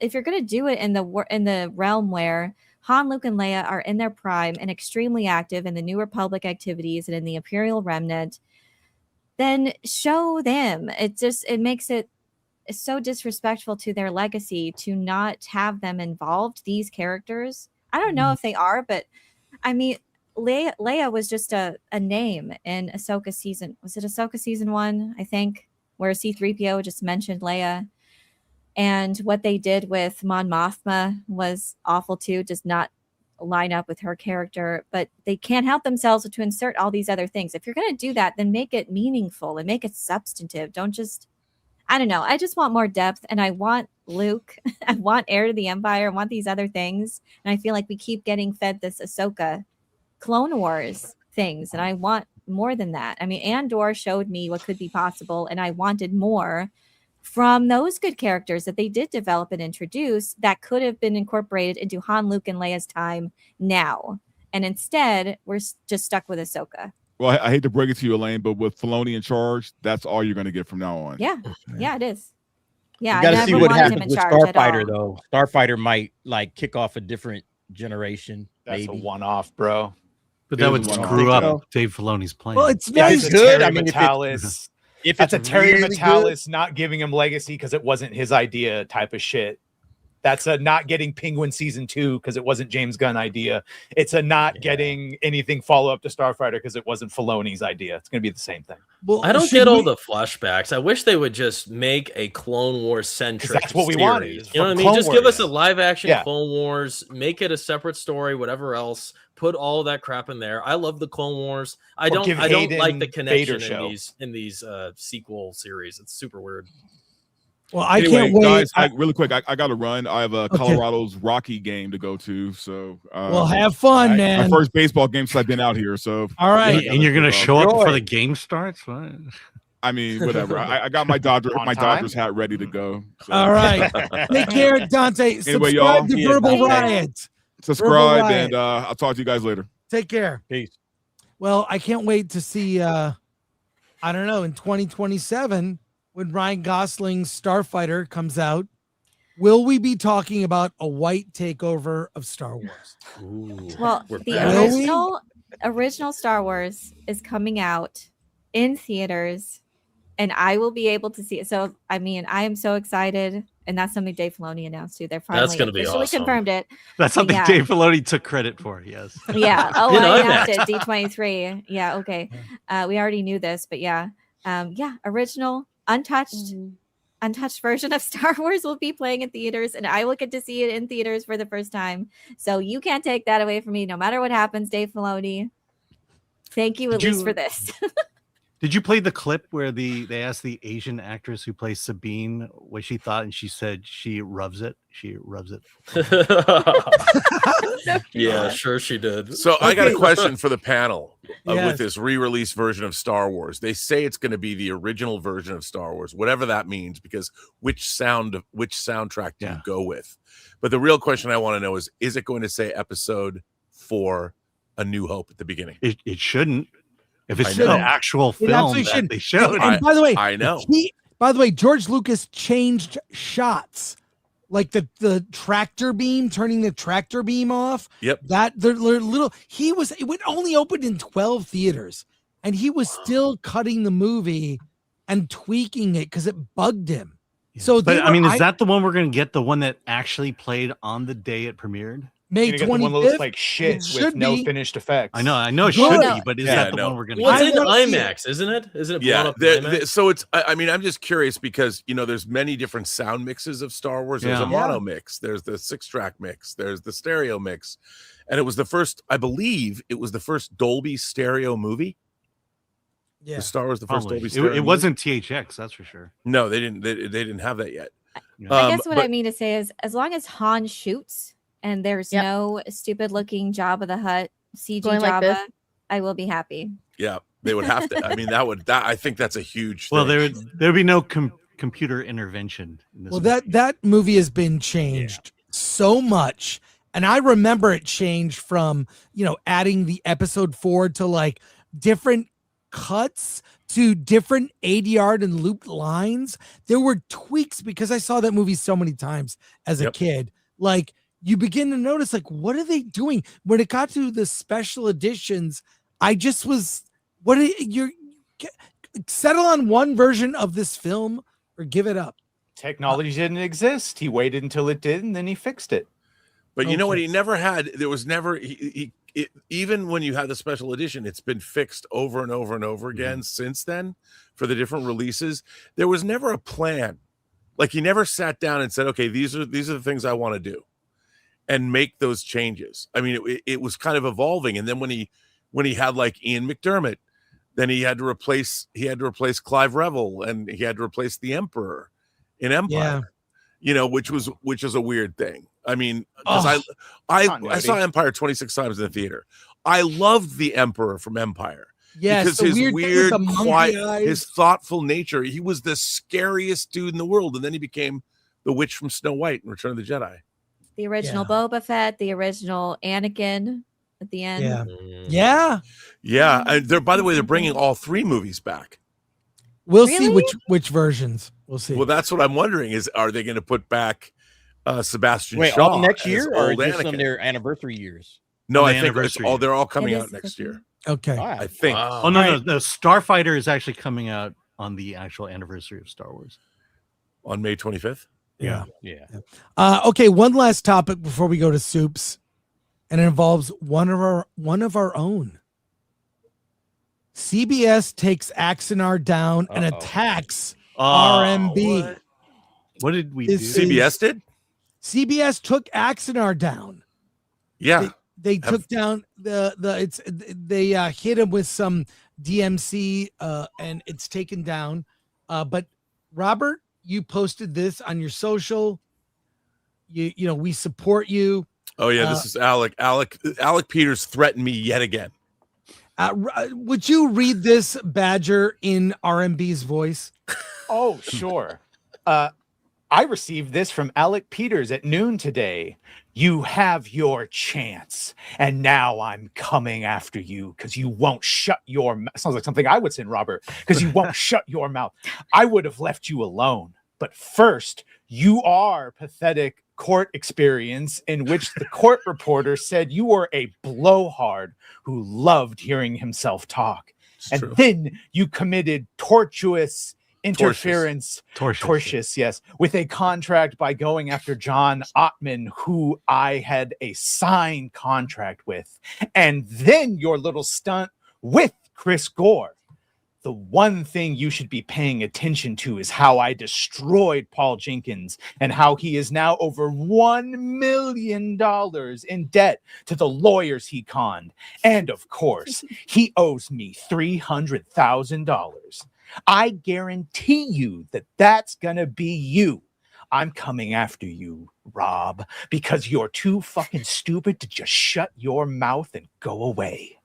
if you're going to do it in the realm where Han, Luke, and Leia are in their prime and extremely active in the New Republic activities and in the Imperial Remnant, then show them. It makes it so disrespectful to their legacy to not have them involved, these characters. I don't know if they are, but I mean, Leia was just a name in Ahsoka season. Was it Ahsoka season 1, I think, where C-3PO just mentioned Leia? And what they did with Mon Mothma was awful too, does not line up with her character, but they can't help themselves to insert all these other things. If you're going to do that, then make it meaningful and make it substantive. Don't just, I don't know. I just want more depth, and I want Luke. I want Heir to the Empire. I want these other things. And I feel like we keep getting fed this Ahsoka Clone Wars things, and I want more than that. I mean, Andor showed me what could be possible, and I wanted more from those good characters that they did develop and introduce that could have been incorporated into Han, Luke, and Leia's time now. And instead, we're just stuck with Ahsoka.
Well, I hate to break it to you, Elaine, but with Filoni in charge, that's all you're going to get from now on.
Yeah. Yeah, it is. Yeah,
You got to see what happens with Starfighter,
at
though. Starfighter might like kick off a different generation.
That's
maybe.
a one-off, bro.
But that would screw up Dave Filoni's plan.
Well, it's
very
nice.
good. I
mean,
mean,
if
that's a
it's
Terry
really
Metalis not giving him legacy because it wasn't his idea type of shit. That's a not getting Penguin season 2 because it wasn't James Gunn idea. It's a not getting anything follow up to Starfighter because it wasn't Filoni's idea. It's going to be the same thing.
Well,
I don't get all the flashbacks. I wish they would just make a Clone Wars centric.
That's what we
series.
wanted.
You know what I mean?
Clone
Just give
Wars.
us a live action
Yeah.
Clone Wars. Make it a separate story. Whatever else. Put all that crap in there. I love the Clone Wars. I don't like
Hayden
the connection
Vader show.
in these sequel series. It's super weird.
Well, I
Anyway,
can't wait.
guys, really quick, I got to run. I have a Colorado's Rocky game to go to. So,
Well, have fun, man.
My first baseball game since I've been out here. So,
All right.
And you're going to show up before the game starts? What?
I mean, whatever. I got my
On
Dodgers
time?
hat ready to go. So.
All right. Take care, Dante.
Anyway,
Subscribe
y'all.
to Verbal Riot.
Subscribe,
Verbal
and
Riot.
I'll talk to you guys later.
Take care.
Peace.
Well, I can't wait to see, I don't know, in 2027, when Ryan Gosling's Starfighter comes out, will we be talking about a white takeover of Star Wars?
Well, the original Star Wars is coming out in theaters, and I will be able to see it. So, I mean, I am so excited, and that's something Dave Filoni announced too. They're finally
That's gonna be
officially
awesome.
confirmed it.
That's something
Yeah.
Dave Filoni took credit for. Yes.
Yeah. Oh,
You know,
I
I
announced
know.
it. D23. Yeah. Okay. We already knew this, but yeah. Yeah. Original, untouched version of Star Wars will be playing in theaters, and I will get to see it in theaters for the first time. So you can't take that away from me, no matter what happens, Dave Filoni. Thank you, at least for this.
Did you play the clip where they asked the Asian actress who plays Sabine what she thought, and she said she rubs it. She rubs it.
Yeah, sure she did.
So I got a question for the panel
Yes.
with this re-release version of Star Wars. They say it's going to be the original version of Star Wars, whatever that means, because which soundtrack do you go with? But the real question I want to know is it going to say Episode 4, A New Hope at the beginning?
It shouldn't. If it's
I
the
know.
actual
It
film
absolutely
that
shouldn't.
they showed.
And by the way,
I know.
By the way, George Lucas changed shots, like the tractor beam, turning the tractor beam off.
Yep.
That the little it only opened in 12 theaters, and he was still cutting the movie and tweaking it because it bugged him. So,
But I mean, is that the one we're going to get? The one that actually played on the day it premiered?
May
You're gonna get the one that looks
25th?
like shit
It
with
should
no
be.
finished effects.
I know it
Good.
should be, but is that the one we're going to
Well,
get?
it's in
wanna see it.
IMAX, isn't it? Isn't it blown
Yeah,
up in IMAX?
so it's. I mean, I'm just curious because there's many different sound mixes of Star Wars. There's a
Yeah.
mono mix. There's the 6-track mix. There's the stereo mix, and it was the first. I believe it was the first Dolby stereo movie.
Yeah.
The Star Wars, the first
Probably.
Dolby stereo.
It
movie.
wasn't THX, that's for sure.
No, they didn't. They didn't have that yet.
I guess what I
but-
mean to say is, as long as Han shoots and there's no stupid looking Jabba the Hutt CG
Going like
Jabba,
this?
I will be happy.
Yeah, they would have to. I mean, I think that's a huge
Well,
thing.
there'd be no computer intervention in this.
Well, that movie has been changed so much. And I remember it changed from, adding the episode 4 to like different cuts to different ADR and looped lines. There were tweaks because I saw that movie so many times as a kid. Like you begin to notice, like, what are they doing? When it got to the special editions, I just was, you're settle on one version of this film or give it up.
Technology didn't exist. He waited until it did, and then he fixed it.
But you know what? He never had. There was never. Even when you had the special edition, it's been fixed over and over and over again since then for the different releases. There was never a plan. Like he never sat down and said, "Okay, these are the things I want to do," and make those changes. I mean, it was kind of evolving. And then when he had like Ian McDermott, then he had to replace Clive Revel, and he had to replace the Emperor in Empire. Which was a weird thing. I mean, because I saw Empire 26 times in the theater. I loved the Emperor from Empire.
Yes,
because his weird, quiet,
eyes.
his thoughtful nature. He was the scariest dude in the world, and then he became the witch from Snow White in Return of the Jedi.
The original Boba Fett, the original Anakin at the end.
Yeah.
And by the way, they're bringing all 3 movies back.
We'll see which versions. We'll see.
Well, that's what I'm wondering is, are they going to put back Sebastian
Wait,
Shaw
all next
as
year or
old
just on
Anakin?
their anniversary years?
No,
On
I
the
think
anniversary.
they're all coming out next year.
Okay.
I think.
Oh no, Starfighter is actually coming out on the actual anniversary of Star Wars
on May 25th.
Yeah.
Okay, one last topic before we go to soups, and it involves one of our own. CBS takes Axanar down and attacks RMB.
What did we do?
CBS did?
CBS took Axanar down.
Yeah.
They took down they hit him with some DMC and it's taken down. But Robert, you posted this on your social. You know, we support you.
Oh yeah, this is Alec. Alec Peters threatened me yet again.
Would you read this, Badger, in RMB's voice?
Oh, sure. I received this from Alec Peters at noon today. You have your chance, and now I'm coming after you because you won't shut your mouth. Sounds like something I would send Robert, because you won't shut your mouth. I would have left you alone. But first, you are pathetic court experience in which the court reporter said you were a blowhard who loved hearing himself talk. And then you committed tortuous interference, tortious, yes, with a contract by going after John Ottman, who I had a signed contract with. And then your little stunt with Chris Gore. The one thing you should be paying attention to is how I destroyed Paul Jenkins and how he is now over $1 million in debt to the lawyers he conned. And of course, he owes me $300,000. I guarantee you that that's going to be you. I'm coming after you, Rob, because you're too fucking stupid to just shut your mouth and go away.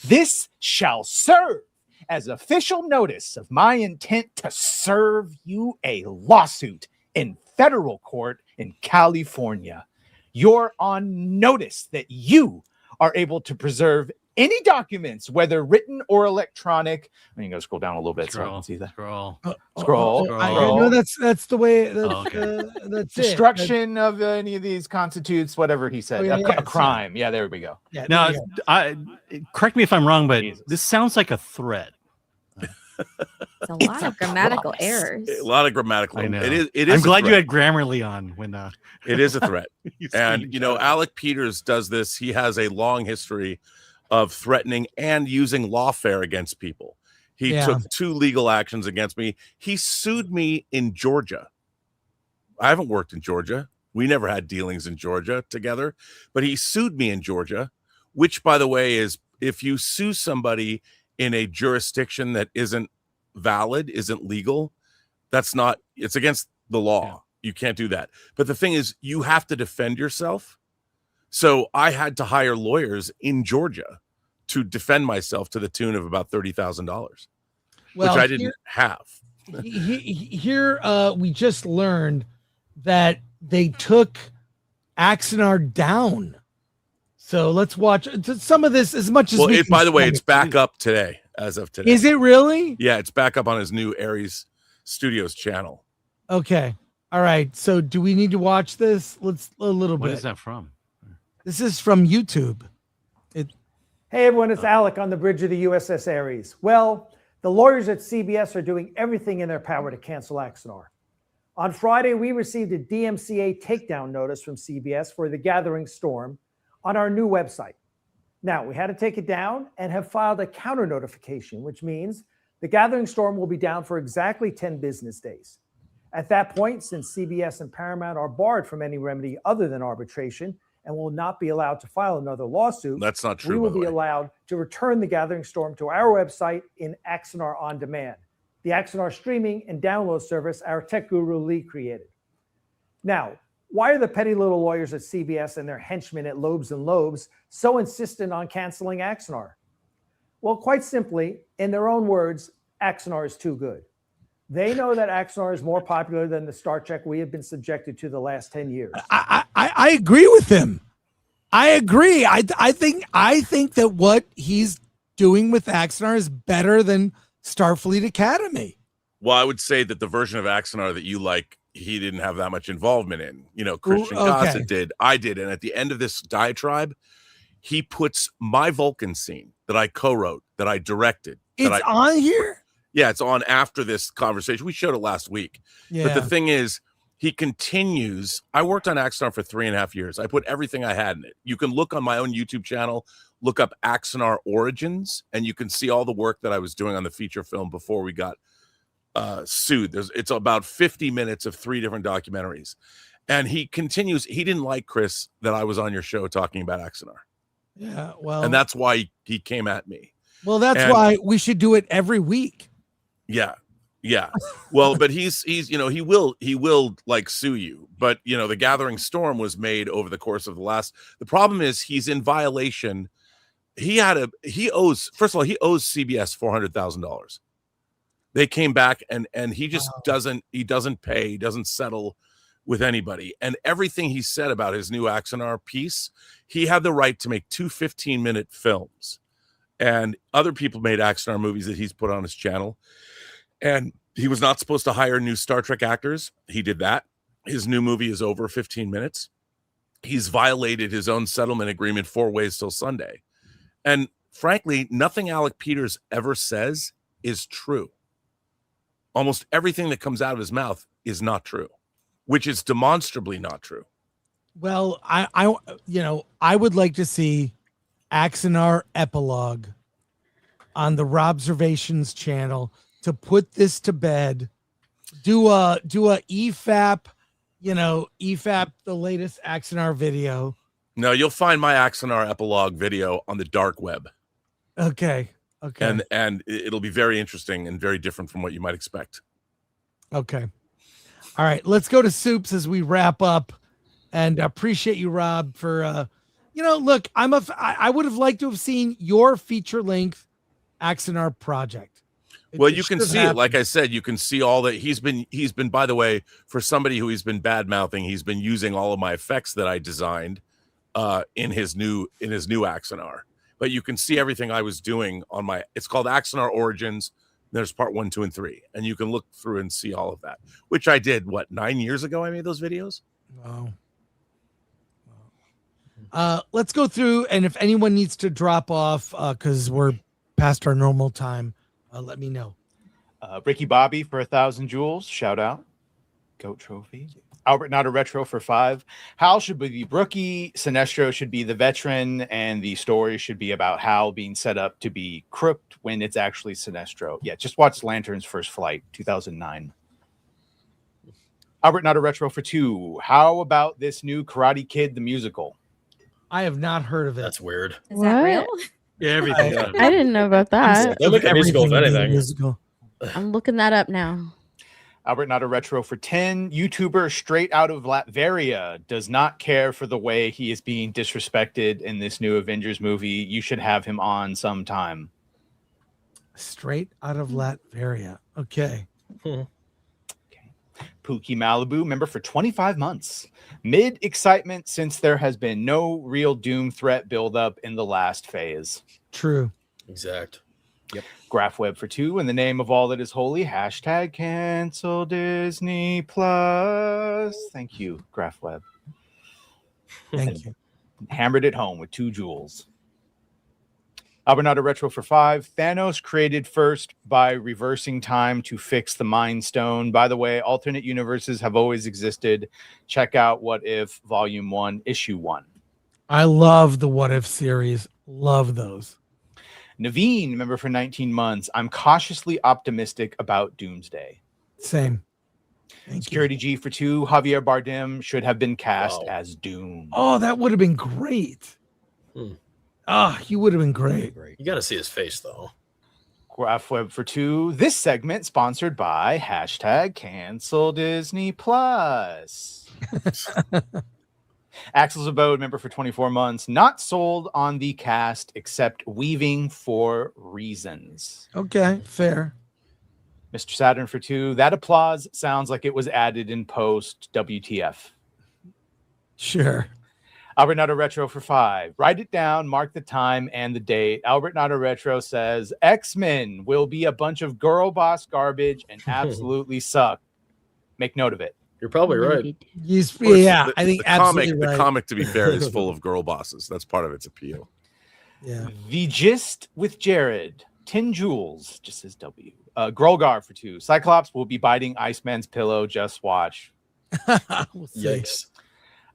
This shall serve as official notice of my intent to serve you a lawsuit in federal court in California. You're on notice that you are able to preserve any documents, whether written or electronic. I mean, you go scroll down a little bit so I can see that.
Scroll.
I know that's the way. That's
Destruction of any of these constitutes whatever he said. A crime. Yeah, there we go.
Yeah,
Now, correct me if I'm wrong, but this sounds like a threat.
It's a lot of grammatical errors.
A lot of grammatical.
I know.
It is.
I'm
a
glad you
threat.
had Grammarly on when.
It is a threat. And
speak.
you know, Alec Peters does this. He has a long history of threatening and using lawfare against people. He took 2 legal actions against me. He sued me in Georgia. I haven't worked in Georgia. We never had dealings in Georgia together, but he sued me in Georgia, which, by the way, is if you sue somebody in a jurisdiction that isn't valid, isn't legal, it's against the law. You can't do that. But the thing is, you have to defend yourself. So I had to hire lawyers in Georgia to defend myself to the tune of about $30,000, which I didn't have.
Here, we just learned that they took Axanar down. So let's watch some of this as much as
Well,
we
by the way, it's back up today, as of today.
Is it really?
Yeah, it's back up on his new Aries Studios channel.
Okay. All right. So do we need to watch this? Let's a little bit.
What is that from?
This is from YouTube.
Hey everyone, it's Alec on the bridge of the USS Aries. Well, the lawyers at CBS are doing everything in their power to cancel Axanar. On Friday, we received a DMCA takedown notice from CBS for The Gathering Storm on our new website. Now, we had to take it down and have filed a counter notification, which means The Gathering Storm will be down for exactly 10 business days. At that point, since CBS and Paramount are barred from any remedy other than arbitration and will not be allowed to file another lawsuit,
that's not true.
We will be allowed to return The Gathering Storm to our website in Axanar On Demand, the Axanar streaming and download service our tech guru Lee created. Now, why are the petty little lawyers at CBS and their henchmen at Lobes and Lobes so insistent on canceling Axanar? Well, quite simply, in their own words, Axanar is too good. They know that Axanar is more popular than the Star Trek we have been subjected to the last 10 years.
I agree with him. I agree. I think that what he's doing with Axanar is better than Starfleet Academy.
Well, I would say that the version of Axanar that you like, he didn't have that much involvement in. You know, Christian Gossett did, I did. And at the end of this diatribe, he puts my Vulcan scene that I co-wrote, that I directed.
It's on here?
Yeah, it's on after this conversation. We showed it last week.
Yeah.
But the thing is, he continues. I worked on Axanar for 3.5 years. I put everything I had in it. You can look on my own YouTube channel, look up Axanar Origins, and you can see all the work that I was doing on the feature film before we got sued. It's about 50 minutes of 3 different documentaries. And he continues. He didn't like, Chris, that I was on your show talking about Axanar.
Yeah, well.
And that's why he came at me.
Well, that's why we should do it every week.
Yeah. Yeah. Well, but he's you know, he will like sue you. But you know, The Gathering Storm was made over the course of the problem is he's in violation. He owes CBS $400,000. They came back and he just doesn't pay, he doesn't settle with anybody. And everything he said about his new Axanar piece, he had the right to make 2 15-minute films. And other people made Axanar movies that he's put on his channel. And he was not supposed to hire new Star Trek actors. He did that. His new movie is over 15 minutes. He's violated his own settlement agreement 4 ways till Sunday. And frankly, nothing Alec Peters ever says is true. Almost everything that comes out of his mouth is not true, which is demonstrably not true.
Well, I would like to see Axanar epilogue on the Robservations channel to put this to bed. Do a EFAP, EFAP the latest Axanar video.
No, you'll find my Axanar epilogue video on the dark web.
Okay.
And it'll be very interesting and very different from what you might expect.
Okay. All right, let's go to Soups as we wrap up. And appreciate you, Rob, for look, I would have liked to have seen your feature-length Axanar project.
Well, you can see it. Like I said, you can see all that he's been, by the way, for somebody who he's been bad-mouthing, he's been using all of my effects that I designed in his new Axanar. But you can see everything I was doing on it's called Axanar Origins. There's part 1, 2, and 3. And you can look through and see all of that, which I did, 9 years ago I made those videos?
Wow. Let's go through, and if anyone needs to drop off because we're past our normal time, let me know.
Ricky Bobby for 1,000 jewels. Shout out. Goat trophy. Albert Not a Retro for 5. Hal should be the rookie. Sinestro should be the veteran. And the story should be about Hal being set up to be crooked when it's actually Sinestro. Yeah, just watch Lantern's First Flight, 2009. Albert Not a Retro for 2. How about this new Karate Kid, the musical?
I have not heard of it.
That's weird.
Is that real?
Yeah, everything.
I didn't know about that.
They'll make a musical, if anything.
I'm looking that up now.
Albert Not a Retro for 10. YouTuber straight out of Latveria does not care for the way he is being disrespected in this new Avengers movie. You should have him on sometime.
Straight out of Latveria. Okay.
Pookie Malibu, member for 25 months. Mid excitement since there has been no real Doom threat buildup in the last phase.
True.
Exact.
Yep. GraphWeb for 2. In the name of all that is holy, hashtag cancel Disney Plus. Thank you, GraphWeb.
Thank you.
Hammered it home with 2 jewels. Albernata Retro for 5. Thanos created first by reversing time to fix the Mind Stone. By the way, alternate universes have always existed. Check out What If Volume 1, Issue 1.
I love the What If series. Love those.
Naveen, member for 19 months. I'm cautiously optimistic about Doomsday.
Same.
Security G for 2. Javier Bardem should have been cast as Doom.
Oh, that would have been great. He would have been great.
You got to see his face, though.
GraphWeb for 2. This segment sponsored by hashtag cancel Disney Plus. Axel's Abode, member for 24 months. Not sold on the cast except weaving for reasons.
Okay, fair.
Mr. Saturn for 2. That applause sounds like it was added in post. WTF.
Sure.
Albert Not a Retro for 5. Write it down, mark the time and the date. Albert Not a Retro says X-Men will be a bunch of girl boss garbage and absolutely suck. Make note of it.
You're probably right.
I think absolutely right.
The comic, to be fair, is full of girl bosses. That's part of its appeal.
Yeah.
The Gist with Jared. 10 jewels, just says W. Grolgar for 2. Cyclops will be biting Iceman's pillow. Just watch.
We'll see.
Yikes.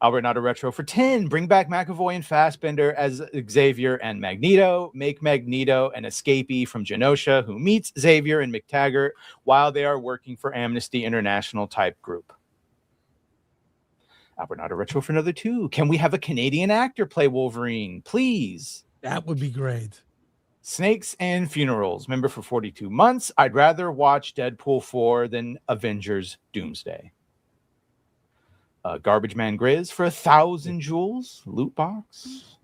Albert Not a Retro for 10. Bring back McAvoy and Fassbender as Xavier and Magneto. Make Magneto an escapee from Genosha who meets Xavier and McTaggart while they are working for Amnesty International type group. Albert Not a Retro for another 2. Can we have a Canadian actor play Wolverine, please?
That would be great.
Snakes and Funerals, member for 42 months. I'd rather watch Deadpool 4 than Avengers Doomsday. Garbage Man Grizz for 1,000 jewels. Loot box.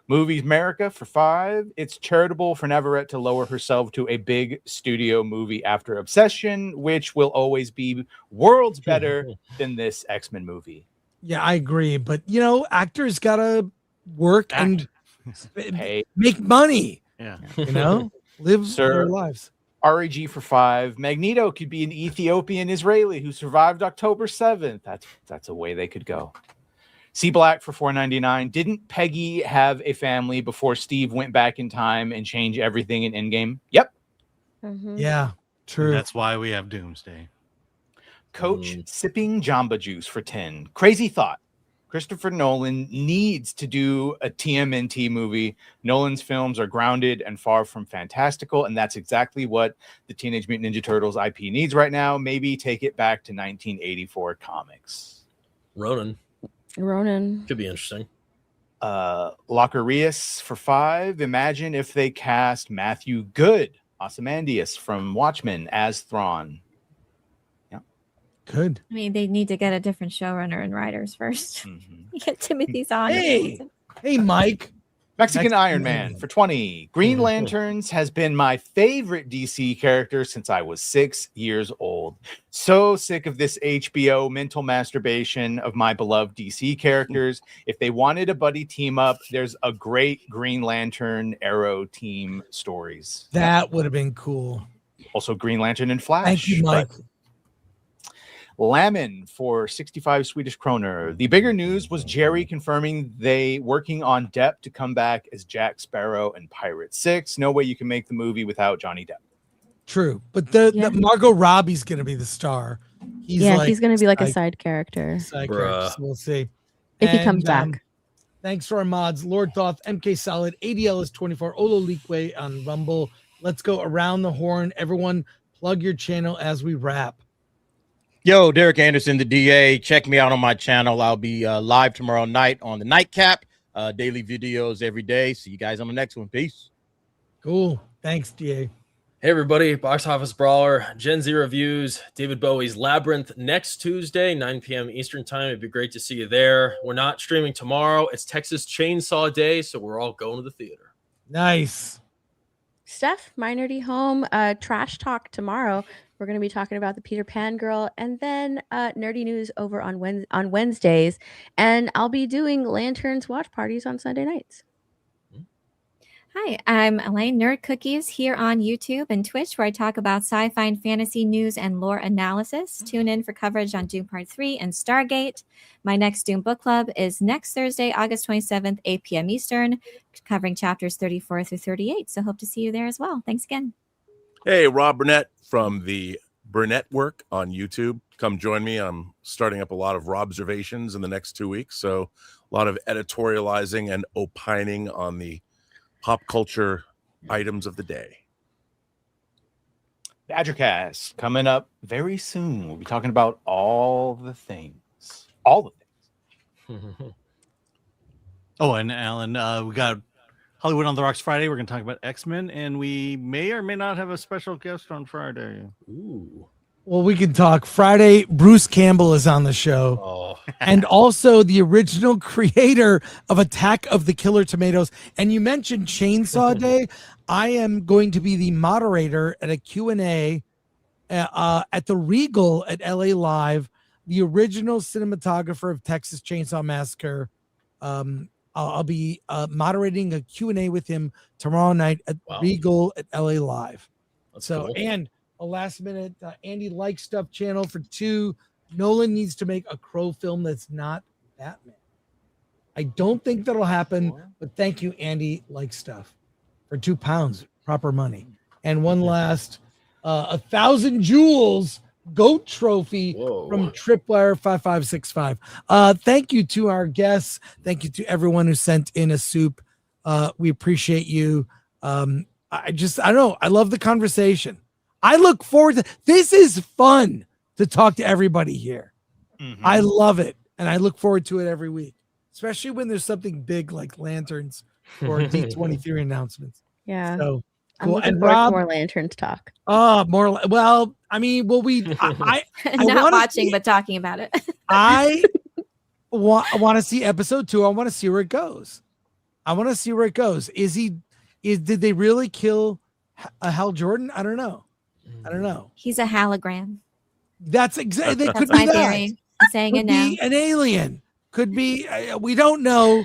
Movies America for 5. It's charitable for Navarrete to lower herself to a big studio movie after Obsession, which will always be worlds better than this X-Men movie.
Yeah, I agree. But, actors got to work and make money.
Yeah.
Live their lives.
RAG for 5. Magneto could be an Ethiopian Israeli who survived October 7th. That's a way they could go. C Black for $4.99. Didn't Peggy have a family before Steve went back in time and changed everything in Endgame? Yep.
Yeah, true.
And that's why we have Doomsday.
Coach sipping Jamba Juice for 10. Crazy thought. Christopher Nolan needs to do a TMNT movie. Nolan's films are grounded and far from fantastical, and that's exactly what the Teenage Mutant Ninja Turtles IP needs right now. Maybe take it back to 1984 comics.
Ronan. Could be interesting.
Lockerius for 5. Imagine if they cast Matthew Good, Ozymandias from Watchmen, as Thrawn.
Good.
I mean, they need to get a different showrunner and writers first. Get Timothy Zahn.
Hey, Mike.
Mexican Iron Man for 20. Green Lanterns has been my favorite DC character since I was 6 years old. So sick of this HBO mental masturbation of my beloved DC characters. If they wanted a buddy team up, there's a great Green Lantern Arrow team stories.
That would have been cool.
Also Green Lantern and Flash.
Thank you, Mike.
Lammen for 65 Swedish kroner. The bigger news was Jerry confirming they working on Depp to come back as Jack Sparrow in Pirate 6. No way you can make the movie without Johnny Depp.
True. But the Margot Robbie's going to be the star.
He's going to be like a side character.
So we'll see.
If he comes back.
Thanks to our mods, Lord Thoth, MK Solid, ADL is 24, Olo Leakway on Rumble. Let's go around the horn. Everyone plug your channel as we wrap.
Yo, Derek Anderson, the DA. Check me out on my channel. I'll be live tomorrow night on the Nightcap. Daily videos every day. See you guys on the next one. Peace.
Cool. Thanks, DA.
Hey everybody, Box Office Brawler, Gen Z reviews, David Bowie's Labyrinth next Tuesday, 9 p.m. Eastern time. It'd be great to see you there. We're not streaming tomorrow. It's Texas Chainsaw Day, so we're all going to the theater.
Nice.
Steph, my nerdy home, trash talk tomorrow. We're going to be talking about the Peter Pan girl, and then nerdy news over on Wednesdays. And I'll be doing Lanterns watch parties on Sunday nights.
Hi, I'm Elaine Nerd Cookies here on YouTube and Twitch, where I talk about sci-fi and fantasy news and lore analysis. Tune in for coverage on Doom Part 3 and Stargate. My next Doom Book Club is next Thursday, August 27th, 8 p.m. Eastern, covering chapters 34 through 38. So hope to see you there as well. Thanks again.
Hey, Rob Burnett from the Burnett Work on YouTube. Come join me. I'm starting up a lot of Robservations in the next 2 weeks. So a lot of editorializing and opining on the pop culture items of the day.
Badgercast coming up very soon. We'll be talking about all the things. All the things.
Oh, and Alan, we got Hollywood on the Rocks Friday. We're going to talk about X-Men, and we may or may not have a special guest on Friday.
Ooh.
Well, we can talk Friday. Bruce Campbell is on the show.
Oh.
And also the original creator of Attack of the Killer Tomatoes. And you mentioned Chainsaw Day. I am going to be the moderator at a Q&A at the Regal at LA Live, the original cinematographer of Texas Chainsaw Massacre. I'll be moderating a Q&A with him tomorrow night at Regal at LA Live.
That's
so
cool.
And a last minute Andy Like Stuff channel for 2. Nolan needs to make a Crow film that's not Batman. I don't think that'll happen, but thank you, Andy Like Stuff, for £2, proper money. And one last 1,000 Jewels GOAT trophy from Tripwire 5565. Thank you to our guests. Thank you to everyone who sent in a soup. We appreciate you. I don't know. I love the conversation. I look forward to this. Is fun to talk to everybody here. I love it. And I look forward to it every week, especially when there's something big like Lanterns or D23 announcements.
Yeah.
So
I'm
cool.
looking
And
forward to
Rob,
more Lanterns talk.
more. Well, I mean, I
Not watching, but talking about it.
I want to see episode 2. I want to see where it goes. Did they really kill Hal Jordan? I don't know.
He's a hologram.
That's exactly.
That's my theory. I'm saying it now.
Be an alien. Could be. We don't know,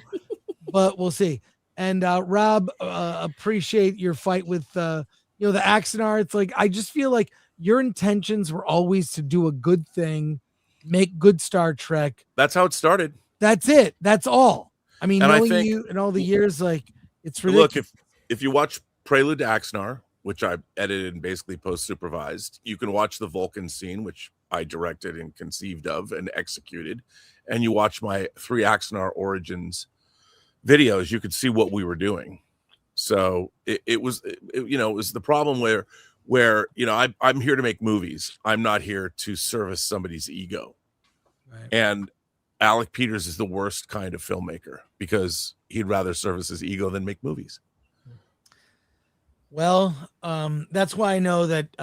but we'll see. And Rob, appreciate your fight with the Axanar. It's like I just feel like your intentions were always to do a good thing, make good Star Trek.
That's how it started.
That's it. That's all. I mean,
And I
knowing
think-
you and all the years, like it's ridiculous.
Look, if you watch Prelude to Axanar, which I edited and basically post-supervised, you can watch the Vulcan scene, which I directed and conceived of and executed, and you watch my 3 Axanar Origins videos, you could see what we were doing. So it was the problem where I'm here to make movies. I'm not here to service somebody's ego.
Right.
And Alec Peters is the worst kind of filmmaker because he'd rather service his ego than make movies.
Well, that's why I know that.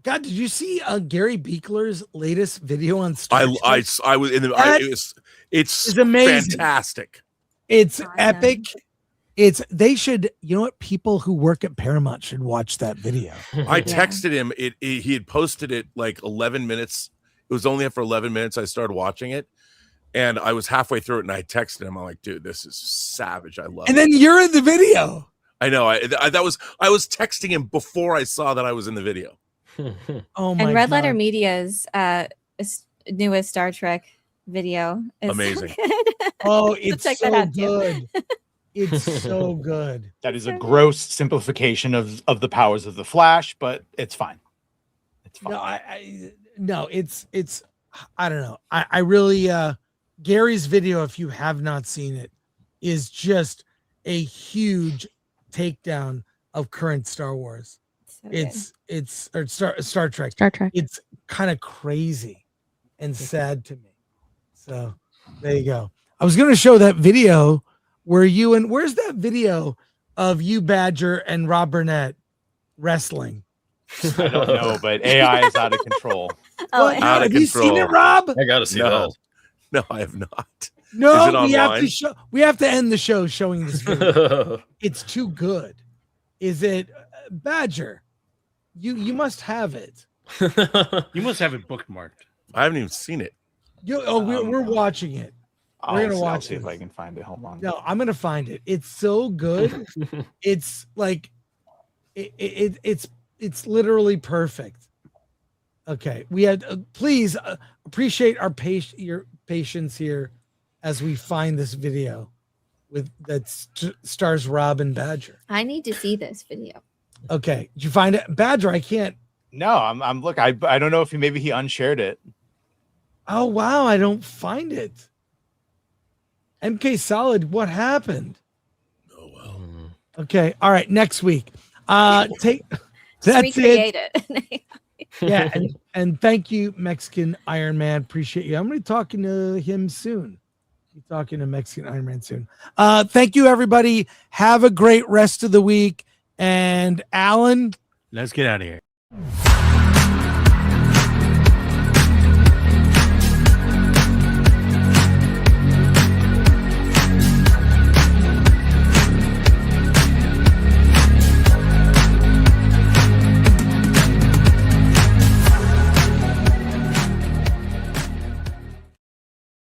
God, did you see Gary Beekler's latest video on Star Trek?
I was in the. It's
amazing.
Fantastic.
It's epic. They should, people who work at Paramount should watch that video.
I texted him. He had posted it like 11 minutes. It was only after 11 minutes I started watching it, and I was halfway through it, and I texted him. I'm like, dude, this is savage. I love it.
And then you're in the video.
I know. I was texting him before I saw that I was in the video.
Oh my
And Red
God.
Letter Media's newest Star Trek video is
Amazing.
So good.
Oh,
So
it's
check
so
that out too.
good. It's so good.
That is a gross simplification of the powers of the Flash, but it's fine. It's fine.
No, it's I don't know. I really Gary's video, if you have not seen it, is just a huge takedown of current Star Wars. Or Star Trek.
Star Trek.
It's kind of crazy and sad to me. So there you go. I was going to show that video where where's that video of you, Badger, and Rob Burnett wrestling?
I don't know, but AI is out of control.
Oh,
Out of
have you seen it,
control.
Rob?
I gotta see
No.
that.
No, I have not.
No,
Is it
we have to
online?
show. We have to end the show showing this video. It's too good. Is it Badger? You must have it.
You must have it bookmarked.
I haven't even seen it.
We're watching it. We're gonna
I'll
watch
see
it.
if I can find it. Hold on.
No, I'm gonna find it. It's so good. It's like it's literally perfect. Okay, we had please appreciate our your patience here as we find this video that stars Rob and Badger.
I need to see this video.
Okay, did you find it, Badger? I can't.
No, I'm look. I don't know if maybe he unshared it.
Oh wow, I don't find it. MK Solid, what happened?
Oh well.
Okay, all right, next week. That's
Recreate
it.
it.
Yeah, and thank you, Mexican Iron Man. Appreciate you. I'm gonna be talking to him soon. Be talking to Mexican Iron Man soon. Thank you, everybody. Have a great rest of the week. And Alan,
Let's get out of here.